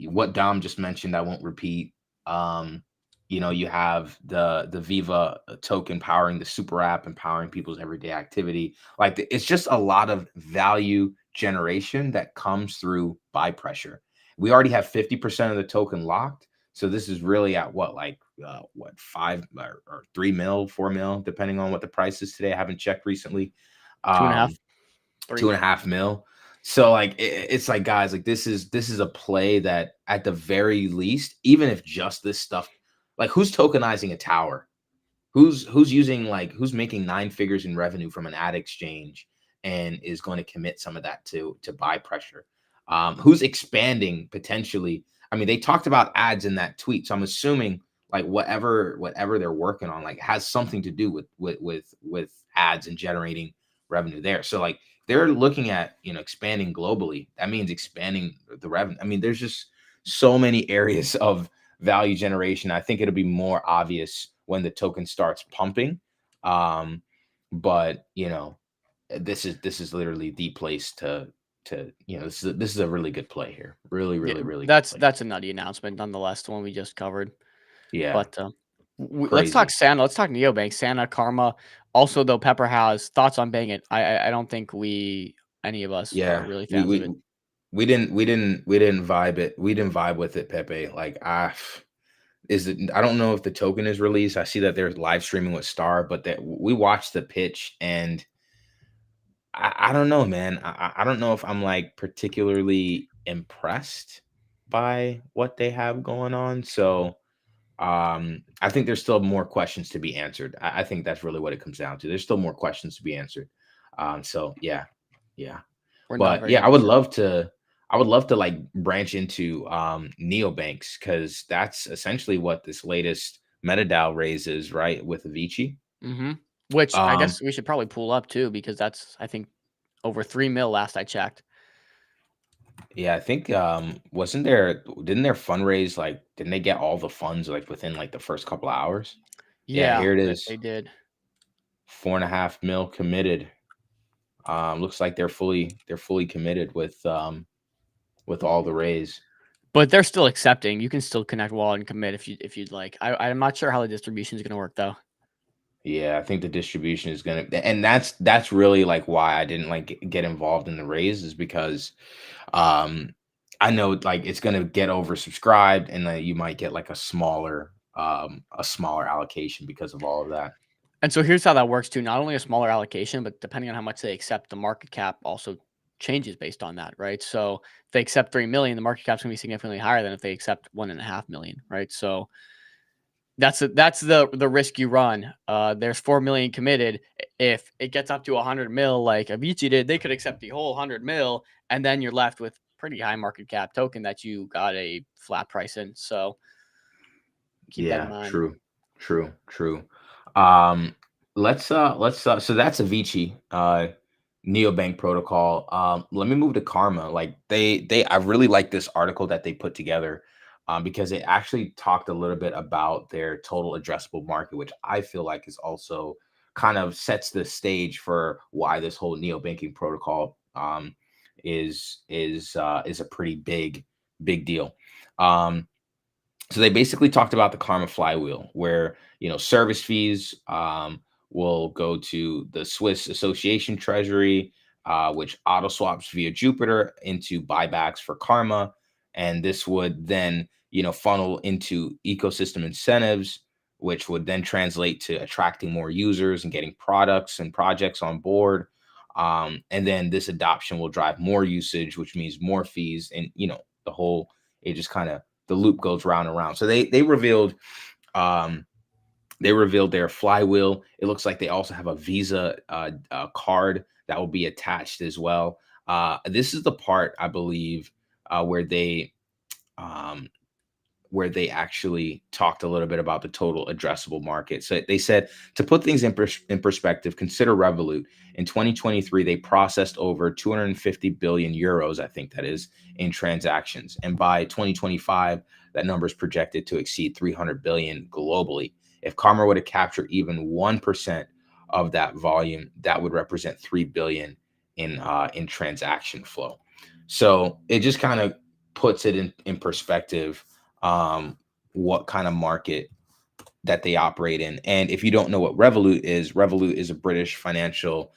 what Dom just mentioned, I won't repeat. Um, you have the Viva token powering the super app, empowering people's everyday activity. Like it's just a lot of value generation that comes through buy pressure. We already have 50% of the token locked. So this is really at what 5 or 3 mil, 4 mil, depending on what the price is today. I haven't checked recently. Two and a half, Um, three. 2.5 mil. So like it's like guys, like this is a play that at the very least, even if just this stuff, like who's tokenizing a tower? Who's using like who's making 9 figures in revenue from an ad exchange and is going to commit some of that to buy pressure? Who's expanding potentially? I mean, they talked about ads in that tweet, so I'm assuming like whatever they're working on like has something to do with ads and generating revenue there. So like they're looking at expanding globally. That means expanding the revenue. I mean, there's just so many areas of value generation. I think it'll be more obvious when the token starts pumping. But this is literally the place to this is a really good play here. Really, Yeah, really, really good that's play. that's a nutty announcement, nonetheless. The one we just covered. Yeah, But let's talk crazy. Santa. Let's talk neobank. Santa, Karma. Also, though, Pepper has thoughts on Bang It. I don't think any of us are Yeah, really we fans of it. we we didn't vibe it. We didn't vibe with it, Pepe. Like I don't know if the token is released. I see that they're live streaming with Star, but that we watched the pitch and I don't know, man. I don't know if I'm like particularly impressed by what they have going on. So I think there's still more questions to be answered. I think that's really what it comes down to. There's still more questions to be answered. So yeah, yeah. We're not But very yeah, mature. I would love to like branch into neobanks because that's essentially what this latest MetaDAO raise is, right? With Avicii. Hmm. Which I Um, guess we should probably pull up too, because that's, I think, over 3 mil last I checked. yeah, I think wasn't there didn't their fundraise like didn't they get all the funds like within like the first couple of hours? Yeah, Yeah, here it they is. did. 4.5 mil committed. Looks like they're fully committed with all the raise. But they're still accepting. You can still connect wallet and commit if you'd like. I'm not sure how the distribution is going to work though. Yeah, I think the distribution is gonna, and that's really like why I didn't like get involved in the raise is because um I know like it's gonna get oversubscribed and you might get like a smaller allocation because of all of that. And so here's how that works too. Not only a smaller allocation, but depending on how much they accept, the market cap also changes based on that, right? So if they accept 3 million, the market cap's gonna be significantly higher than if they accept 1.5 million, right? So that's the risk you run. There's 4 million committed. If it gets up to 100 mil, like Avicii did, they could accept the whole 100 mil, and then you're left with pretty high market cap token that you got a flat price in. So keep that in Yeah, mind. true, true. Um, let's so that's Avicii, neobank protocol. Let me move to Karma. Like I really like this article that they put together, because it actually talked a little bit about their total addressable market, which I feel like is also kind of sets the stage for why this whole neobanking protocol is a pretty big deal. Um, so they basically talked about the karma flywheel where service fees will go to the Swiss association treasury, which auto swaps via Jupiter into buybacks for karma, and this would then funnel into ecosystem incentives, which would then translate to attracting more users and getting products and projects on board. And then this adoption will drive more usage, which means more fees, and the whole, it just kind of, the loop goes round and round. So um they revealed their flywheel. It looks like they also have a Visa card that will be attached as well. This is the part I believe where um they actually talked a little bit about the total addressable market. So they said, to put things in perspective, consider Revolut. In 2023, they processed over 250 billion euros, I think that is, in transactions. And by 2025, that number is projected to exceed 300 billion globally. If Karma were to capture even 1% of that volume, that would represent 3 billion in transaction flow. So it just kind of puts it in perspective, what kind of market that they operate in. And if you don't know what Revolut is a British financial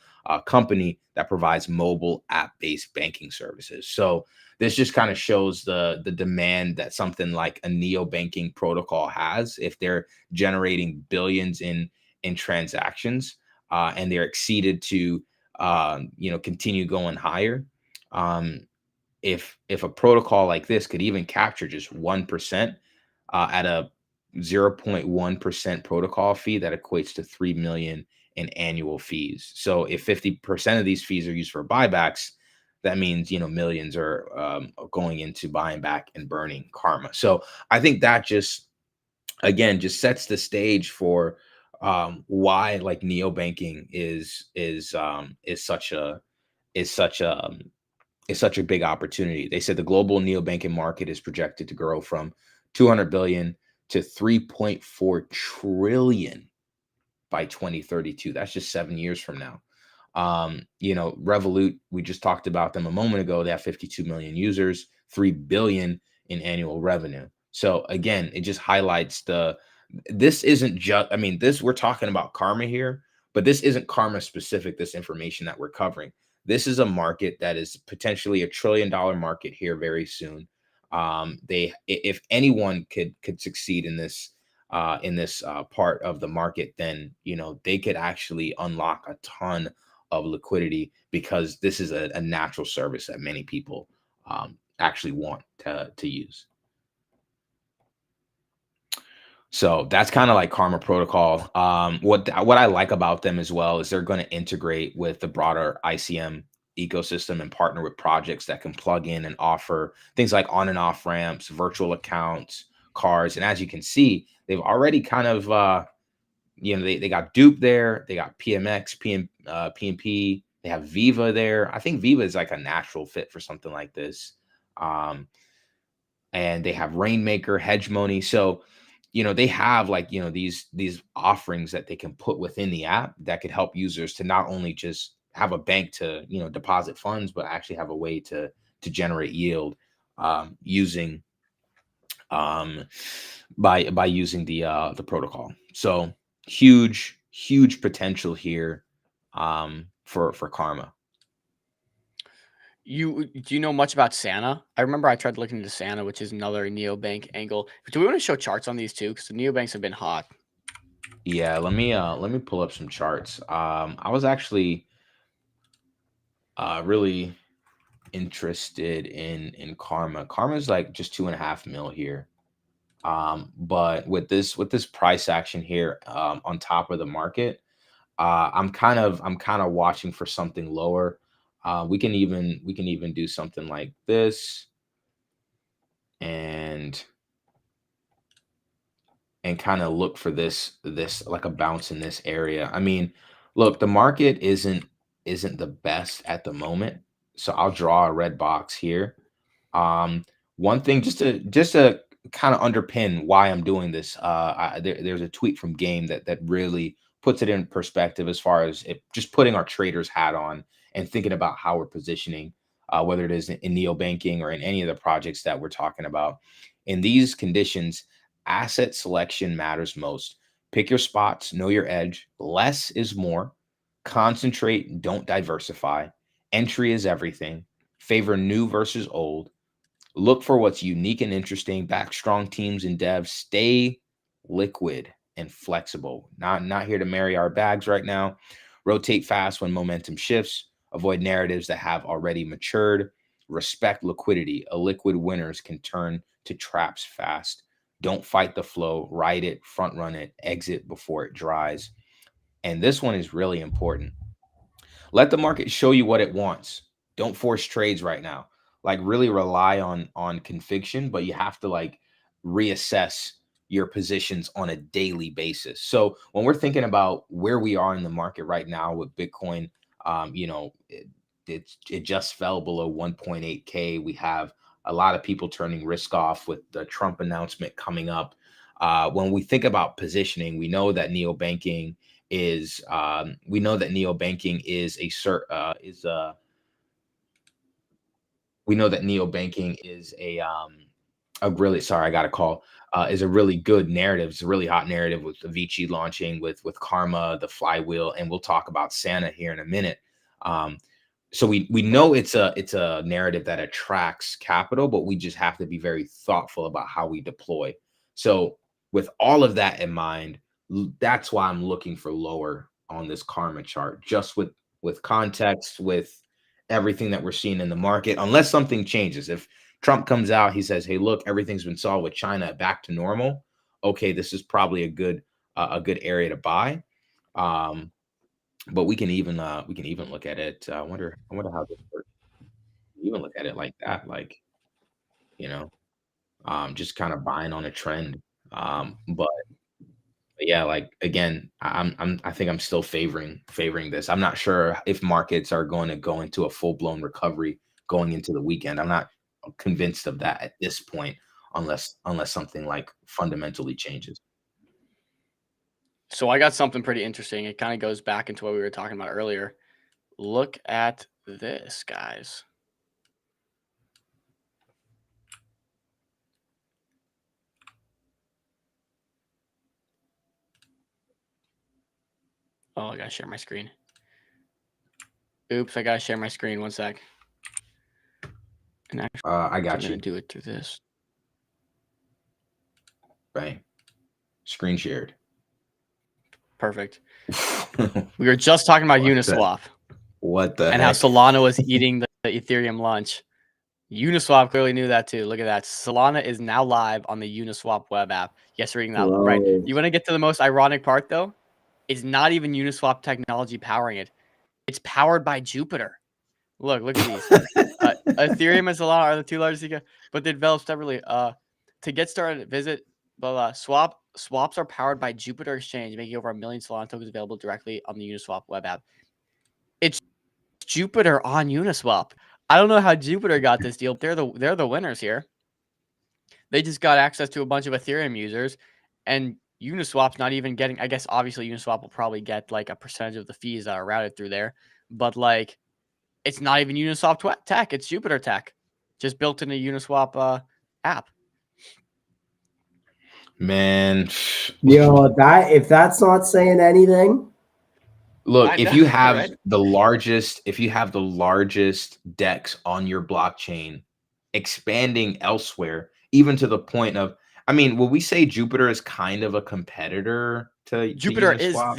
company that provides mobile app-based banking services. So this just kind of shows the demand that something like a neo banking protocol has. If they're generating billions in transactions, and they're exceeded to continue going higher. Um, if a protocol like this could even capture just 1%, at a 0.1% protocol fee, that equates to 3 million in annual fees. So if 50% of these fees are used for buybacks, that means millions are going into buying back and burning karma. So I think that just, again, just sets the stage for why like neobanking is such a is such a big opportunity. They said the global neobanking market is projected to grow from 200 billion to 3.4 trillion by 2032. That's just 7 years from now. Revolut, we just talked about them a moment ago. They have 52 million users, 3 billion in annual revenue. So again, it just highlights this isn't just, I mean, this, we're talking about karma here, but this isn't karma specific, this information that we're covering. This is a market that is potentially $1 trillion market here very soon. If anyone could succeed in this part of the market, then they could actually unlock a ton of liquidity, because this is a natural service that many people actually want to use. So that's kind of like Karma Protocol. What I like about them as well is they're going to integrate with the broader ICM ecosystem and partner with projects that can plug in and offer things like on and off ramps, virtual accounts, cards. And as you can see, they've already kind of they got Dupe there, they got PMX, PMP, they have Viva there. I think Viva is like a natural fit for something like this. And they have Rainmaker, Hegemony. So they have like, these offerings that they can put within the app that could help users to not only just have a bank to, deposit funds, but actually have a way to generate yield using by using the protocol. So huge potential here for Karma. Do you know much about Santa? I remember I tried looking into Santa, which is another neobank angle. Do we want to show charts on these too? Because the neobanks have been hot. Yeah, let me pull up some charts. I was actually really interested in Karma. Karma's like just 2.5 mil here. But with this price action here on top of the market, I'm kind of watching for something lower. We can even do something like this and kind of look for this like a bounce in this area. I mean, look, the market isn't the best at the moment, so I'll draw a red box here. One thing just to kind of underpin why I'm doing this, there's a tweet from Game that really puts it in perspective as far as just putting our trader's hat on and thinking about how we're positioning, whether it is in neobanking or in any of the projects that we're talking about. In these conditions, asset selection matters most. Pick your spots, know your edge. Less is more. Concentrate, don't diversify. Entry is everything. Favor new versus old. Look for what's unique and interesting. Back strong teams and devs. Stay liquid and flexible. Not here to marry our bags right now. Rotate fast when momentum shifts. Avoid narratives that have already matured. Respect liquidity. Illiquid winners can turn to traps fast. Don't fight the flow. Ride it, front run it, exit before it dries. And this one is really important. Let the market show you what it wants. Don't force trades right now. Like really rely on conviction, but you have to like reassess your positions on a daily basis. So when we're thinking about where we are in the market right now with Bitcoin, it just fell below 1.8K. We have a lot of people turning risk off with the Trump announcement coming up. When we think about positioning, we know that neobanking is a really, sorry, I got a call, is a really good narrative. It's a really hot narrative with Avicii launching with Karma, the flywheel, and we'll talk about Santa here in a minute. So we know it's a narrative that attracts capital, but we just have to be very thoughtful about how we deploy. So with all of that in mind, that's why I'm looking for lower on this Karma chart, just with context, with everything that we're seeing in the market, unless something changes. If Trump comes out, he says, "Hey, look, everything's been solved with China, back to normal." Okay, this is probably a good area to buy. But we can even look at it. I wonder how this works. Even look at it like that, like just kind of buying on a trend. But yeah, like again, I think I'm still favoring this. I'm not sure if markets are going to go into a full blown recovery going into the weekend. I'm not convinced of that at this point, unless something like fundamentally changes. So I got something pretty interesting. It kind of goes back into what we were talking about earlier. Look at this, guys. Oh, I gotta share my screen. Oops, I gotta share my screen. One sec. And actually, I got I'm gonna you. do it through this. Right. Screen shared. Perfect. We were just talking about Uniswap. What the and heck? how Solana was eating the Ethereum lunch. Uniswap clearly knew that too. Look at that. Solana is now live on the Uniswap web app. Yes, reading that right. Whoa. You want to get to the most ironic part though? It's not even Uniswap technology powering it. It's powered by Jupiter. Look at these. Ethereum and Solana are the two largest, but they develop separately. To get started, visit swaps are powered by Jupiter Exchange, making over 1 million Solana tokens available directly on the Uniswap web app. It's Jupiter on Uniswap. I don't know how Jupiter got this deal. They're the winners here. They just got access to a bunch of Ethereum users, and Uniswap's not even getting. I guess obviously Uniswap will probably get like a percentage of the fees that are routed through there, but like it's not even Uniswap tech. It's Jupiter tech, just built in a Uniswap app. Man, Yo, that if that's not saying anything, look, I if know, you have right? the largest, if you have the largest DEX on your blockchain, expanding elsewhere, even to the point of, I mean, will we say Jupiter is kind of a competitor to Jupiter is Uniswap?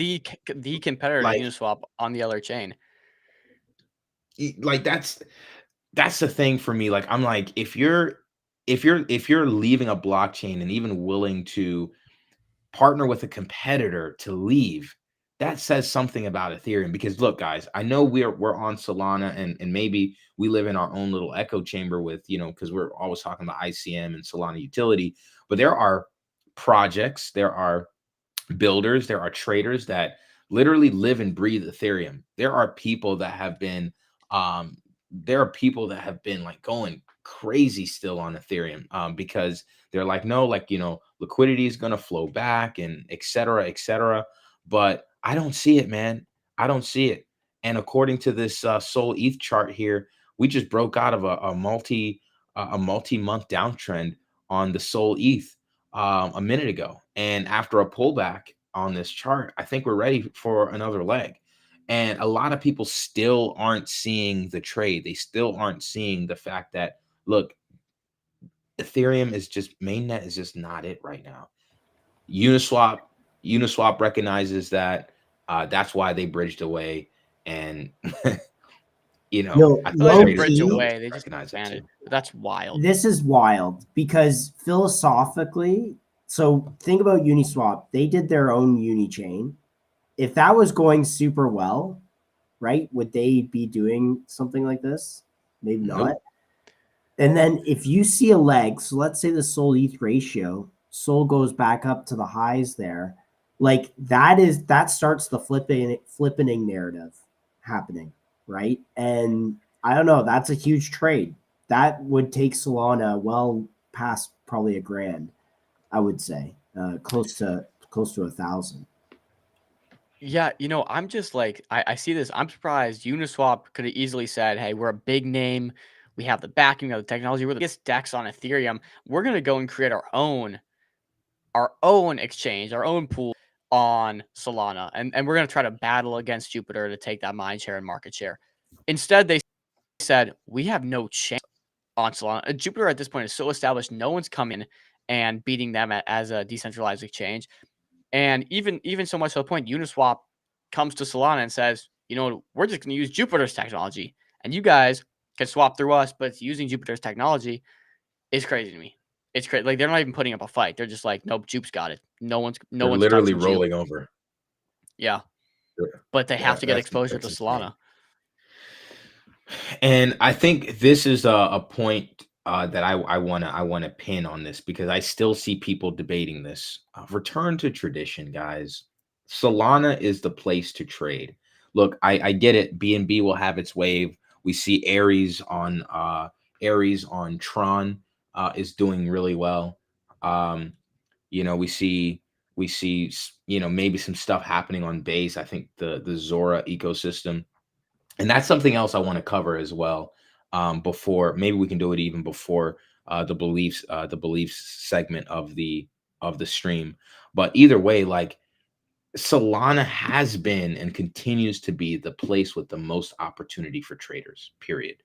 the competitor to Like, Uniswap on the other chain. like that's the thing for me. Like, I'm like, if you're leaving a blockchain and even willing to partner with a competitor to leave, that says something about Ethereum. Because look, guys, I know we're on Solana, and maybe we live in our own little echo chamber with, because we're always talking about ICM and Solana utility, but there are projects, there are builders, there are traders that literally live and breathe Ethereum. Um there are people that have been like going crazy still on Ethereum, because they're like, no, like, liquidity is going to flow back and et cetera, et cetera. But I don't see it, man. I don't see it. And according to this Sol ETH chart here, we just broke out of a multi-month downtrend on the Sol ETH a minute ago. And after a pullback on this chart, I think we're ready for another leg. And a lot of people still aren't seeing the trade. They still aren't seeing the fact that, look, Ethereum is just, mainnet is just not it right now. Uniswap recognizes that. That's why they bridged away. And Yo, I I think feel like they low traders bridge key, away. They just recognize it expanded. too. That's wild. this is wild because philosophically, so think about Uniswap. They did their own uni chain. If that was going super well, right, would they be doing something like this? Maybe not. Nope. And then if you see a leg, so let's say the Sol ETH ratio, Sol goes back up to the highs there, like that starts the flippening narrative happening, right? And I don't know, that's a huge trade. That would take Solana well past probably $1,000, I would say, close to 1,000. Yeah, I'm just like, I see this. I'm surprised Uniswap could have easily said, hey, we're a big name. We have the backing of the technology. We're the biggest DEX on Ethereum. We're going to go and create our own exchange, our own pool on Solana. And we're going to try to battle against Jupiter to take that mind share and market share. Instead, they said, we have no chance on Solana. Jupiter at this point is so established, no one's coming and beating them as a decentralized exchange. And even so much to the point, Uniswap comes to Solana and says, we're just going to use Jupiter's technology, and you guys can swap through us, but using Jupiter's technology is crazy to me. It's crazy. Like, they're not even putting up a fight. They're just like, nope, Jupe's got it. No one's They're literally touching Jupe. rolling over. Yeah, but they have to get exposure to insane. Solana. And I think this is a point that I wanna pin on this, because I still see people debating this. Return to tradition, guys. Solana is the place to trade. Look, I get it. BNB will have its wave. We see Aries on Tron is doing really well. We see maybe some stuff happening on base. I think the Zora ecosystem. And that's something else I want to cover as well. Before, maybe we can do it even before the beliefs segment of the stream. But either way, like, Solana has been and continues to be the place with the most opportunity for traders. Period.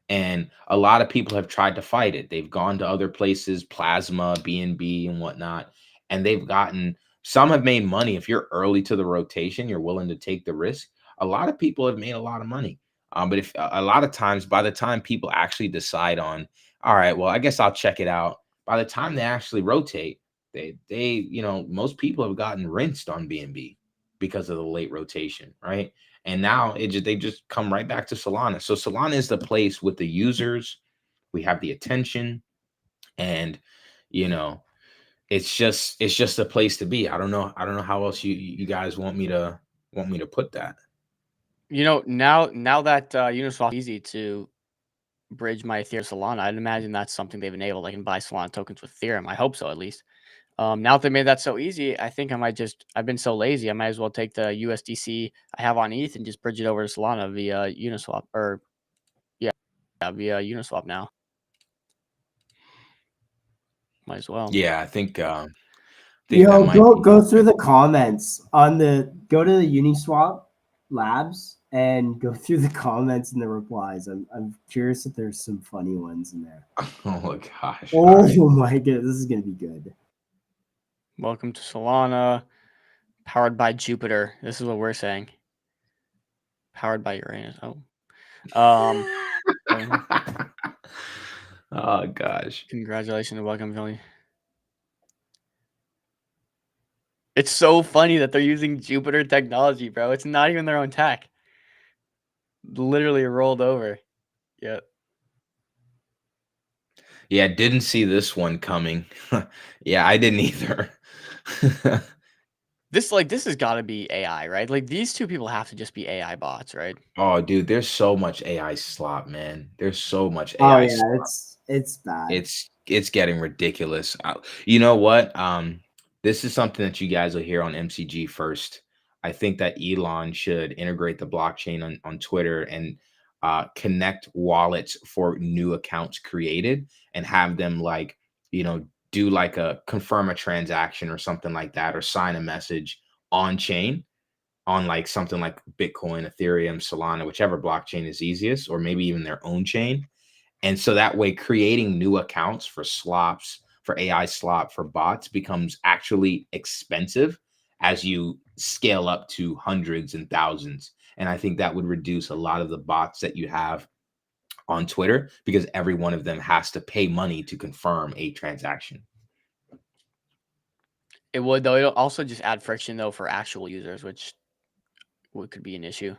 And a lot of people have tried to fight it. They've gone to other places, Plasma, BNB, and whatnot, and some have made money. If you're early to the rotation, you're willing to take the risk. A lot of people have made a lot of money. But if a lot of times, by the time people actually decide on, all right, well, I guess I'll check it out. By the time they actually rotate, most people have gotten rinsed on BNB because of the late rotation, right? And now they just come right back to Solana. So Solana is the place with the users. We have the attention, and you know, it's just a place to be. I don't know how else you guys want me to put that. Now that Uniswap is easy to bridge my Ethereum to Solana, I'd imagine that's something they've enabled. I can buy Solana tokens with Ethereum. I hope so, at least. Now that they made that so easy, I think I've been so lazy, I might as well take the USDC I have on ETH and just bridge it over to Solana via Uniswap, or yeah, via Uniswap now. Might as well. Yeah, I think that might Go be. go through the comments on go to the Uniswap Labs and go through the comments and the replies. I'm curious if there's some funny ones in there. Oh my gosh. Oh All right. my god, this is gonna be good. Welcome to Solana, powered by Jupiter. This is what we're saying. Powered by Uranus. Oh, Oh gosh. congratulations and welcome, Philly. It's so funny that they're using Jupiter technology, bro. It's not even their own tech. Literally rolled over. Yep. Yeah, didn't see this one coming. Yeah, I didn't either. This has got to be AI, right? Like these two people have to just be AI bots, right? Oh, dude, there's so much AI slop, man. There's so much Oh AI. yeah, it's bad. It's getting ridiculous. You know what? This is something that you guys will hear on MCG first. I think that Elon should integrate the blockchain on Twitter and connect wallets for new accounts created and have them do like a confirm a transaction or something like that, or sign a message on chain on like something like Bitcoin, Ethereum, Solana, whichever blockchain is easiest, or maybe even their own chain. And so that way, creating new accounts for slops, for AI slop, for bots becomes actually expensive as you scale up to hundreds and thousands. And I think that would reduce a lot of the bots that you have on Twitter, because every one of them has to pay money to confirm a transaction. It would, though. It'll also just add friction, though, for actual users, which could be an issue.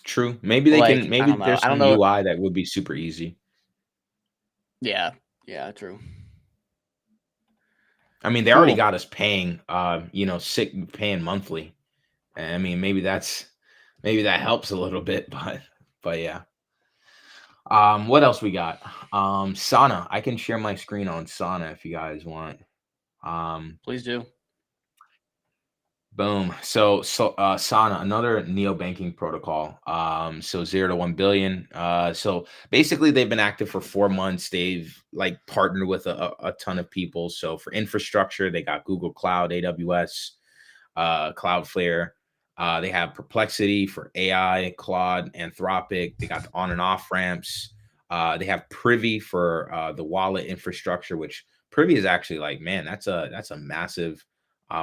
True. Maybe they Like, can. I Maybe don't know. there's I don't some know. UI that would be super easy. Yeah. Yeah. True. I mean, they already Cool. got us paying, sick paying monthly. And I mean, maybe that helps a little bit, but yeah. What else we got? Sana. I can share my screen on Sana if you guys want. Please do. Boom. So Sana, another neo-banking protocol. So 0 to 1 billion. So basically they've been active for 4 months. They've like partnered with a ton of people. So for infrastructure, they got Google Cloud, AWS, Cloudflare. They have Perplexity for AI, Claude, Anthropic. They got the on and off ramps. They have Privy for the wallet infrastructure, which Privy is actually like, man, that's a massive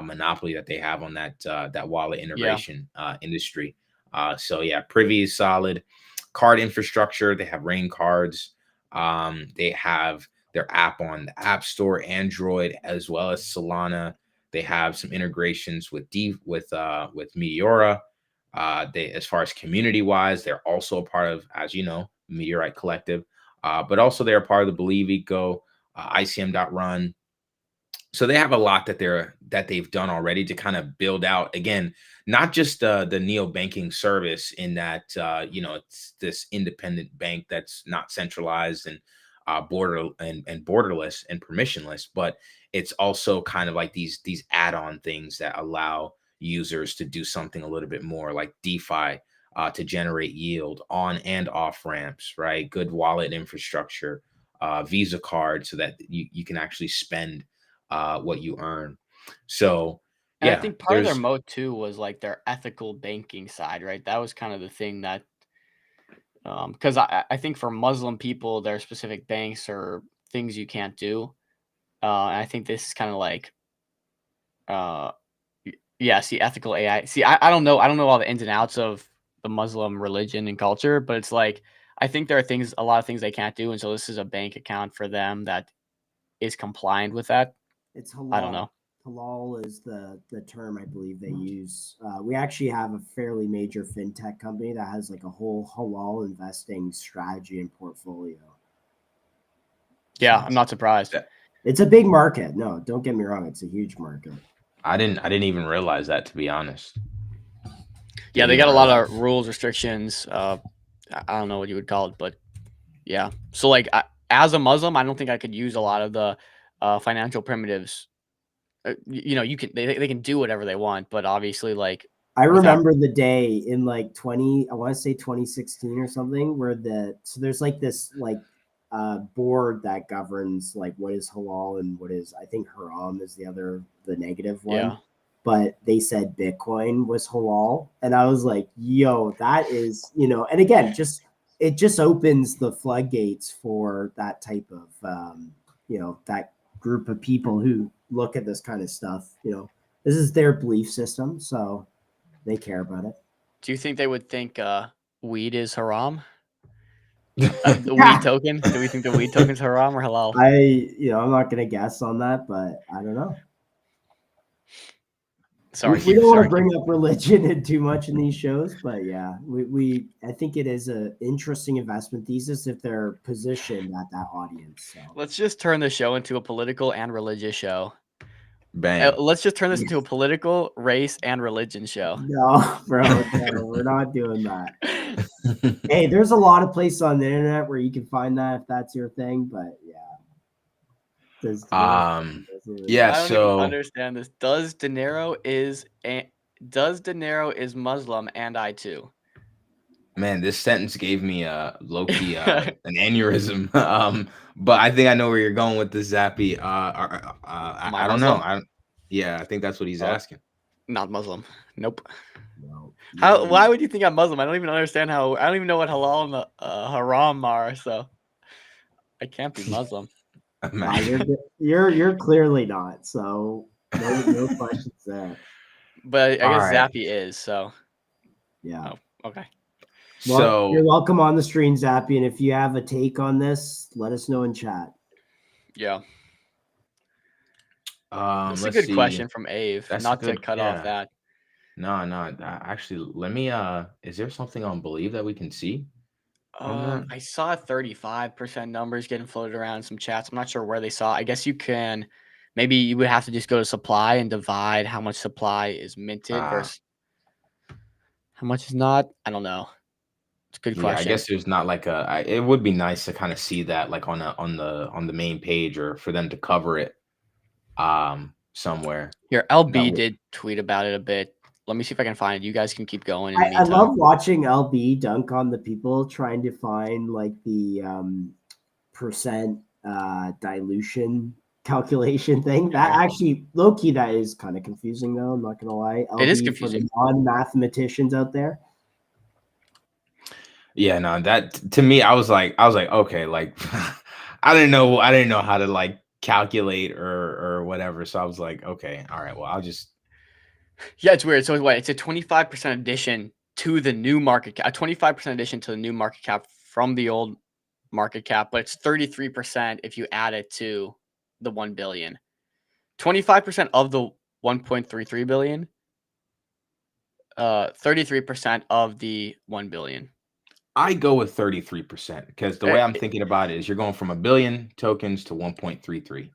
monopoly that they have on that wallet integration industry. So yeah, Privy is solid. Card infrastructure, they have Rain cards. They have their app on the App Store, Android, as well as Solana. They have some integrations with Meteora. They, as far as community wise, they're also a part of, as you know, Meteorite Collective, but also they're a part of the Believe Eco, ICM.run. So they have a lot that they've done already to kind of build out, again, not just the neo banking service in that it's this independent bank that's not centralized and borderless and permissionless, but it's also kind of like these add-on things that allow users to do something a little bit more, like DeFi, to generate yield on and off ramps, right? Good wallet infrastructure, Visa card, so that you can actually spend what you earn. So And I yeah, think part of their there's moat too was like their ethical banking side, right? That was kind of the thing that, because I think for Muslim people, there are specific banks or things you can't do. And I think this is kind of like, yeah, see, ethical AI. See, I don't know all the ins and outs of the Muslim religion and culture, but it's like I think there are a lot of things they can't do, and so this is a bank account for them that is compliant with that. It's halal. I don't know. Halal is the term I believe they use. We actually have a fairly major fintech company that has like a whole halal investing strategy and portfolio. Yeah, I'm not surprised. Yeah. It's a big market. No, don't get me wrong. It's a huge market. I didn't even realize that, to be honest. Yeah, they Didn't got a lot realize. of rules, restrictions. I don't know what you would call it, but yeah. So like, as a Muslim, I don't think I could use a lot of the financial primitives. You know, they can do whatever they want, but obviously, like I without remember the day in like I want to say 2016 or something, where so there's like this like board that governs like what is halal and what is, I think haram is the negative one. Yeah. But they said Bitcoin was halal, and I was like, yo, that is, and again, it just opens the floodgates for that type of that group of people who look at this kind of stuff. This is their belief system, so they care about it. Do you think they would think weed is haram? The weed token? Do we think the weed token's haram or halal? I'm not gonna guess on that, but I don't know. Sorry, we don't want to bring up religion in too much in these shows, but yeah, I think it is an interesting investment thesis if they're positioned at that audience. So let's just turn the show into a political and religious show. Bang. Let's just turn this into a political, race, and religion show. No, bro, no, we're not doing that. Hey, there's a lot of places on the internet where you can find that if that's your thing, but yeah. Yeah, I don't so even understand this. Does dinero is Muslim, and I too? man, this sentence gave me a low-key an aneurysm. But I think I know where you're going with this, Zappy. I don't know. Muslim? I think that's what he's asking. Not Muslim. Nope. No. Why would you think I'm Muslim? I don't even understand how. I don't even know what halal and haram are. So I can't be Muslim. You're clearly not. So no questions there. But I All guess right. Zappy is. So yeah. Oh, okay. Well, So you're welcome on the stream, Zappy, and if you have a take on this, let us know in chat. Yeah. That's a let's good see. question from Ave. That's Not to good. cut off that. No. Actually, let me. Is there something on Believe that we can see on that? I saw 35% numbers getting floated around in some chats. I'm not sure where they saw. I guess you can. Maybe you would have to just go to supply and divide how much supply is minted versus how much is not. I don't know. It's a good question. I guess there's not like it would be nice to kind of see that like on the main page, or for them to cover it somewhere. Here, LB did tweet about it a bit. Let me see if I can find it. You guys can keep going. I love watching LB dunk on the people trying to find like the percent dilution calculation thing. That actually, low key, that is kind of confusing though. I'm not gonna lie. LB, it is confusing for the non-mathematicians out there. Yeah, no, that to me, I was like, okay, like I didn't know how to like calculate or whatever. So I was like, okay, all right, well, I'll just. Yeah, it's weird. So what? It's a 25% addition to the new market cap, a 25% addition to the new market cap from the old market cap, but it's 33% if you add it to the 1 billion. 25% of the 1.33 billion. 33% of the 1 billion. I go with 33% because the way I'm thinking about it is you're going from 1 billion tokens to 1.33.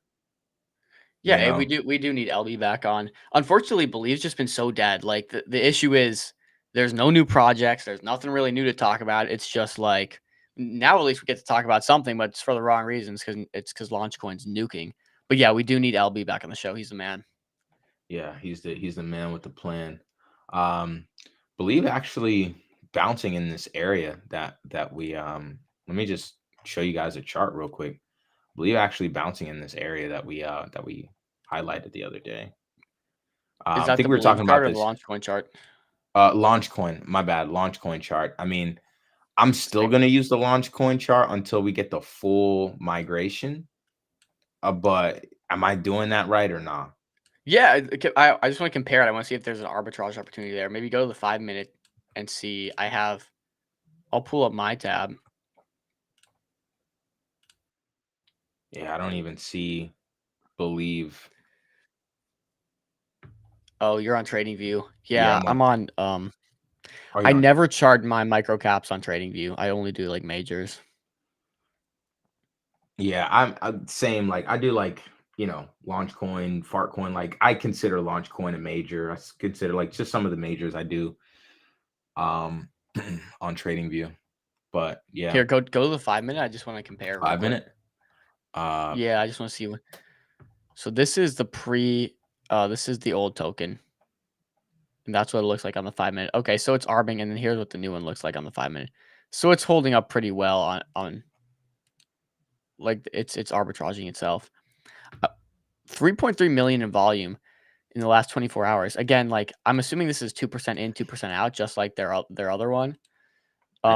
Yeah, we do need LB back on. Unfortunately, Believe's just been so dead. Like the issue is there's no new projects. There's nothing really new to talk about. It's just like now at least we get to talk about something, but it's for the wrong reasons because Launchcoin's nuking. But yeah, we do need LB back on the show. He's the man. Yeah, he's the man with the plan. Believe actually bouncing in this area that we let me just show you guys a chart real quick. Believe actually bouncing in this area that we highlighted the other day. Is that I think the we were talking about the this Launchcoin chart? Launchcoin, my bad, Launchcoin chart. I mean, I'm still gonna use the Launchcoin chart until we get the full migration. But am I doing that right or not? Yeah, I just want to compare it. I want to see if there's an arbitrage opportunity there. Maybe go to the 5-minute and see. I'll pull up my tab. Yeah, I don't even see Believe. Oh, you're on TradingView. Yeah, Yeah, I'm on. Oh, I you're on. never chart my micro caps on TradingView. I only do like majors. Yeah, I'm same. Like I do like, launch coin, fart coin. Like I consider launch coin a major. Consider like just some of the majors I do on TradingView. But yeah, Here, go to the 5-minute. I just want to compare. Real 5 quick. minute. Yeah, I just want to see what. So this is the this is the old token. And that's what it looks like on the 5-minute. Okay, so it's arbing, and then here's what the new one looks like on the 5-minute. So it's holding up pretty well on like it's arbitraging itself. 3.3 million in volume in the last 24 hours. Again, like I'm assuming this is 2% in, 2% out, just like their other one.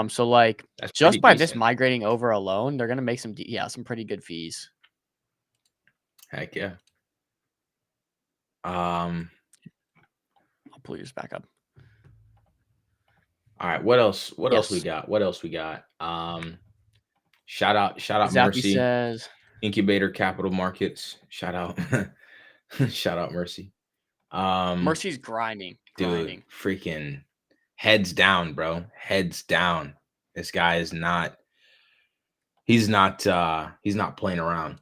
So like That's just pretty by this decent. migrating over alone, they're gonna make some some pretty good fees. Heck yeah. I'll pull yours back up. All right. What else? What else we Yes. got? What else we got? Shout out Zappy Mercy, says Incubator Capital Markets. Shout out, shout out Mercy. Mercy's grinding. Dude, freaking heads down, bro. Heads down. This guy is not. He's not playing around.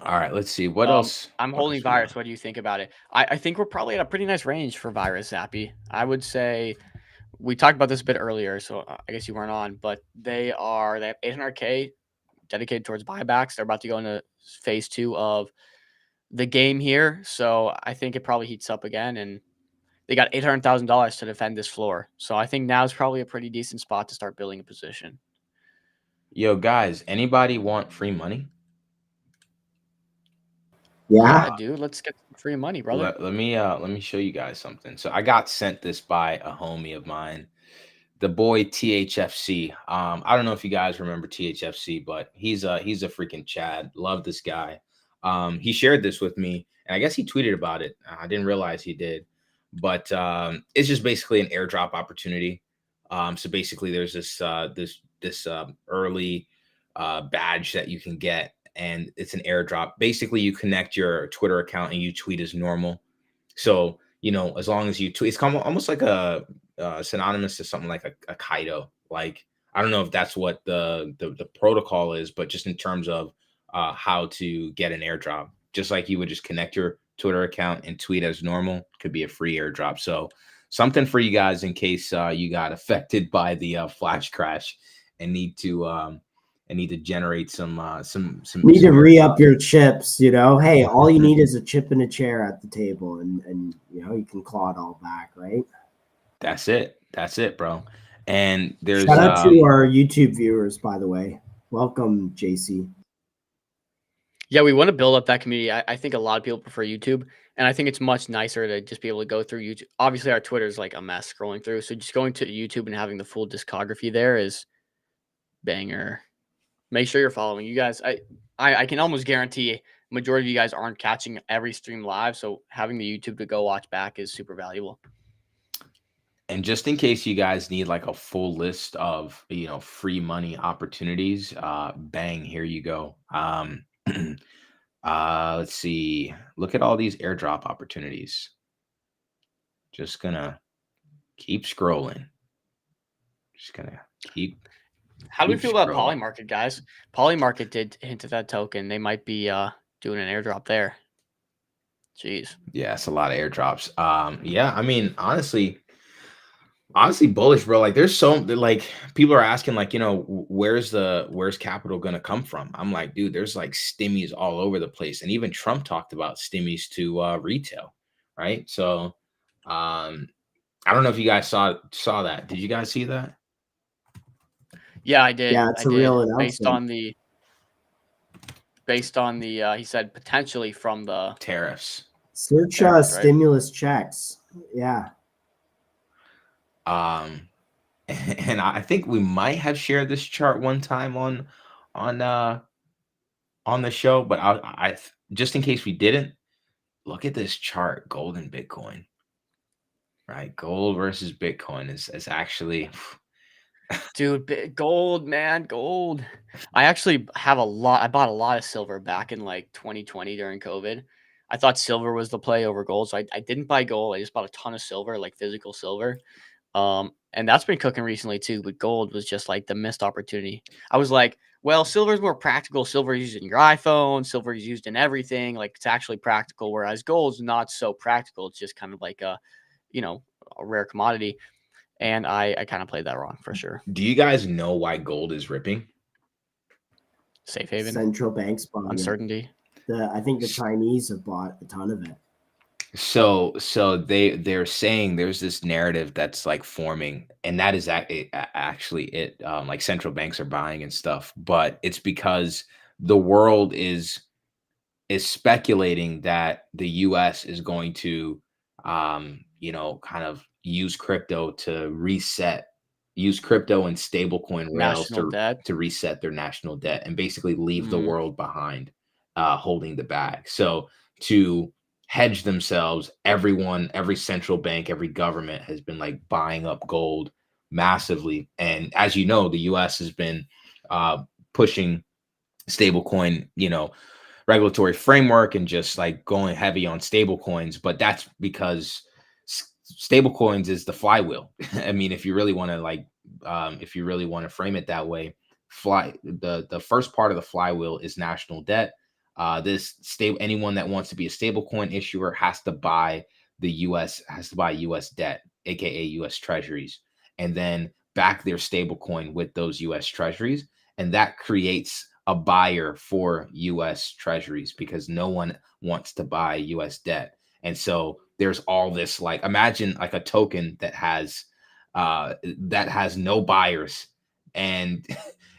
All right, let's see. What else? I'm what holding else we got? Virus. What do you think about it? I think we're probably at a pretty nice range for Virus, Zappy. I would say we talked about this a bit earlier, so I guess you weren't on, but they have 800K dedicated towards buybacks. They're about to go into phase 2 of the game here, so I think it probably heats up again, and they got $800,000 to defend this floor. So I think now is probably a pretty decent spot to start building a position. Yo, guys, anybody want free money? Yeah, dude, let's get some free money, brother. Let me show you guys something. So I got sent this by a homie of mine, the boy THFC. I don't know if you guys remember THFC, but he's a freaking Chad. Love this guy. He shared this with me, and I guess he tweeted about it. I didn't realize he did, but it's just basically an airdrop opportunity. So basically, there's this early badge that you can get, and it's an airdrop. Basically, you connect your Twitter account and you tweet as normal. So as long as you tweet, it's almost like a synonymous to something like a Kaido. Like I don't know if that's what the protocol is, but just in terms of how to get an airdrop, just like you would just connect your Twitter account and tweet as normal, could be a free airdrop. So something for you guys in case you got affected by the flash crash and need to generate some Need to re-up your chips, Hey, all you need is a chip and a chair at the table, and you can claw it all back, right? That's it, bro. And there's shout out to our YouTube viewers, by the way. Welcome, JC. Yeah, we want to build up that community. I think a lot of people prefer YouTube, and I think it's much nicer to just be able to go through YouTube. Obviously, our Twitter is like a mess scrolling through, so just going to YouTube and having the full discography there is banger. Make sure you're following. You guys, I can almost guarantee majority of you guys aren't catching every stream live, so having the YouTube to go watch back is super valuable. And just in case you guys need like a full list of free money opportunities, bang, here you go. Let's see. Look at all these airdrop opportunities. Just gonna keep scrolling. Just gonna keep. How do we feel about Polymarket, guys? Polymarket did hint at that token. They might be doing an airdrop there. Jeez. Yeah, it's a lot of airdrops. Yeah, I mean, honestly bullish, bro. Like there's like people are asking like, where's capital going to come from? I'm like, dude, there's like stimmies all over the place. And even Trump talked about stimmies to retail. Right. So I don't know if you guys saw that. Did you guys see that? Yeah, I did. Yeah, it's a real announcement. Based on the he said potentially from the tariffs. Search stimulus checks. Yeah. And I think we might have shared this chart one time on the show, but I just in case we didn't, look at this chart, gold and Bitcoin, right? Gold versus Bitcoin is actually Dude, gold, man, gold. I actually have a lot. I bought a lot of silver back in like 2020 during COVID. I thought silver was the play over gold, so I didn't buy gold. I just bought a ton of silver, like physical silver. And that's been cooking recently too. But gold was just like the missed opportunity. I was like, well, silver is more practical. Silver is used in your iPhone. Silver is used in everything. Like it's actually practical, whereas gold's not so practical. It's just kind of like you know, a rare commodity. And I kind of played that wrong for sure. do you guys know why gold is ripping? Safe haven, Central banks buying it. uncertainty. I think the Chinese have bought a ton of it. So they're saying there's this narrative that's like forming, and that is actually it. Like central banks are buying and stuff, but it's because the world is speculating that the US is going to, kind of use crypto to use crypto and stablecoin rails National debt. to reset their national debt and basically leave the Mhm. world behind, holding the bag. So to hedge themselves, every central bank, every government has been like buying up gold massively. And as you know, the US has been pushing stablecoin, regulatory framework and just like going heavy on stable coins, but that's because stable coins is the flywheel. I mean, if you really want to if you really want to frame it that way, the first part of the flywheel is national debt. This stable anyone that wants to be a stable coin issuer has to buy US debt, aka US treasuries, and then back their stable coin with those US treasuries, and that creates a buyer for US treasuries because no one wants to buy US debt. And so there's all this, like, imagine like a token that has no buyers, and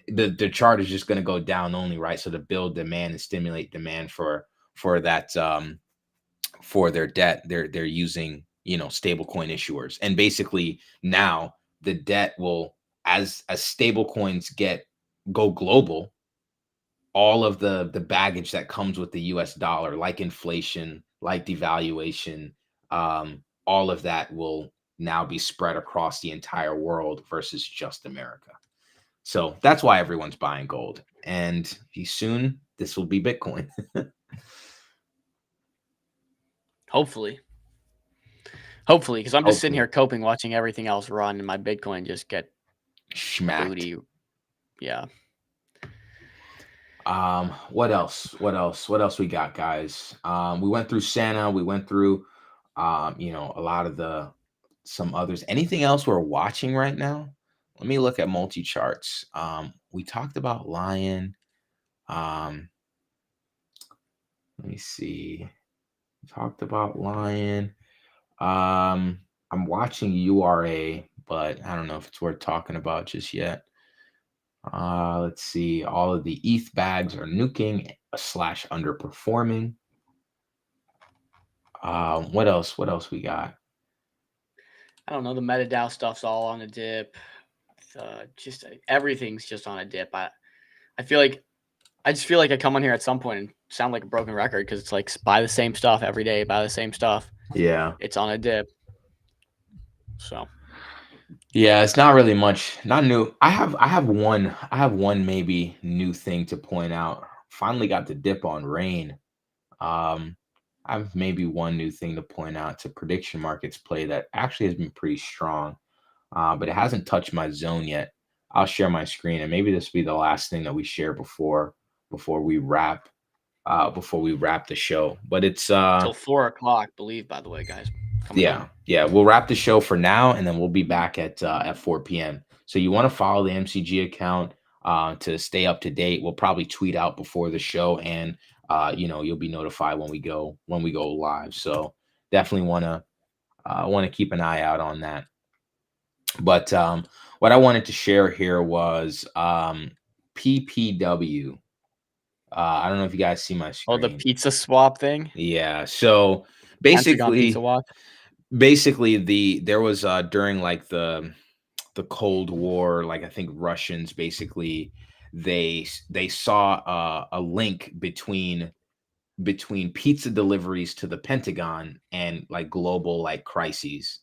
the chart is just going to go down only, right? So to build demand and stimulate demand for that for their debt, they're using, stable coin issuers. And basically now the debt will, as stable coins go global, all of the baggage that comes with the US dollar, like inflation, like devaluation, all of that will now be spread across the entire world versus just America. So that's why everyone's buying gold. And soon this will be Bitcoin. Hopefully, because I'm just sitting Hopefully. here coping, watching everything else run, and my Bitcoin just get Schmacked. booty. Yeah. What else? What else we got, guys? We went through Santa. We went through, a lot of some others. Anything else we're watching right now? Let me look at multi charts. We talked about Lion. Let me see. We talked about Lion. I'm watching URA, but I don't know if it's worth talking about just yet. Let's see. All of the ETH bags are nuking / underperforming. What else? What else we got? I don't know. The MetaDAO stuff's all on a dip. Just everything's just on a dip. I just feel like I come on here at some point and sound like a broken record because it's like buy the same stuff every day, buy the same stuff. Yeah. It's on a dip. So Yeah, it's not really much, not new. I have one maybe new thing to point out. Finally got the dip on rain. I have maybe one new thing to point out. To prediction markets play that actually has been pretty strong, but it hasn't touched my zone yet. I'll share my screen, and maybe this will be the last thing that we share before we wrap the show. But it's till 4:00, believe, by the way, guys. Yeah, we'll wrap the show for now, and then we'll be back at 4 p.m. So you want to follow the MCG account to stay up to date. We'll probably tweet out before the show, and you'll be notified when we go live. So definitely want to keep an eye out on that. But what I wanted to share here was PPW. I don't know if you guys see my screen. Oh, the pizza swap thing. Yeah. So Pentagon Pizza Watch. basically there was during like the Cold War, like I think Russians basically they saw a link between between pizza deliveries to the Pentagon and like global like crises.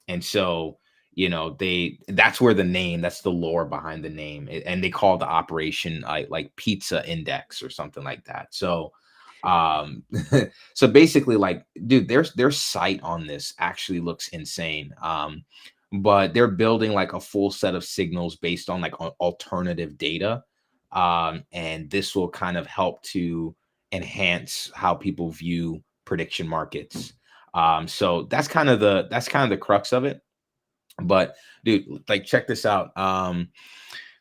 And so, that's where the name, that's the lore behind the name. And they call the operation like Pizza Index or something like that. So so basically, like, dude, their site on this actually looks insane. But they're building like a full set of signals based on like alternative data. And this will kind of help to enhance how people view prediction markets. So that's kind of the crux of it. But dude, like, check this out.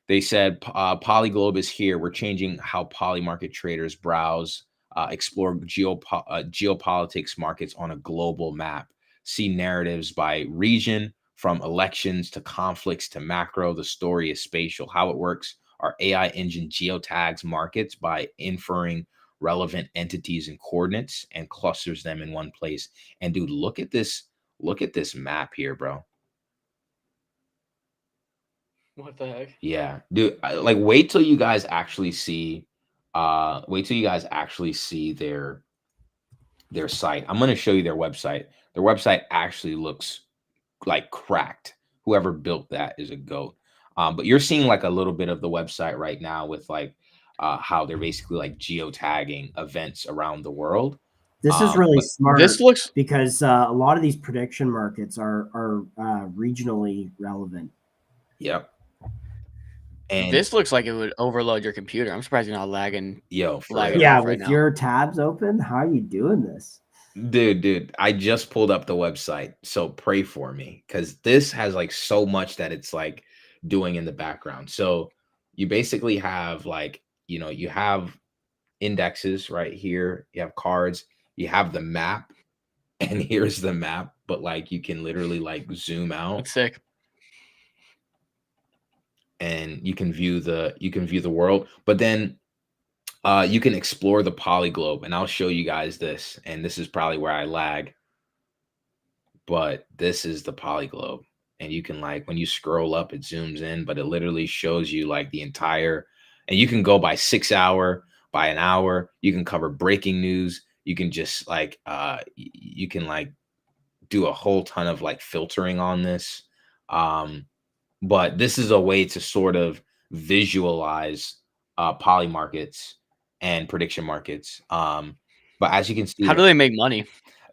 They said Polyglobe is here. We're changing how poly market traders browse, explore geopolitics markets on a global map, see narratives by region, from elections to conflicts to macro. The story is spatial. How it works: our AI engine geotags markets by inferring relevant entities and coordinates and clusters them in one place. And dude, look at this. Look at this map here, bro. What the heck? Yeah, dude, like, wait till you guys actually see their site. I'm going to show you their website. Their website actually looks like cracked. Whoever built that is a goat. But you're seeing like a little bit of the website right now with like how they're basically like geotagging events around the world. This is really But smart This looks because a lot of these prediction markets are regionally relevant. yep. And this looks like it would overload your computer. I'm surprised you're not lagging. yo, for Lag real. it Yeah, off right with now. your tabs open, how are you doing this? Dude, I just pulled up the website, so pray for me because this has like so much that it's like doing in the background. So you basically have like, you have indexes right here, you have cards, you have the map, and here's the map, but like you can literally like zoom out That's sick. and you can view the world, but then you can explore the polyglobe, and I'll show you guys this, and this is probably where I lag. But this is the polyglobe, and you can, like, when you scroll up, it zooms in, but it literally shows you like the entire, and you can go by 6 hour, by an hour. You can cover breaking news. You can just like you can like do a whole ton of like filtering on this. But this is a way to sort of visualize poly markets and prediction markets. But as you can see, How do they make money?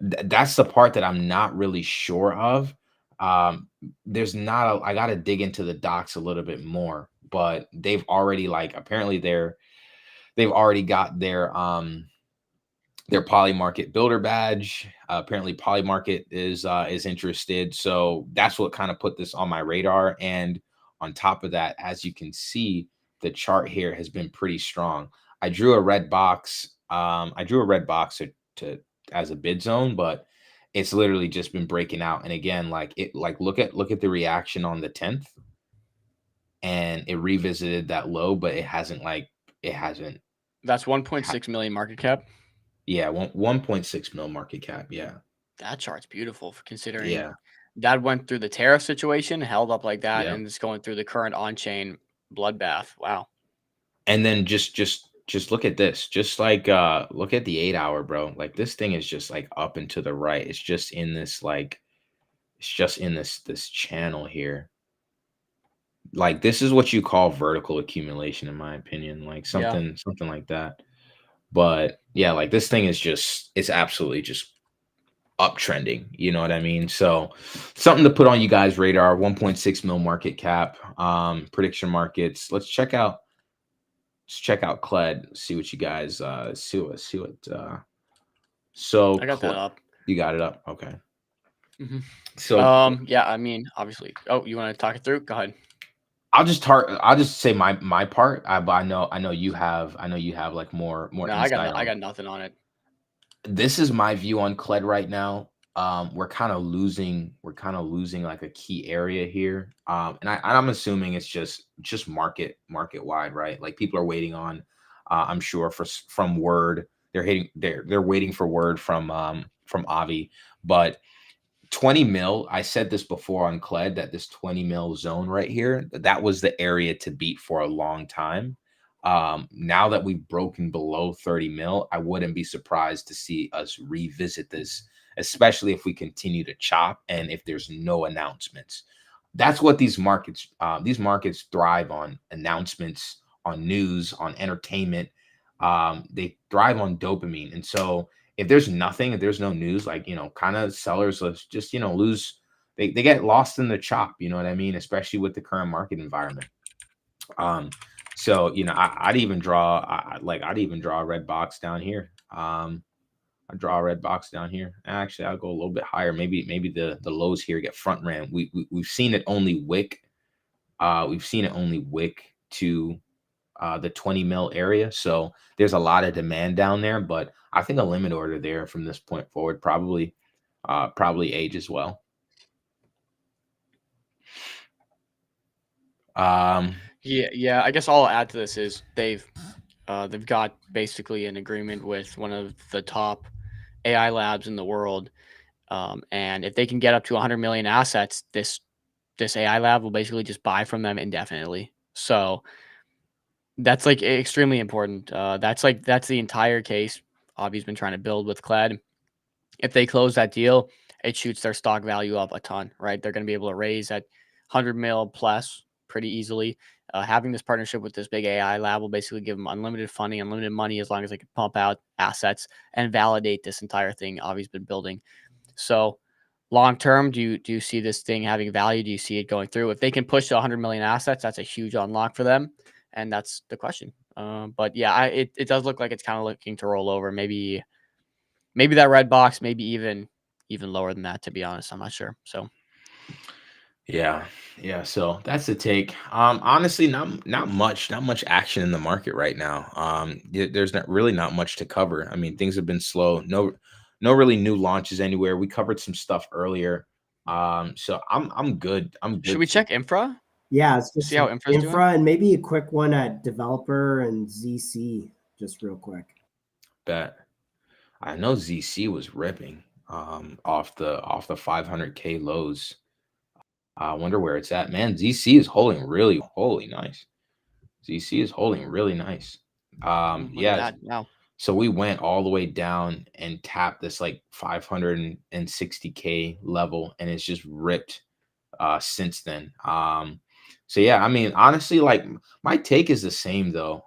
that's the part that I'm not really sure of. There's not I got to dig into the docs a little bit more, but they've already, like, apparently they've already got their poly market builder badge. Apparently poly market is interested, so that's what kind of put this on my radar. And on top of that, as you can see, the chart here has been pretty strong. I drew a red box to as a bid zone, but it's literally just been breaking out. And again, like, look at the reaction on the 10th, and it revisited that low, but it hasn't That's 1.6 million market cap. yeah, 1.6 mil market cap. Yeah. That chart's beautiful for considering Yeah. that went through the tariff situation, held up like that, Yeah. and it's going through the current on-chain bloodbath. Wow. And then just look at this. Just like look at the 8 hour, bro. Like, this thing is just like up and to the right. It's just in this this channel here. Like, this is what you call vertical accumulation, in my opinion. Like, Yeah. something like that. But yeah, like, this thing is it's absolutely just uptrending. You know what I mean? So something to put on you guys' radar. 1.6 mil market cap. Prediction markets. Let's check out Cled. See what you guys see what so I got that up. You got it up. Okay. Mhm. So Yeah, I mean, obviously. Oh, you want to talk it through? Go ahead. I'll just say my part. But I know you have like more No, insight I on. got nothing on it. This is my view on Cled right now. We're kind of losing like a key area here. And I'm assuming it's just market wide, right? Like, people are waiting on, I'm sure, from word. They're waiting for word from Avi. But 20 mil, I said this before on Cled, that this 20 mil zone right here, that was the area to beat for a long time. Now that we've broken below 30 mil, I wouldn't be surprised to see us revisit this, especially if we continue to chop and if there's no announcements. That's what these markets thrive on: announcements, on news, on entertainment. They thrive on dopamine. And so if there's nothing, if there's no news, like, kind of sellers just, lose, they get lost in the chop, you know what I mean? Especially with the current market environment. So, I'd even draw, I'd even draw a red box down here. I draw a red box down here. Actually, I'll go a little bit higher. Maybe the lows here get front ran. We've seen it only wick. We've seen it only wick to the 20 mil area. So there's a lot of demand down there, but I think a limit order there from this point forward probably age as well. Yeah. I guess all I'll add to this is they've got basically an agreement with one of the top AI labs in the world, and if they can get up to 100 million assets, this AI lab will basically just buy from them indefinitely. So that's like extremely important. That's the entire case Obvi's been trying to build with Cled. If they close that deal, it shoots their stock value up a ton, right? They're going to be able to raise at 100 mil plus pretty easily. Having this partnership with this big AI lab will basically give them unlimited funding, unlimited money, as long as they can pump out assets and validate this entire thing Obvi's been building. So long term, do you see this thing having value? Do you see it going through? If they can push to 100 million assets, that's a huge unlock for them, and that's the question. But yeah, it does look like it's kind of looking to roll over. Maybe that red box, maybe even lower than that. To be honest, I'm not sure. So Yeah. So that's the take. Honestly, not much action in the market right now. There's not much to cover. I mean, things have been slow. No really new launches anywhere. We covered some stuff earlier. So I'm good. should we check infra? Yeah, it's just See how infra's doing? infra and maybe a quick one at developer and ZC, just real quick. Bet. I know ZC was ripping off the 500K lows. I wonder where it's at. Man, ZC is holding really nice. ZC is holding really nice. Look at Yeah. that. Wow. So we went all the way down and tapped this like 560K level, and it's just ripped since then. So yeah, I mean, honestly, like my take is the same though.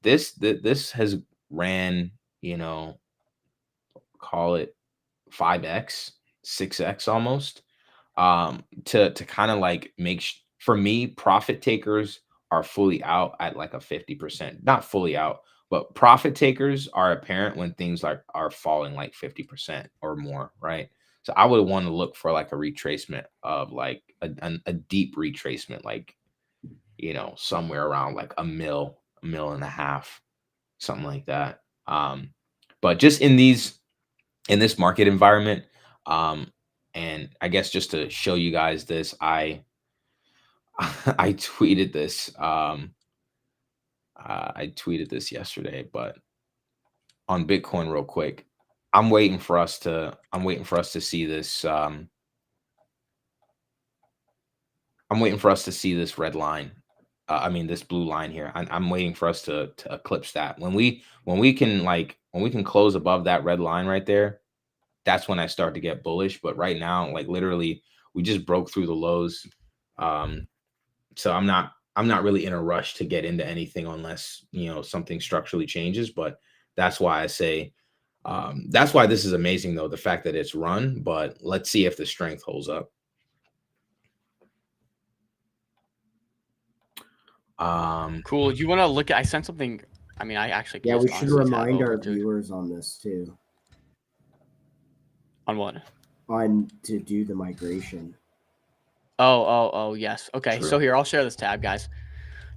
This has ran, call it 5x, 6x almost, to kind of like for me, profit takers are fully out at like a 50%, not fully out, but profit takers are apparent when things like are falling like 50% or more, right? So I would want to look for like a retracement of like a deep retracement, like, somewhere around like a mil and a half, something like that. But just in this market environment, and I guess just to show you guys this, I tweeted this. I tweeted this yesterday, but on Bitcoin, real quick, I'm waiting for us to see this. I'm waiting for us to see this red line. I mean, this blue line here. I'm waiting for us to eclipse that. When we can close above that red line right there, that's when I start to get bullish. But right now, like literally, we just broke through the lows. So I'm not really in a rush to get into anything unless, something structurally changes. But that's why I say, that's why this is amazing though, the fact that it's run, but let's see if the strength holds up. Cool. You want to look at? I sent something. I mean, I actually Yeah, we should honestly tab remind over our to- viewers on this too, on what? on to do the migration. Oh, yes. Okay, True. so here I'll share this tab, guys.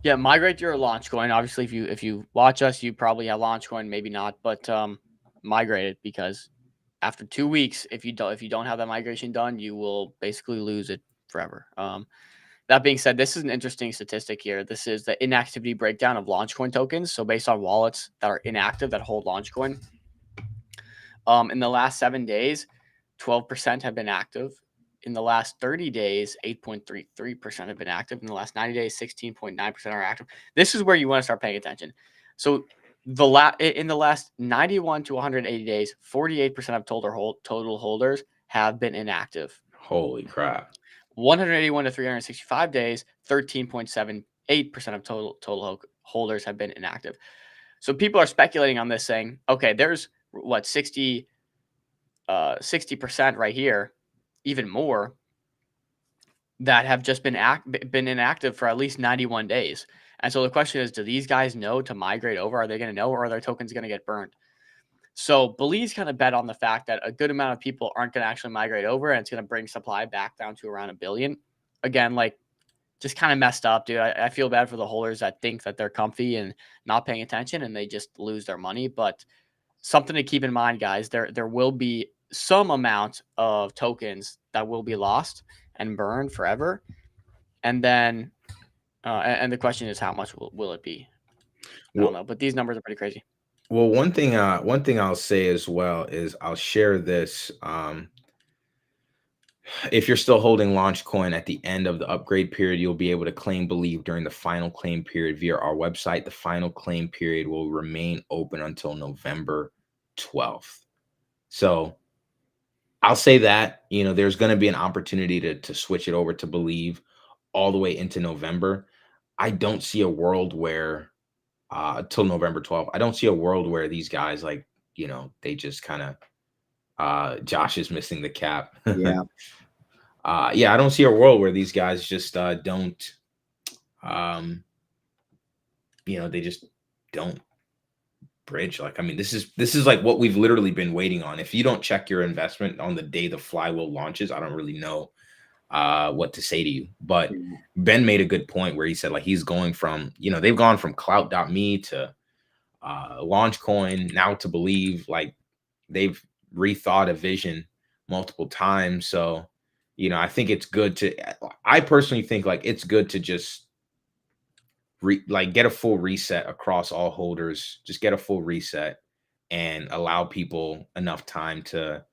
Yeah, migrate to your launch coin. Obviously, if you watch us, you probably have launch coin, maybe not, but migrate it, because after 2 weeks, if you don't have that migration done, you will basically lose it forever. That being said, this is an interesting statistic here. This is the inactivity breakdown of launch coin tokens. So based on wallets that are inactive that hold launch coin, in the last 7 days, 12% have been active. in the last 30 days, 8.33% have been active. In the last 90 days, 16.9% are active. This is where you want to start paying attention. So in the last 91 to 180 days, 48% of total holders have been inactive. Holy crap. 181 to 365 days, 13.78% of total holders have been inactive. So people are speculating on this, saying, okay, there's what 60% right here, even more, that have just been inactive for at least 91 days. And so the question is, do these guys know to migrate over? Are they going to know, or are their tokens going to get burned? So Belize kind of bet on the fact that a good amount of people aren't going to actually migrate over, and it's going to bring supply back down to around 1 billion. Again, like, just kind of messed up, dude. I feel bad for the holders that think that they're comfy and not paying attention, and they just lose their money. But something to keep in mind, guys, there will be some amount of tokens that will be lost and burned forever. And then, and the question is, how much will it be? I don't know, but these numbers are pretty crazy. Well, one thing I'll say as well is I'll share this. If you're still holding Launch Coin at the end of the upgrade period, you'll be able to claim Believe during the final claim period via our website. The final claim period will remain open until November 12th. So I'll say that, there's going to be an opportunity to switch it over to Believe all the way into November. I don't see a world where till November 12th, I don't see a world where these guys, like, they just kind of Josh is missing the cap. Yeah. Yeah, I don't see a world where these guys just don't, they just don't bridge. Like, I mean, this is like what we've literally been waiting on. If you don't check your investment on the day the flywheel launches, I don't really know what to say to you. But Ben made a good point where he said, like, he's going from, they've gone from clout.me to Launchcoin, now to Believe. Like, they've rethought a vision multiple times. So, I think it's good I personally think, like, it's good to just get a full reset across all holders. Just get a full reset and allow people enough time to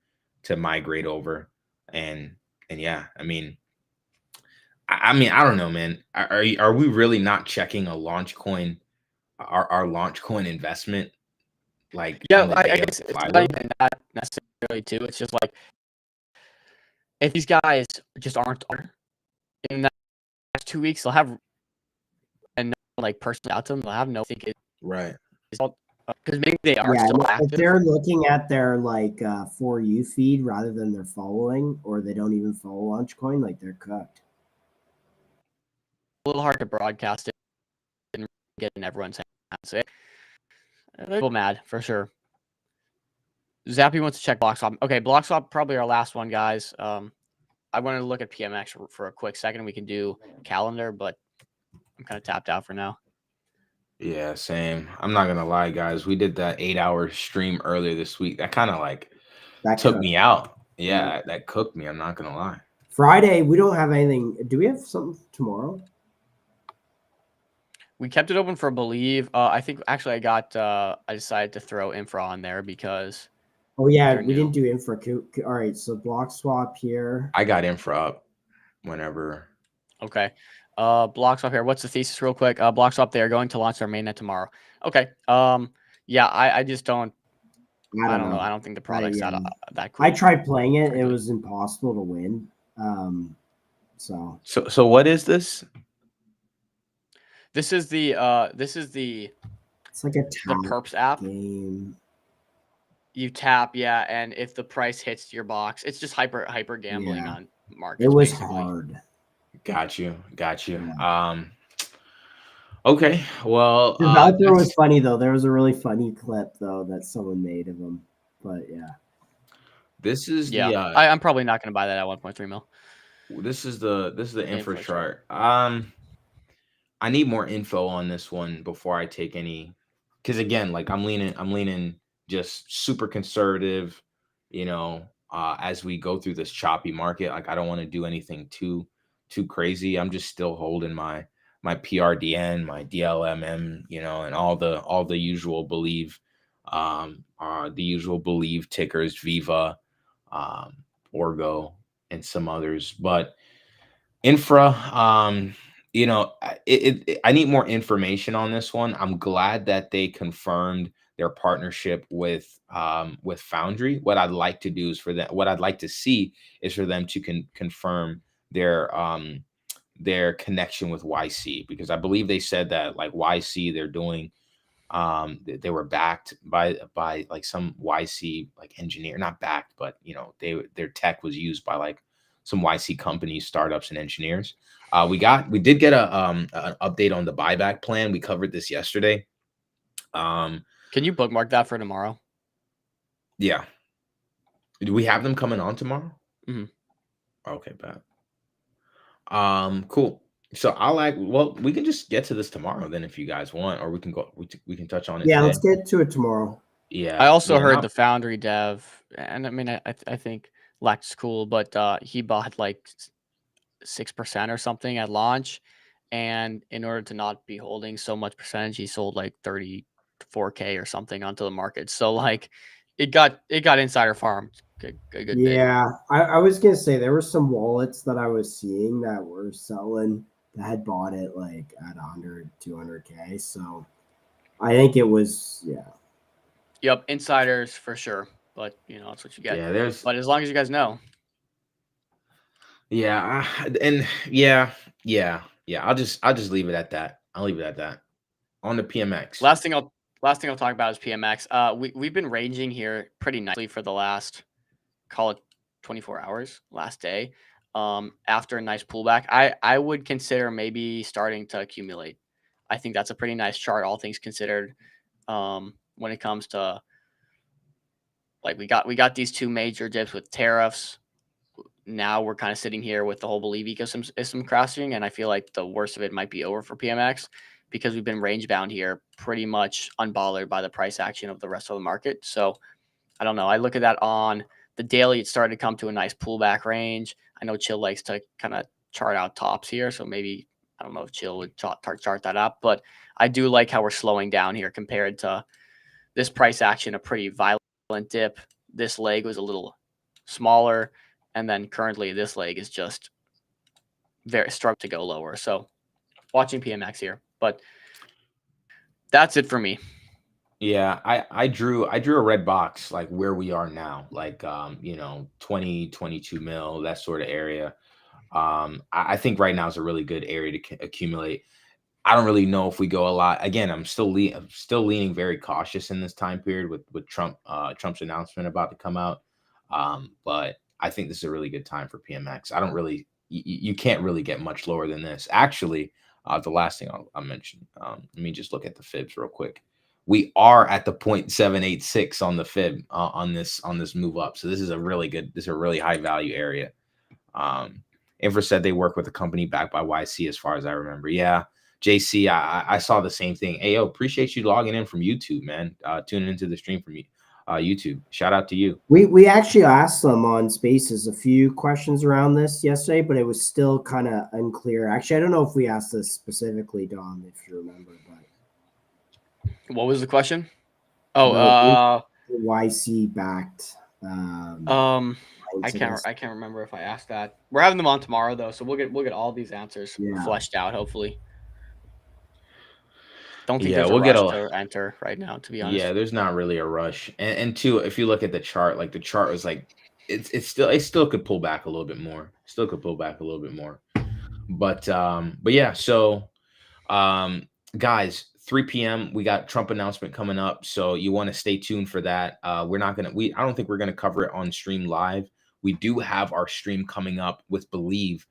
migrate over. And yeah, I mean, I don't know, man. Are we really not checking a launch coin, our launch coin investment? Like, yeah, I guess it's not even that necessarily too. It's just like, if these guys just aren't in the next 2 weeks, they'll have and no, like, person out to them. They'll have no thinking. Right. Because maybe they are still active. If they're looking at their For You feed rather than their following, or they don't even follow Launchcoin, like, they're cooked. A little hard to broadcast it and get in everyone's hands. They're a little mad for sure. Zappy wants to check BlockSwap. Okay, BlockSwap probably our last one, guys. I wanted to look at PMX for a quick second. We can do calendar, but I'm kind of tapped out for now. Yeah, same. I'm not gonna lie, guys. We did that 8-hour stream earlier this week. That kind of that took me out. Yeah, that cooked me. I'm not gonna lie. Friday, we don't have anything. Do we have something tomorrow? We kept it open for Believe. I think actually I decided to throw Infra on there because. Oh yeah, we didn't do Infra. All right, so BlockSwap here. I got Infra up whenever. Okay. BlockSwap here. What's the thesis real quick? BlockSwap, they are going to launch their mainnet tomorrow. Okay. Yeah, I just don't. I don't know. I don't think the product's that cool. I tried playing it. It was impossible to win. So what is this? This is the it's like the Perps app game. You tap, yeah, and if the price hits your box, it's just hyper gambling on markets. It was basically. hard. Got you. Yeah. Okay. Well, There was funny though. There was a really funny clip though that someone made of him. But yeah. This is I'm probably not going to buy that at 1.3 mil. This is the infra chart. I need more info on this one before I take any, because again, like, I'm leaning just super conservative, as we go through this choppy market. Like, I don't want to do anything too crazy. I'm just still holding my PRDN, my DLMM, and all the usual Believe, the usual Believe tickers, Viva, Orgo, and some others. But infra, I need more information on this one. I'm glad that they confirmed their partnership with Foundry. What I'd like to do is for them, what I'd like to see is for them to confirm their connection with YC, because I believe they said that like YC, they're doing they were backed by like some YC like engineer, not backed, but their tech was used by like some YC companies, startups, and engineers. We did get an update on the buyback plan. We covered this yesterday. Can you bookmark that for tomorrow? Yeah. Do we have them coming on tomorrow? Mhm. Okay, bad. Cool. So well, we can just get to this tomorrow then if you guys want, or we can touch on it Yeah, today. let's get to it tomorrow. Yeah. I also yeah, heard not- the Foundry dev, and I mean, I think Lax is cool, but he bought like 6% or something at launch, and in order to not be holding so much percentage, he sold like 34K or something onto the market. So like, it got insider farmed a good bit. Yeah, I was gonna say there were some wallets that I was seeing that were selling that had bought it like at 100, 200K. So I think it was, yeah. Yep, insiders for sure, but that's what you get. Yeah, there's But as long as you guys know, yeah, and yeah. I'll just leave it at that. I'll leave it at that. On the PMX. last thing I'll talk about is PMX. We've been ranging here pretty nicely for the last, call it 24 hours, last day. After a nice pullback, I would consider maybe starting to accumulate. I think that's a pretty nice chart, all things considered. When it comes to like we got these two major dips with tariffs. Now we're kind of sitting here with the whole Believe ecosystem crashing, and I feel like the worst of it might be over for PMX because we've been range bound here, pretty much unbothered by the price action of the rest of the market. So I don't know. I look at that on the daily. It started to come to a nice pullback range. I know Chill likes to kind of chart out tops here, so maybe I don't know if Chill would chart that up, but I do like how we're slowing down here compared to this price action. A pretty violent dip. This leg was a little smaller, and then currently this leg is just very struggling to go lower. So watching PMX here, but that's it for me. Yeah, I drew a red box like where we are now, like 20, 22 mil, that sort of area. I think right now is a really good area to accumulate. I don't really know if we go a lot. Again, I'm still leaning very cautious in this time period with Trump's announcement about to come out. But I think this is a really good time for PMX. I don't really you can't really get much lower than this. Actually, the last thing I'll mention. Let me just look at the fibs real quick. We are at the 0.786 on the fib on this move up. So this is a really high value area. Infra said they work with a company backed by YC, as far as I remember. Yeah. JC, I saw the same thing. Hey, appreciate you logging in from YouTube, man. Tuning into the stream from YouTube. Shout out to you. We actually asked them on Spaces a few questions around this yesterday, but it was still kind of unclear. Actually, I don't know if we asked this specifically, Dom, if you remember. But what was the question? Oh, YC backed. I can't remember if I asked that. We're having them on tomorrow though, so we'll get all these answers fleshed out. Hopefully, don't think there's a rush to enter right now. To be honest, yeah, there's not really a rush. And two, if you look at the chart, like the chart was like it still could pull back a little bit more. But yeah, so guys, 3 p.m. we got Trump announcement coming up, so you want to stay tuned for that. I don't think we're gonna cover it on stream live. We do have our stream coming up with Believe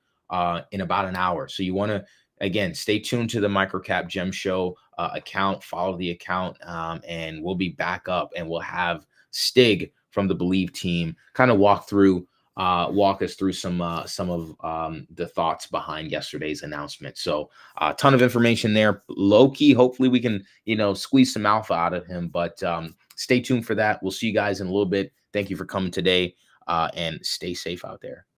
in about an hour, so you want to again stay tuned to the Microcap Gem Show account, follow the account, and we'll be back up, and we'll have Stig from the Believe team kind of walk us through some of the thoughts behind yesterday's announcement. So a ton of information there. Low-key, hopefully we can, squeeze some alpha out of him, but stay tuned for that. We'll see you guys in a little bit. Thank you for coming today, and stay safe out there.